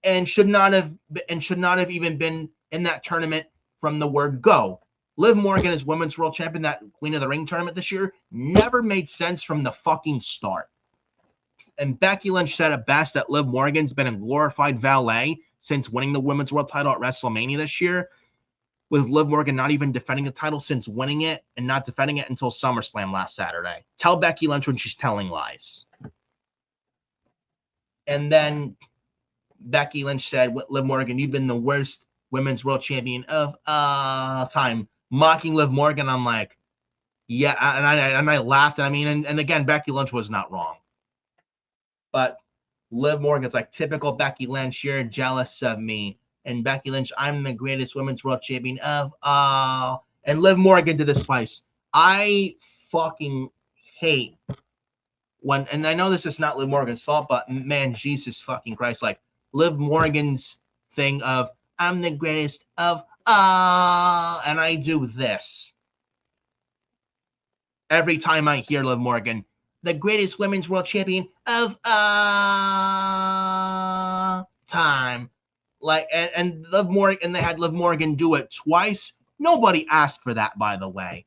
and should not have even been in that tournament from the word go. Liv Morgan as women's world champion, that Queen of the Ring tournament this year, never made sense from the fucking start. And Becky Lynch said it best that Liv Morgan's been a glorified valet since winning the women's world title at WrestleMania this year, with Liv Morgan not even defending the title since winning it and not defending it until SummerSlam last Saturday. Tell Becky Lynch when she's telling lies. And then Becky Lynch said, Liv Morgan, you've been the worst women's world champion of all time. Mocking Liv Morgan, I'm like, yeah, and I laughed. I mean, and again, Becky Lynch was not wrong. But Liv Morgan's like, typical Becky Lynch, you're jealous of me. And Becky Lynch, I'm the greatest women's world champion of all. And Liv Morgan did this twice. I fucking hate when, and I know this is not Liv Morgan's fault, but man, Jesus fucking Christ, like Liv Morgan's thing of, I'm the greatest of all, and I do this every time I hear Liv Morgan, the greatest women's world champion of all time. Like, and Liv Morgan, and they had Liv Morgan do it twice. Nobody asked for that, by the way.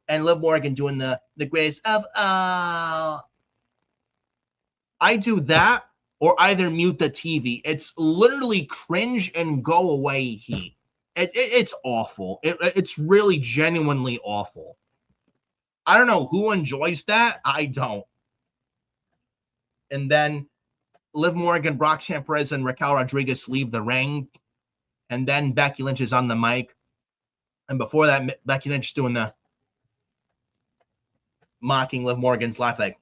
And Liv Morgan doing the greatest of all. I do that, or either mute the TV. It's literally cringe and go away heat. It's awful. It's really genuinely awful. I don't know who enjoys that. I don't. And then Liv Morgan, Roxanne Perez, and Raquel Rodriguez leave the ring. And then Becky Lynch is on the mic. And before that, Becky Lynch is doing the mocking Liv Morgan's laugh. Like,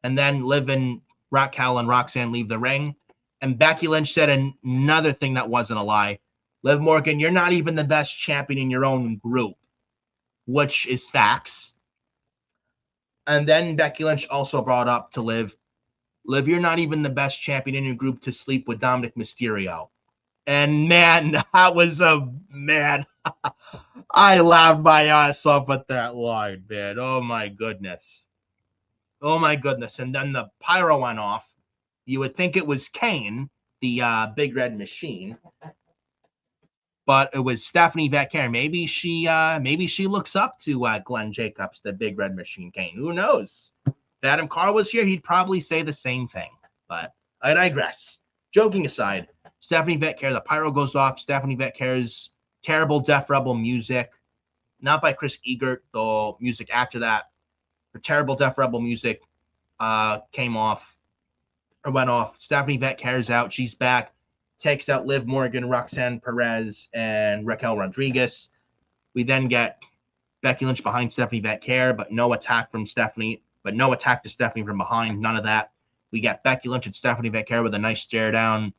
and then Liv and Raquel and Roxanne leave the ring. And Becky Lynch said another thing that wasn't a lie. Liv Morgan, you're not even the best champion in your own group, which is facts. And then Becky Lynch also brought up to Liv, you're not even the best champion in your group to sleep with Dominic Mysterio. And man, that was a man. I laughed my ass off at that line, man. Oh my goodness. Oh my goodness. And then the pyro went off. You would think it was Kane, the big red machine. But it was Stephanie Becker. Maybe she looks up to Glenn Jacobs, the big red machine Kane. Who knows? If Adam Carl was here, he'd probably say the same thing. But I digress. Joking aside, Stephanie Becker, the pyro goes off. Stephanie Becker's terrible Def Rebel music, not by Chris Egert, the music after that. Her terrible Def Rebel music came off or went off. Stephanie Becker's out. She's back. Takes out Liv Morgan, Roxanne Perez, and Raquel Rodriguez. We then get Becky Lynch behind Stephanie Becker, but no attack to Stephanie from behind. None of that. We get Becky Lynch and Stephanie Becker with a nice stare down.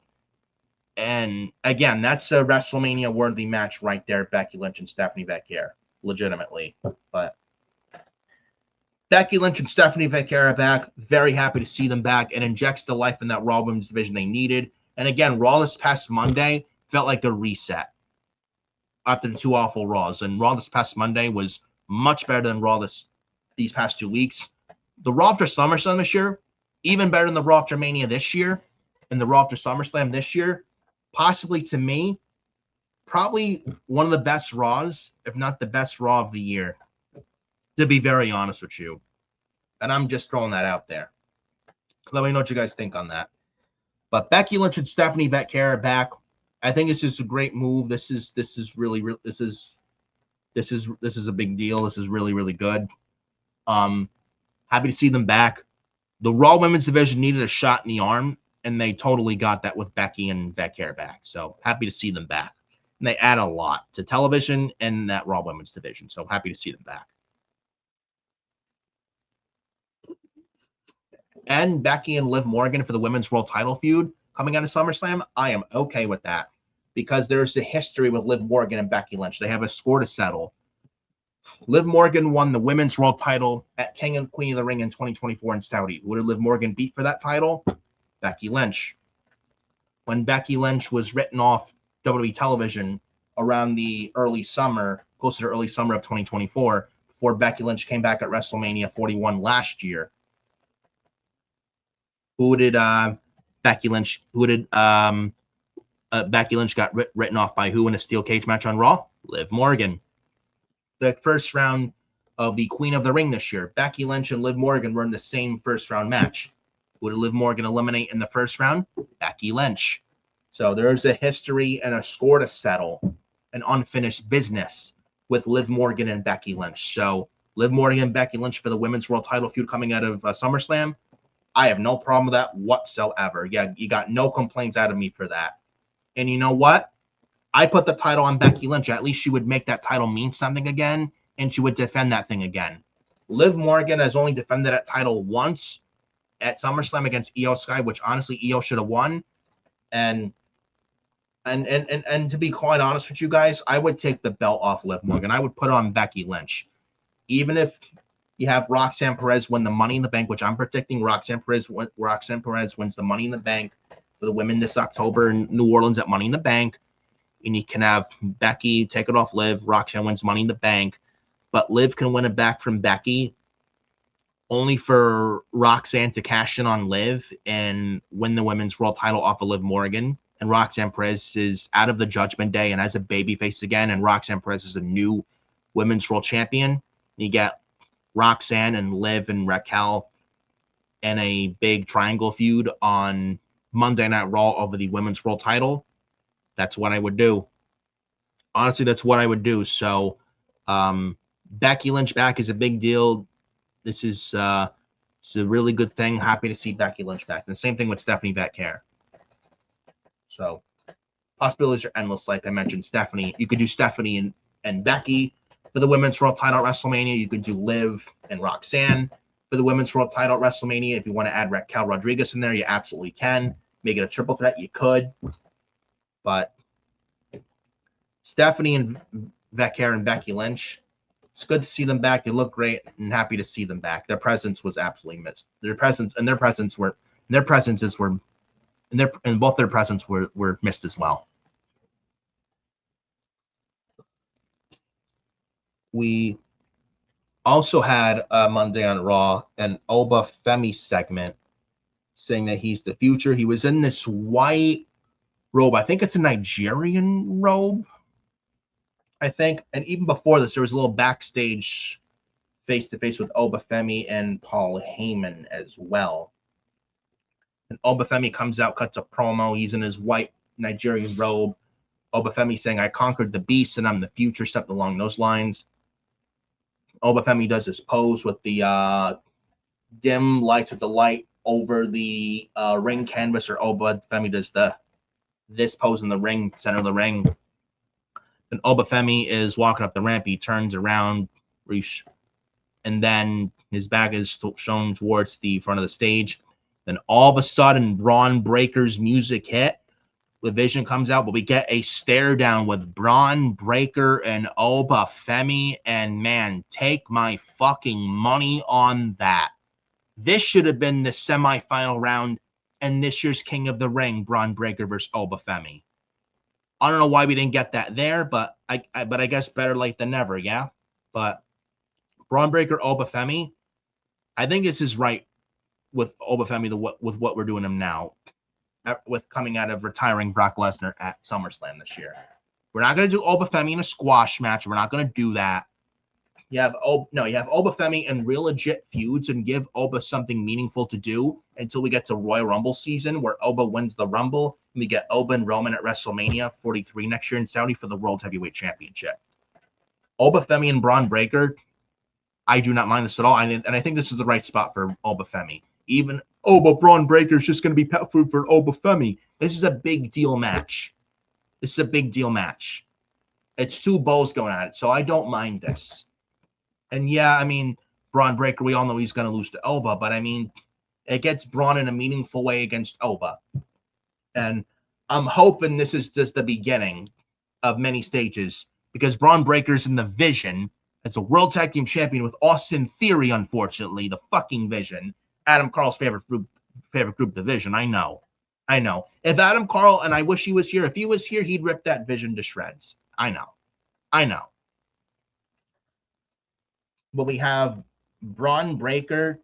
And again, that's a WrestleMania worthy match right there. Becky Lynch and Stephanie Becker, legitimately. But Becky Lynch and Stephanie Becker are back. Very happy to see them back. It injects the life in that Raw Women's division they needed. And again, Raw this past Monday felt like a reset after the two awful Raws. And Raw this past Monday was much better than Raw these past 2 weeks. The Raw after SummerSlam this year, even better than the Raw after Mania this year, and the Raw after SummerSlam this year. Possibly, to me, probably one of the best Raws, if not the best Raw of the year, to be very honest with you. And I'm just throwing that out there. Let me know what you guys think on that. But Becky Lynch and Stephanie Becker are back. I think this is a great move. This is a big deal. This is really, really good. Happy to see them back. The Raw Women's division needed a shot in the arm, and they totally got that with Becky and Becker back. So happy to see them back. And they add a lot to television and that Raw Women's division. So happy to see them back. And Becky and Liv Morgan for the Women's World Title feud coming out of SummerSlam, I am okay with that because there's a history with Liv Morgan and Becky Lynch. They have a score to settle. Liv Morgan won the women's world title at King and Queen of the Ring in 2024 in Saudi. Who did Liv Morgan beat for that title? Becky Lynch. When Becky Lynch was written off WWE television around the early summer, closer to early summer of 2024, before Becky Lynch came back at WrestleMania 41 last year, who did Becky Lynch? Who did Becky Lynch got written off by who in a steel cage match on Raw? Liv Morgan. The first round of the Queen of the Ring this year, Becky Lynch and Liv Morgan were in the same first round match. Who did Liv Morgan eliminate in the first round? Becky Lynch. So there's a history and a score to settle, an unfinished business with Liv Morgan and Becky Lynch. So Liv Morgan and Becky Lynch for the women's world title feud coming out of SummerSlam. I have no problem with that whatsoever. Yeah, you got no complaints out of me for that. And you know what? I put the title on Becky Lynch. At least she would make that title mean something again, and she would defend that thing again. Liv Morgan has only defended that title once at SummerSlam against Io Sky, which honestly Io should have won. And to be quite honest with you guys, I would take the belt off Liv Morgan. I would put it on Becky Lynch. Even if you have Roxanne Perez win the Money in the Bank, which I'm predicting Roxanne Perez wins the Money in the Bank for the women this October in New Orleans at Money in the Bank. And you can have Becky take it off Liv. Roxanne wins Money in the Bank. But Liv can win it back from Becky, only for Roxanne to cash in on Liv and win the women's world title off of Liv Morgan. And Roxanne Perez is out of the Judgment Day and as a babyface again. And Roxanne Perez is a new women's world champion. You get Roxanne and Liv and Raquel in a big triangle feud on Monday Night Raw over the women's world title. That's what I would do. Honestly, that's what I would do. So Becky Lynch back is a big deal. This is a really good thing. Happy to see Becky Lynch back. And the same thing with Stephanie Becker. So possibilities are endless. Like I mentioned, Stephanie. You could do Stephanie and Becky for the women's world title at WrestleMania. You could do Liv and Roxanne for the women's world title at WrestleMania. If you want to add Raquel Rodriguez in there, you absolutely can. Make it a triple threat. You could. But Stephanie and Becker and Becky Lynch, it's good to see them back. They look great and happy to see them back. Their presence was absolutely missed. Both their presence were missed as well. We also had Monday on Raw an Oba Femi segment saying that he's the future. He was in this white robe. I think it's a Nigerian robe. I think. And even before this, there was a little backstage face-to-face with Oba Femi and Paul Heyman as well. And Oba Femi comes out, cuts a promo. He's in his white Nigerian robe. Oba Femi saying, I conquered the beast and I'm the future, something along those lines. Oba Femi does his pose with the dim lights with the light over the ring canvas, or Oba Femi does this pose in the ring, center of the ring. And Oba Femi is walking up the ramp. He turns around, and then his back is shown towards the front of the stage. Then all of a sudden, Braun Breaker's music hit. The Vision comes out, but we get a stare down with Braun Breaker and Oba Femi. And man, take my fucking money on that. This should have been the semifinal round and this year's King of the Ring, Braun Breaker versus Oba Femi. I don't know why we didn't get that there, but I guess better late than never, yeah? But Braun Breaker, Oba Femi, I think this is right with Oba Femi with what we're doing him now, with coming out of retiring Brock Lesnar at SummerSlam this year. We're not going to do Oba Femi in a squash match. We're not going to do that. You have Oba Femi in real legit feuds and give Oba something meaningful to do until we get to Royal Rumble season, where Oba wins the Rumble, and we get Oba and Roman at WrestleMania 43 next year in Saudi for the World Heavyweight Championship. Oba Femi and Braun Breaker, I do not mind this at all, and I think this is the right spot for Oba Femi. Even Braun Breaker is just going to be pet food for Oba Femi. This is a big deal match. It's two bulls going at it, so I don't mind this. And yeah, I mean, Braun Breaker, we all know he's going to lose to Oba, but I mean, it gets Braun in a meaningful way against Oba. And I'm hoping this is just the beginning of many stages, because Braun Breaker's in the Vision, as a World Tag Team Champion with Austin Theory, unfortunately, the fucking Vision. Adam Carl's favorite group division. I know. If Adam Carl, and I wish he was here, if he was here, he'd rip that Vision to shreds. I know. But we have Braun Breaker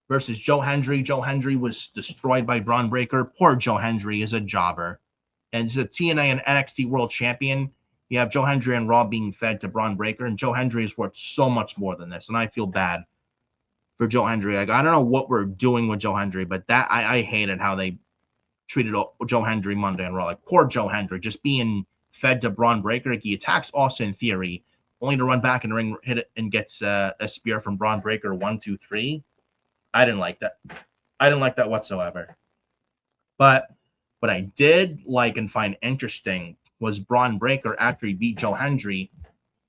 versus Joe Hendry. Joe Hendry was destroyed by Braun Breaker. Poor Joe Hendry is a jobber. And he's a TNA and NXT World Champion. You have Joe Hendry and Raw being fed to Braun Breaker, and Joe Hendry is worth so much more than this, and I feel bad for Joe Hendry. Like, I don't know what we're doing with Joe Hendry, but that I hated how they treated Joe Hendry Monday on Raw. Like, poor Joe Hendry just being fed to Braun Breaker. Like, he attacks Austin Theory, only to run back in the ring, hit it, and gets a spear from Braun Breaker. 1, 2, 3. I didn't like that. I didn't like that whatsoever. But what I did like and find interesting was Braun Breaker, after he beat Joe Hendry,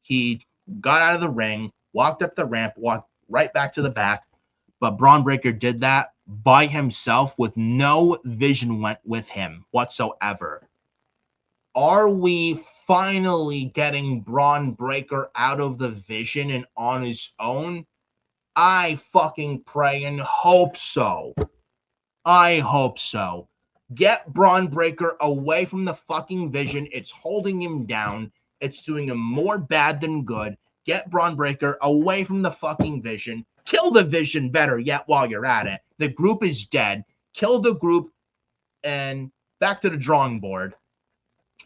he got out of the ring, walked up the ramp, walked right back to the back. But Braun Breaker did that by himself with no Vision went with him whatsoever. Are we finally getting Braun Breaker out of the Vision and on his own? I fucking pray and hope so. I hope so. Get Braun Breaker away from the fucking Vision. It's holding him down. It's doing him more bad than good. Get Braun Breaker away from the fucking Vision. Kill the Vision better yet while you're at it. The group is dead. Kill the group and back to the drawing board.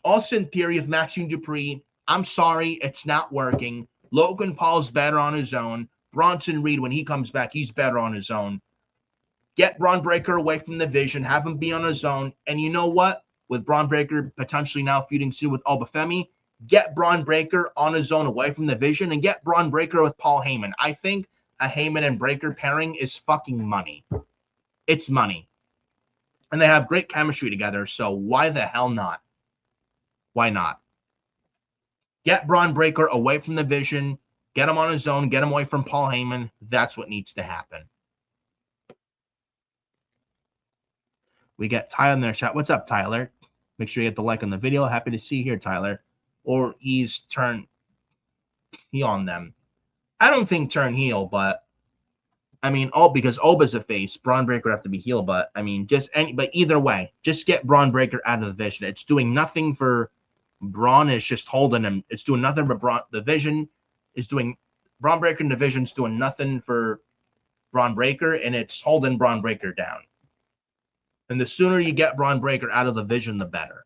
Austin Theory with Maxine Dupree. I'm sorry, it's not working. Logan Paul's better on his own. Bronson Reed, when he comes back, he's better on his own. Get Braun Breaker away from the Vision, have him be on his own. And you know what? With Braun Breaker potentially now feuding soon with Obafemi, get Braun Breaker on his own away from the Vision and get Braun Breaker with Paul Heyman. I think a Heyman and Breaker pairing is fucking money. It's money. And they have great chemistry together, so why the hell not? Why not? Get Braun Breaker away from the Vision, get him on his own, get him away from Paul Heyman. That's what needs to happen. We get Tyler in their chat. What's up, Tyler? Make sure you hit the like on the video. Happy to see you here, Tyler. Or he's turned heel on them. I don't think turn heel, but I mean, because Oba's a face, Braun Breaker would have to be heel. But I mean, but either way, just get Braun Breaker out of the Vision. It's doing nothing for Braun. It's just holding him. It's doing nothing but the Vision is doing. Braun Breaker in the Vision's doing nothing for Braun Breaker, and it's holding Braun Breaker down. And the sooner you get Braun Breaker out of the Vision, the better.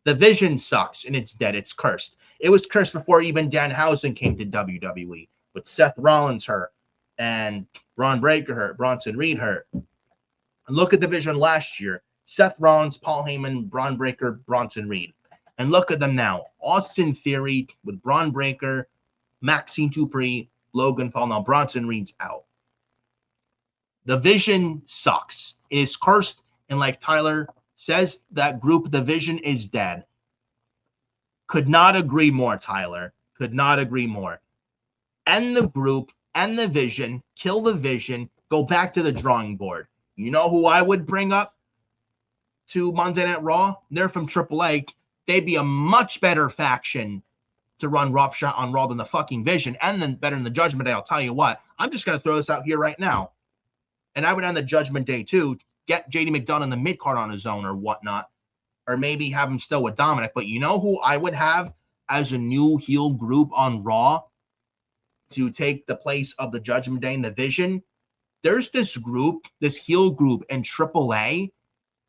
The Vision sucks, and it's dead. It's cursed. It was cursed before even Danhausen came to WWE, with Seth Rollins hurt and Braun Breaker hurt, Bronson Reed hurt. And look at the Vision last year. Seth Rollins, Paul Heyman, Braun Breaker, Bronson Reed. And look at them now. Austin Theory with Braun Breaker, Maxine Dupree, Logan Paul. Now Bronson Reed's out. The Vision sucks. It is cursed. And like Tyler says, that group, the Vision is dead. Could not agree more, Tyler. Could not agree more. End the group, end the Vision, kill the Vision, go back to the drawing board. You know who I would bring up to Monday Night Raw? They're from AAA. They'd be a much better faction to run roughshod on Raw than the fucking Vision, and then better than the Judgment Day. I'll tell you what. I'm just going to throw this out here right now. And I would end the Judgment Day too. Get JD McDonough in the mid-card on his own or whatnot. Or maybe have him still with Dominic. But you know who I would have as a new heel group on Raw to take the place of the Judgment Day and the Vision? There's this group, this heel group in AAA,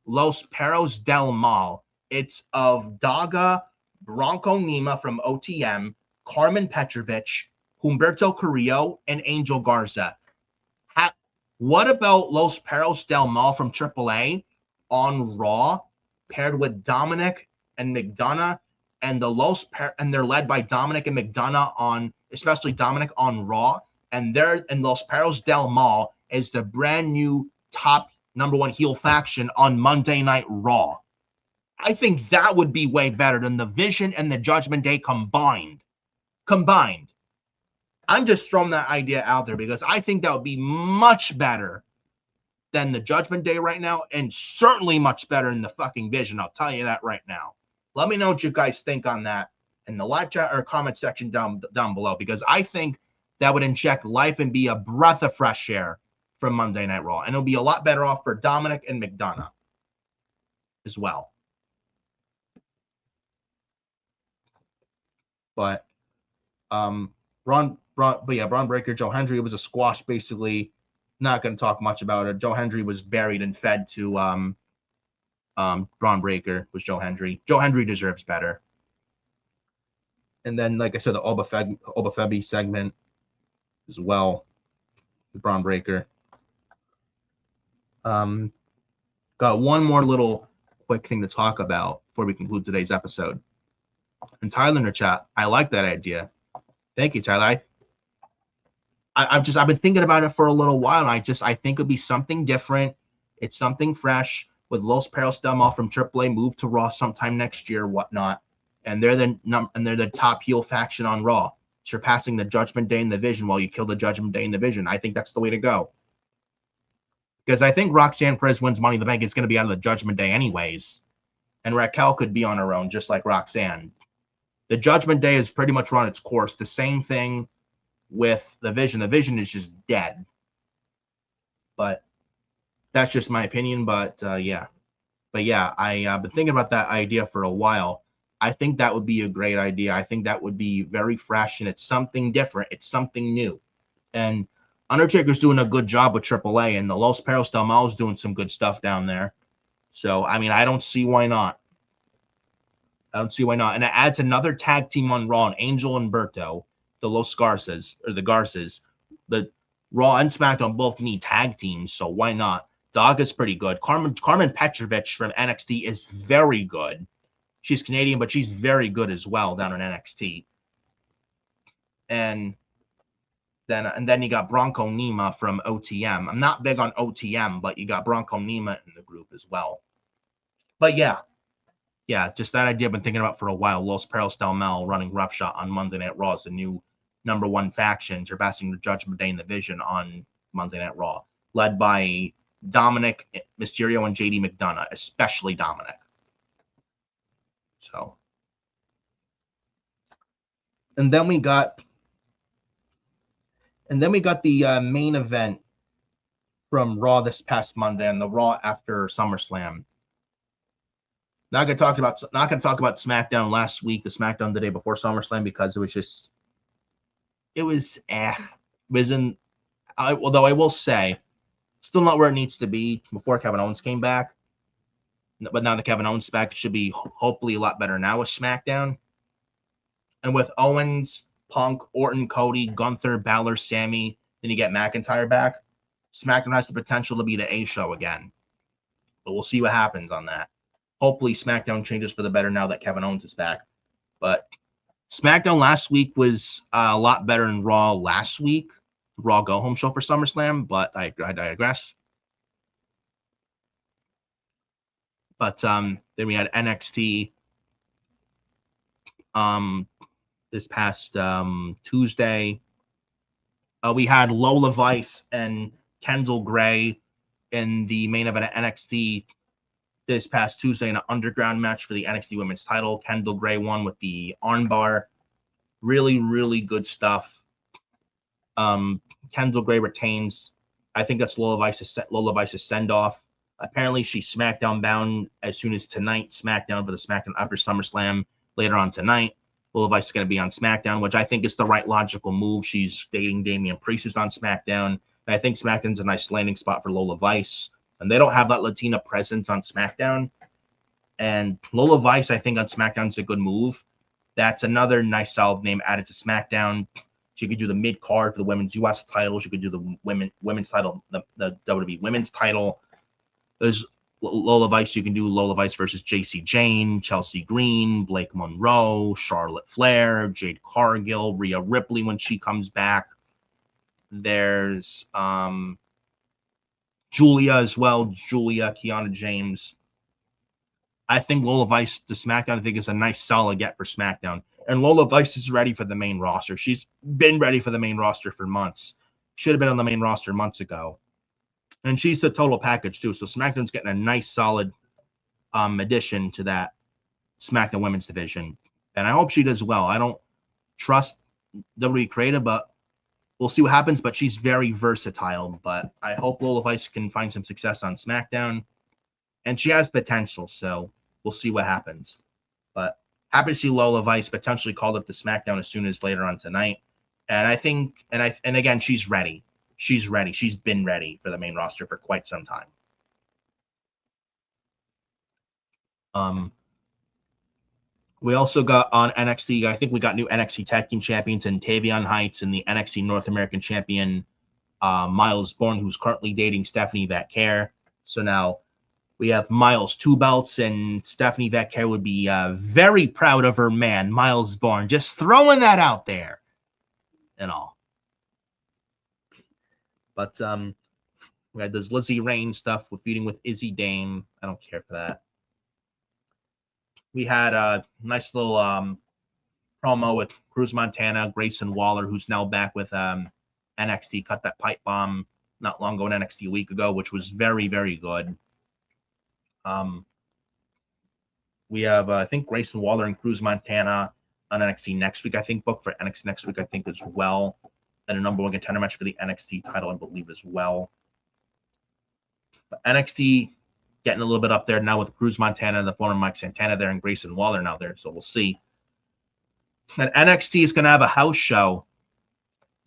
Los Perros del Mal. It's of Daga, Bronco Nima from OTM, Carmen Petrovich, Humberto Carrillo, and Angel Garza. What about Los Perros del Mal from AAA on Raw, paired with Dominic and McDonough, and and they're led by Dominic and McDonough on, especially Dominic on Raw, and Los Perros del Mal is the brand new top #1 heel faction on Monday Night Raw. I think that would be way better than the Vision and the Judgment Day combined. I'm just throwing that idea out there because I think that would be much better than the Judgment Day right now, and certainly much better than the fucking Vision. I'll tell you that right now. Let me know what you guys think on that. in the live chat or comment section down below, because I think that would inject life and be a breath of fresh air from Monday Night Raw. And it'll be a lot better off for Dominic and McDonough as well. But Braun Breaker, Joe Hendry, it was a squash basically. Not going to talk much about it. Joe Hendry was buried and fed to Braun Breaker was Joe Hendry. Joe Hendry deserves better. And then, like I said, the Oba Feby segment as well, the Braun Breaker. Got one more little quick thing to talk about before we conclude today's episode. And Tyler in the chat, I like that idea. Thank you, Tyler. I've been thinking about it for a little while, and I think it'd be something different. It's something fresh with Los Perros del Mal from AAA move to Raw sometime next year, whatnot. And they're the top heel faction on Raw, surpassing the Judgment Day in the Division while you kill the Judgment Day in the Division. I think that's the way to go. Because I think Roxanne Perez wins Money in the Bank is going to be out of the Judgment Day anyways. And Raquel could be on her own, just like Roxanne. The Judgment Day has pretty much run its course. The same thing with the Vision. The Vision is just dead. But that's just my opinion. But yeah. But yeah, I've been thinking about that idea for a while. I think that would be a great idea. I think that would be very fresh, and it's something different. It's something new. And Undertaker's doing a good job with AAA, and the Los Perros del Mal is doing some good stuff down there. So, I mean, I don't see why not. And it adds another tag team on Raw, and Angel and Berto, the Los Garces, or the Garces. The Raw and SmackDown both need tag teams, so why not? Dog is pretty good. Carmen Petrovich from NXT is very good. She's Canadian, but she's very good as well down in NXT. And then you got Bronco Nima from OTM. I'm not big on OTM, but you got Bronco Nima in the group as well. But yeah, just that idea I've been thinking about for a while. Los Perros del Mal running roughshod on Monday Night Raw as the new #1 faction, surpassing the Judgment Day in the Division on Monday Night Raw, led by Dominic, Mysterio, and JD McDonough, especially Dominic. So, and then we got the main event from Raw this past Monday and the Raw after SummerSlam. Not gonna talk about SmackDown last week, the SmackDown the day before SummerSlam, because although I will say, still not where it needs to be before Kevin Owens came back. But now that Kevin Owens is back, it should be hopefully a lot better now with SmackDown. And with Owens, Punk, Orton, Cody, Gunther, Balor, Sammy, then you get McIntyre back. SmackDown has the potential to be the A show again. But we'll see what happens on that. Hopefully SmackDown changes for the better now that Kevin Owens is back. But SmackDown last week was a lot better than Raw last week. Raw go-home show for SummerSlam, but I digress. But then we had NXT this past Tuesday. We had Lola Vice and Kendall Gray in the main event at NXT this past Tuesday in an underground match for the NXT Women's title. Kendall Gray won with the armbar. Really, really good stuff. Kendall Gray retains. I think that's Lola Vice's send-off. Apparently, she's SmackDown bound as soon as tonight. SmackDown for the SmackDown after SummerSlam later on tonight. Lola Vice is going to be on SmackDown, which I think is the right logical move. She's dating Damian Priest, who's on SmackDown. And I think SmackDown's a nice landing spot for Lola Vice. And they don't have that Latina presence on SmackDown. And Lola Vice, I think, on SmackDown is a good move. That's another nice, solid name added to SmackDown. She could do the mid-card for the women's U.S. title. She could do the women's title, the WWE women's title. There's Lola Vice. You can do Lola Vice versus JC Jane, Chelsea Green, Blake Monroe, Charlotte Flair, Jade Cargill, Rhea Ripley when she comes back. There's Julia as well. Julia, Kiana James. I think Lola Vice to SmackDown, I think, is a nice solid get for SmackDown. And Lola Vice is ready for the main roster. She's been ready for the main roster for months. Should have been on the main roster months ago. And she's the total package, too. So SmackDown's getting a nice, solid addition to that SmackDown women's division. And I hope she does well. I don't trust WWE creative, but we'll see what happens. But she's very versatile. But I hope Lola Vice can find some success on SmackDown. And she has potential, so we'll see what happens. But happy to see Lola Vice potentially called up to SmackDown as soon as later on tonight. And I think, and again, she's ready. She's ready. She's been ready for the main roster for quite some time. We also got on NXT, I think we got new NXT Tag Team Champions in Tavion Heights and the NXT North American Champion, Miles Bourne, who's currently dating Stephanie Vaquer. So now we have Miles 2 belts, and Stephanie Vaquer would be very proud of her man, Miles Bourne. Just throwing that out there and all. But we had this Lizzie Rain stuff with feuding with Izzy Dame. I don't care for that. We had a nice little promo with Cruz Montana, Grayson Waller, who's now back with NXT. Cut that pipe bomb not long ago in NXT a week ago, which was very, very good. We have, I think, Grayson Waller and Cruz Montana on NXT next week. I think booked for NXT next week, I think, as well. And a number one contender match for the NXT title, I believe, as well. But NXT getting a little bit up there now with Cruz Montana, the former Mike Santana there, and Grayson Waller now there. So we'll see. And NXT is going to have a house show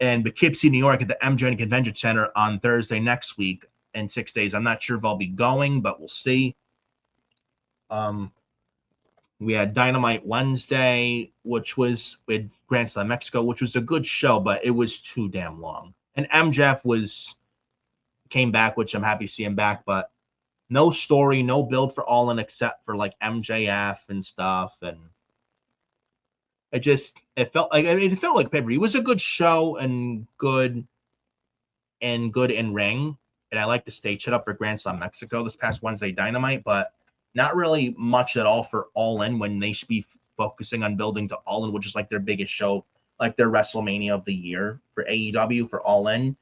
in Poughkeepsie, New York at the MJ Convention Center on Thursday next week in 6 days. I'm not sure if I'll be going, but we'll see. We had Dynamite Wednesday, which was with Grand Slam Mexico, which was a good show, but it was too damn long. And MJF came back, which I'm happy to see him back, but no story, no build for All In except for like MJF and stuff. And it felt like pay-per-view. It was a good show and good in ring. And I like the stage set up for Grand Slam Mexico this past Wednesday Dynamite, but not really much at all for All In when they should be focusing on building to All In, which is like their biggest show, like their WrestleMania of the year for AEW for All In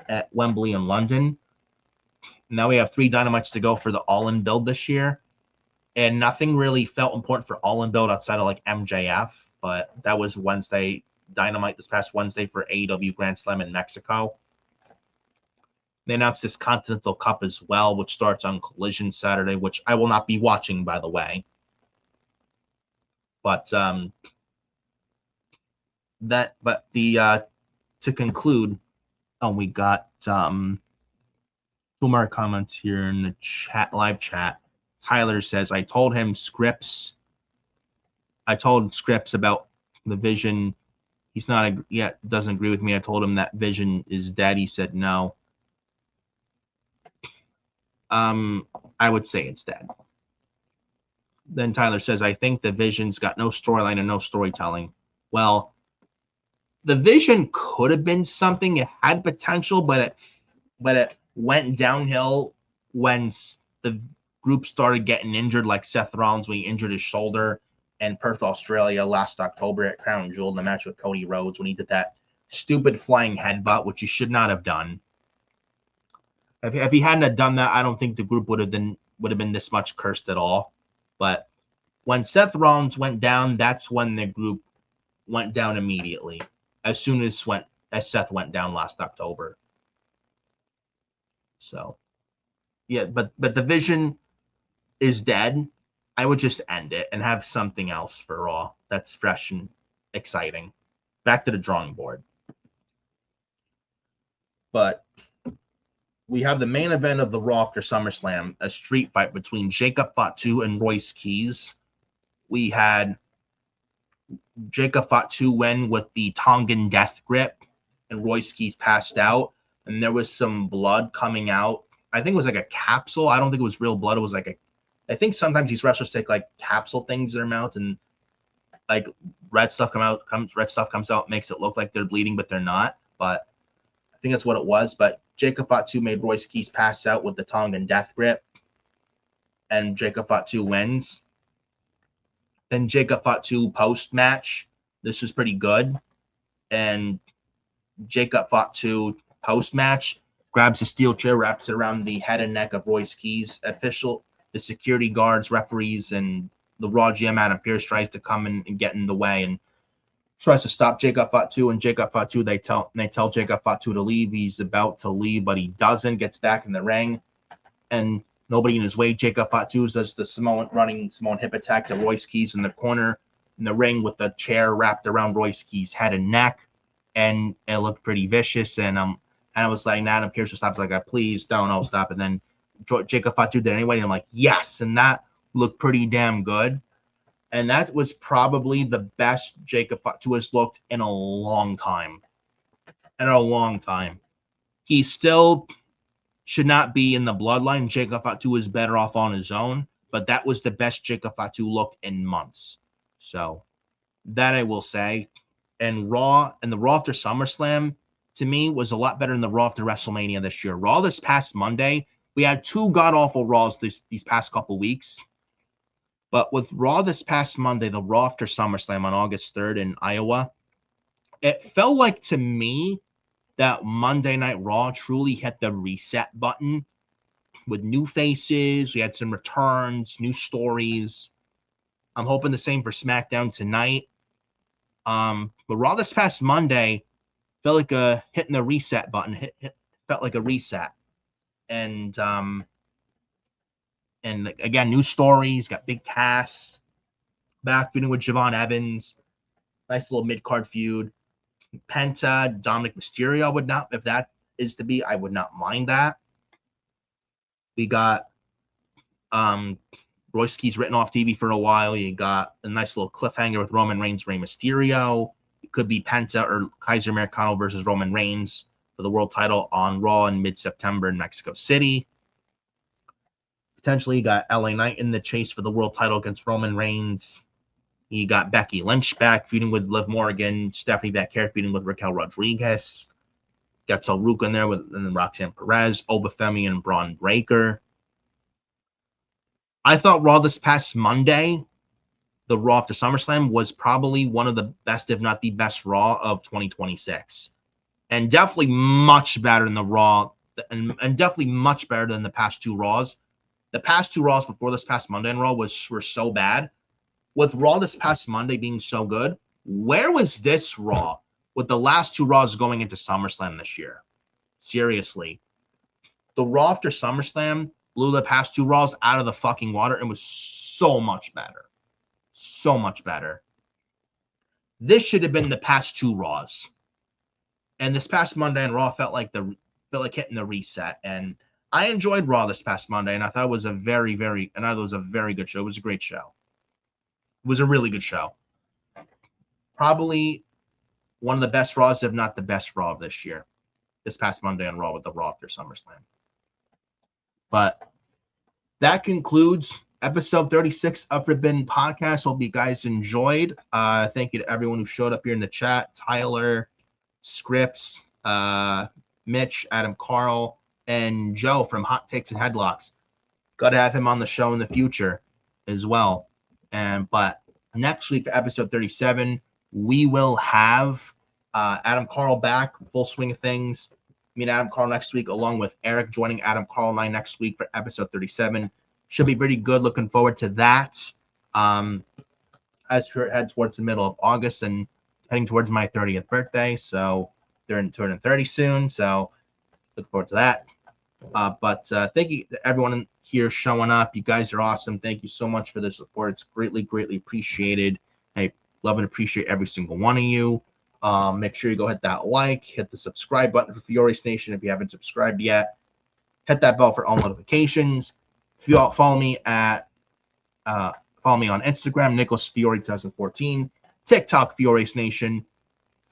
at Wembley in London. Now we have 3 Dynamites to go for the All In build this year. And nothing really felt important for All In build outside of like MJF, but that was Wednesday Dynamite this past Wednesday for AEW Grand Slam in Mexico. They announced this Continental Cup as well, which starts on Collision Saturday, which I will not be watching, by the way. But to conclude, we got 2 more comments here in the live chat. Tyler says, I told Scripps about the Vision. He's not doesn't agree with me. I told him that Vision is dead. He said no. I would say it's dead. Then Tyler says, I think the Vision's got no storyline and no storytelling. Well, the Vision could have been something. It had potential, but it went downhill when the group started getting injured, like Seth Rollins when he injured his shoulder in Perth, Australia last October at Crown Jewel in the match with Cody Rhodes when he did that stupid flying headbutt, which he should not have done. If he hadn't have done that, I don't think the group would have been this much cursed at all. But when Seth Rollins went down, that's when the group went down immediately, as soon as Seth went down last October. So, yeah, but the Vision is dead. I would just end it and have something else for Raw that's fresh and exciting. Back to the drawing board. But we have the main event of the Raw after SummerSlam, a street fight between Jacob Fatu and Royce Keys. We had Jacob Fatu win with the Tongan death grip, and Royce Keys passed out, and there was some blood coming out. I think it was like a capsule. I don't think it was real blood. It was like I think sometimes these wrestlers take like capsule things in their mouth, and like red stuff comes out, makes it look like they're bleeding, but they're not. But I think that's what it was. But Jacob Fatu made Royce Keys pass out with the Tongan death grip, and Jacob Fatu wins. Then Jacob Fatu post-match. This was pretty good. And Jacob Fatu post-match grabs a steel chair, wraps it around the head and neck of Royce Keys. The security guards, referees, and the Raw GM Adam Pearce tries to come in and get in the way and tries to stop Jacob Fatu, and Jacob Fatu, they tell Jacob Fatu to leave. He's about to leave, but he doesn't. Gets back in the ring, and nobody in his way. Jacob Fatu does the Samoan hip attack to Royce Keys in the corner in the ring with the chair wrapped around Royce Keys' head and neck, and it looked pretty vicious. And I was like, Adam Pearce stops, like, please don't, I'll stop. And then Jacob Fatu did anyway, and I'm like, yes, and that looked pretty damn good. And that was probably the best Jacob Fatu has looked in a long time. He still should not be in the bloodline. Jacob Fatu is better off on his own, but that was the best Jacob Fatu looked in months. So that I will say. And the Raw after SummerSlam, to me, was a lot better than the Raw after WrestleMania this year. Raw this past Monday, we had 2 god-awful Raws these past couple weeks. But with Raw this past Monday, the Raw after SummerSlam on August 3rd in Iowa, it felt like to me that Monday Night Raw truly hit the reset button with new faces. We had some returns, new stories. I'm hoping the same for SmackDown tonight. But Raw this past Monday felt like hitting the reset button. Felt like a reset. And again, new stories, got big casts, back feuding with Javon Evans, nice little mid-card feud. Penta, Dominic Mysterio would not, if that is to be, I would not mind that. We got Royce Keys written off TV for a while. You got a nice little cliffhanger with Roman Reigns, Rey Mysterio. It could be Penta or Kaiser Americano versus Roman Reigns for the world title on Raw in mid-September in Mexico City. Potentially, you got LA Knight in the chase for the world title against Roman Reigns. You got Becky Lynch back feuding with Liv Morgan. Stephanie Becker feuding with Raquel Rodriguez. Got Tolruka in there and then Roxanne Perez, Obafemi, and Braun Breaker. I thought Raw this past Monday, the Raw after SummerSlam, was probably one of the best, if not the best, Raw of 2026. And definitely much better than the Raw, and definitely much better than the past 2 Raws. The past 2 Raws before this past Monday in Raw were so bad. With Raw this past Monday being so good, where was this Raw with the last 2 Raws going into SummerSlam this year? Seriously. The Raw after SummerSlam blew the past 2 Raws out of the fucking water and was so much better. So much better. This should have been the past 2 Raws. And this past Monday in Raw felt like hitting the reset. And I enjoyed Raw this past Monday, and I thought it was a very, very good show. It was a great show. It was a really good show. Probably one of the best Raws, if not the best Raw of this year. This past Monday on Raw with the Raw after SummerSlam. But that concludes episode 36 of Forbidden Podcast. Hope you guys enjoyed. Thank you to everyone who showed up here in the chat. Tyler, Scripps, Mitch, Adam Carl, and Joe from Hot Takes and Headlocks. Got to have him on the show in the future as well. But next week for episode 37, we will have Adam Carl back, full swing of things. Me and Adam Carl next week, along with Eric joining Adam Carl and I next week for episode 37. Should be pretty good. Looking forward to that. As we head towards the middle of August and heading towards my 30th birthday. So they're turning 30 soon. So look forward to that. But thank you to everyone here showing up. You guys are awesome. Thank you so much for the support. It's greatly, greatly appreciated. I love and appreciate every single one of you. Make sure you go hit that like, hit the subscribe button for FioriousNation if you haven't subscribed yet. Hit that bell for all notifications. If you all follow me on Instagram, Nicholas Fiore 2014, TikTok FioriousNation,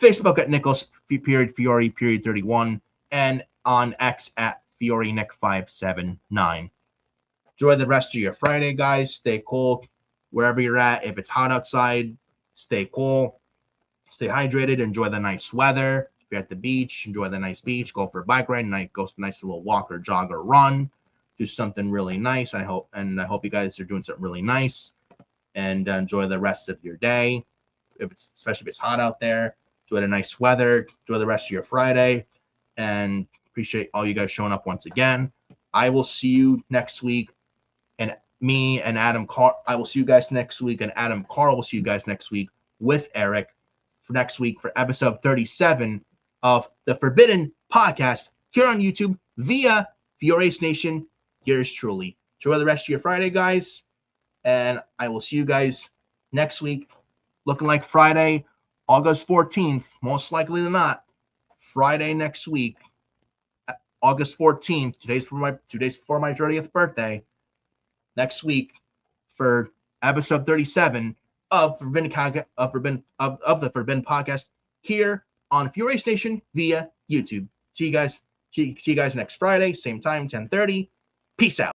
Facebook at Nicholas Fiore 31, and on X at FioreNick579. Enjoy the rest of your Friday, guys. Stay cool wherever you're at. If it's hot outside, stay cool. Stay hydrated. Enjoy the nice weather. If you're at the beach, enjoy the nice beach. Go for a bike ride. Go for a nice little walk or jog or run. Do something really nice. I hope you guys are doing something really nice. And enjoy the rest of your day. Especially if it's hot out there. Enjoy the nice weather. Enjoy the rest of your Friday. And appreciate all you guys showing up once again. I will see you next week. And me and Adam Carl, I will see you guys next week, and Adam Carl will see you guys next week with Eric for next week for episode 37 of the Forbidden Podcast here on YouTube via FioriousNation. Yours truly. Enjoy the rest of your Friday, guys, and I will see you guys next week. Looking like Friday, August 14th, most likely than not, Friday next week, August 14th. Today's for my 30th birthday. Next week for episode 37 of the Forbidden Podcast here on FioriousNation via YouTube. See you guys next Friday, same time, 10:30. Peace out.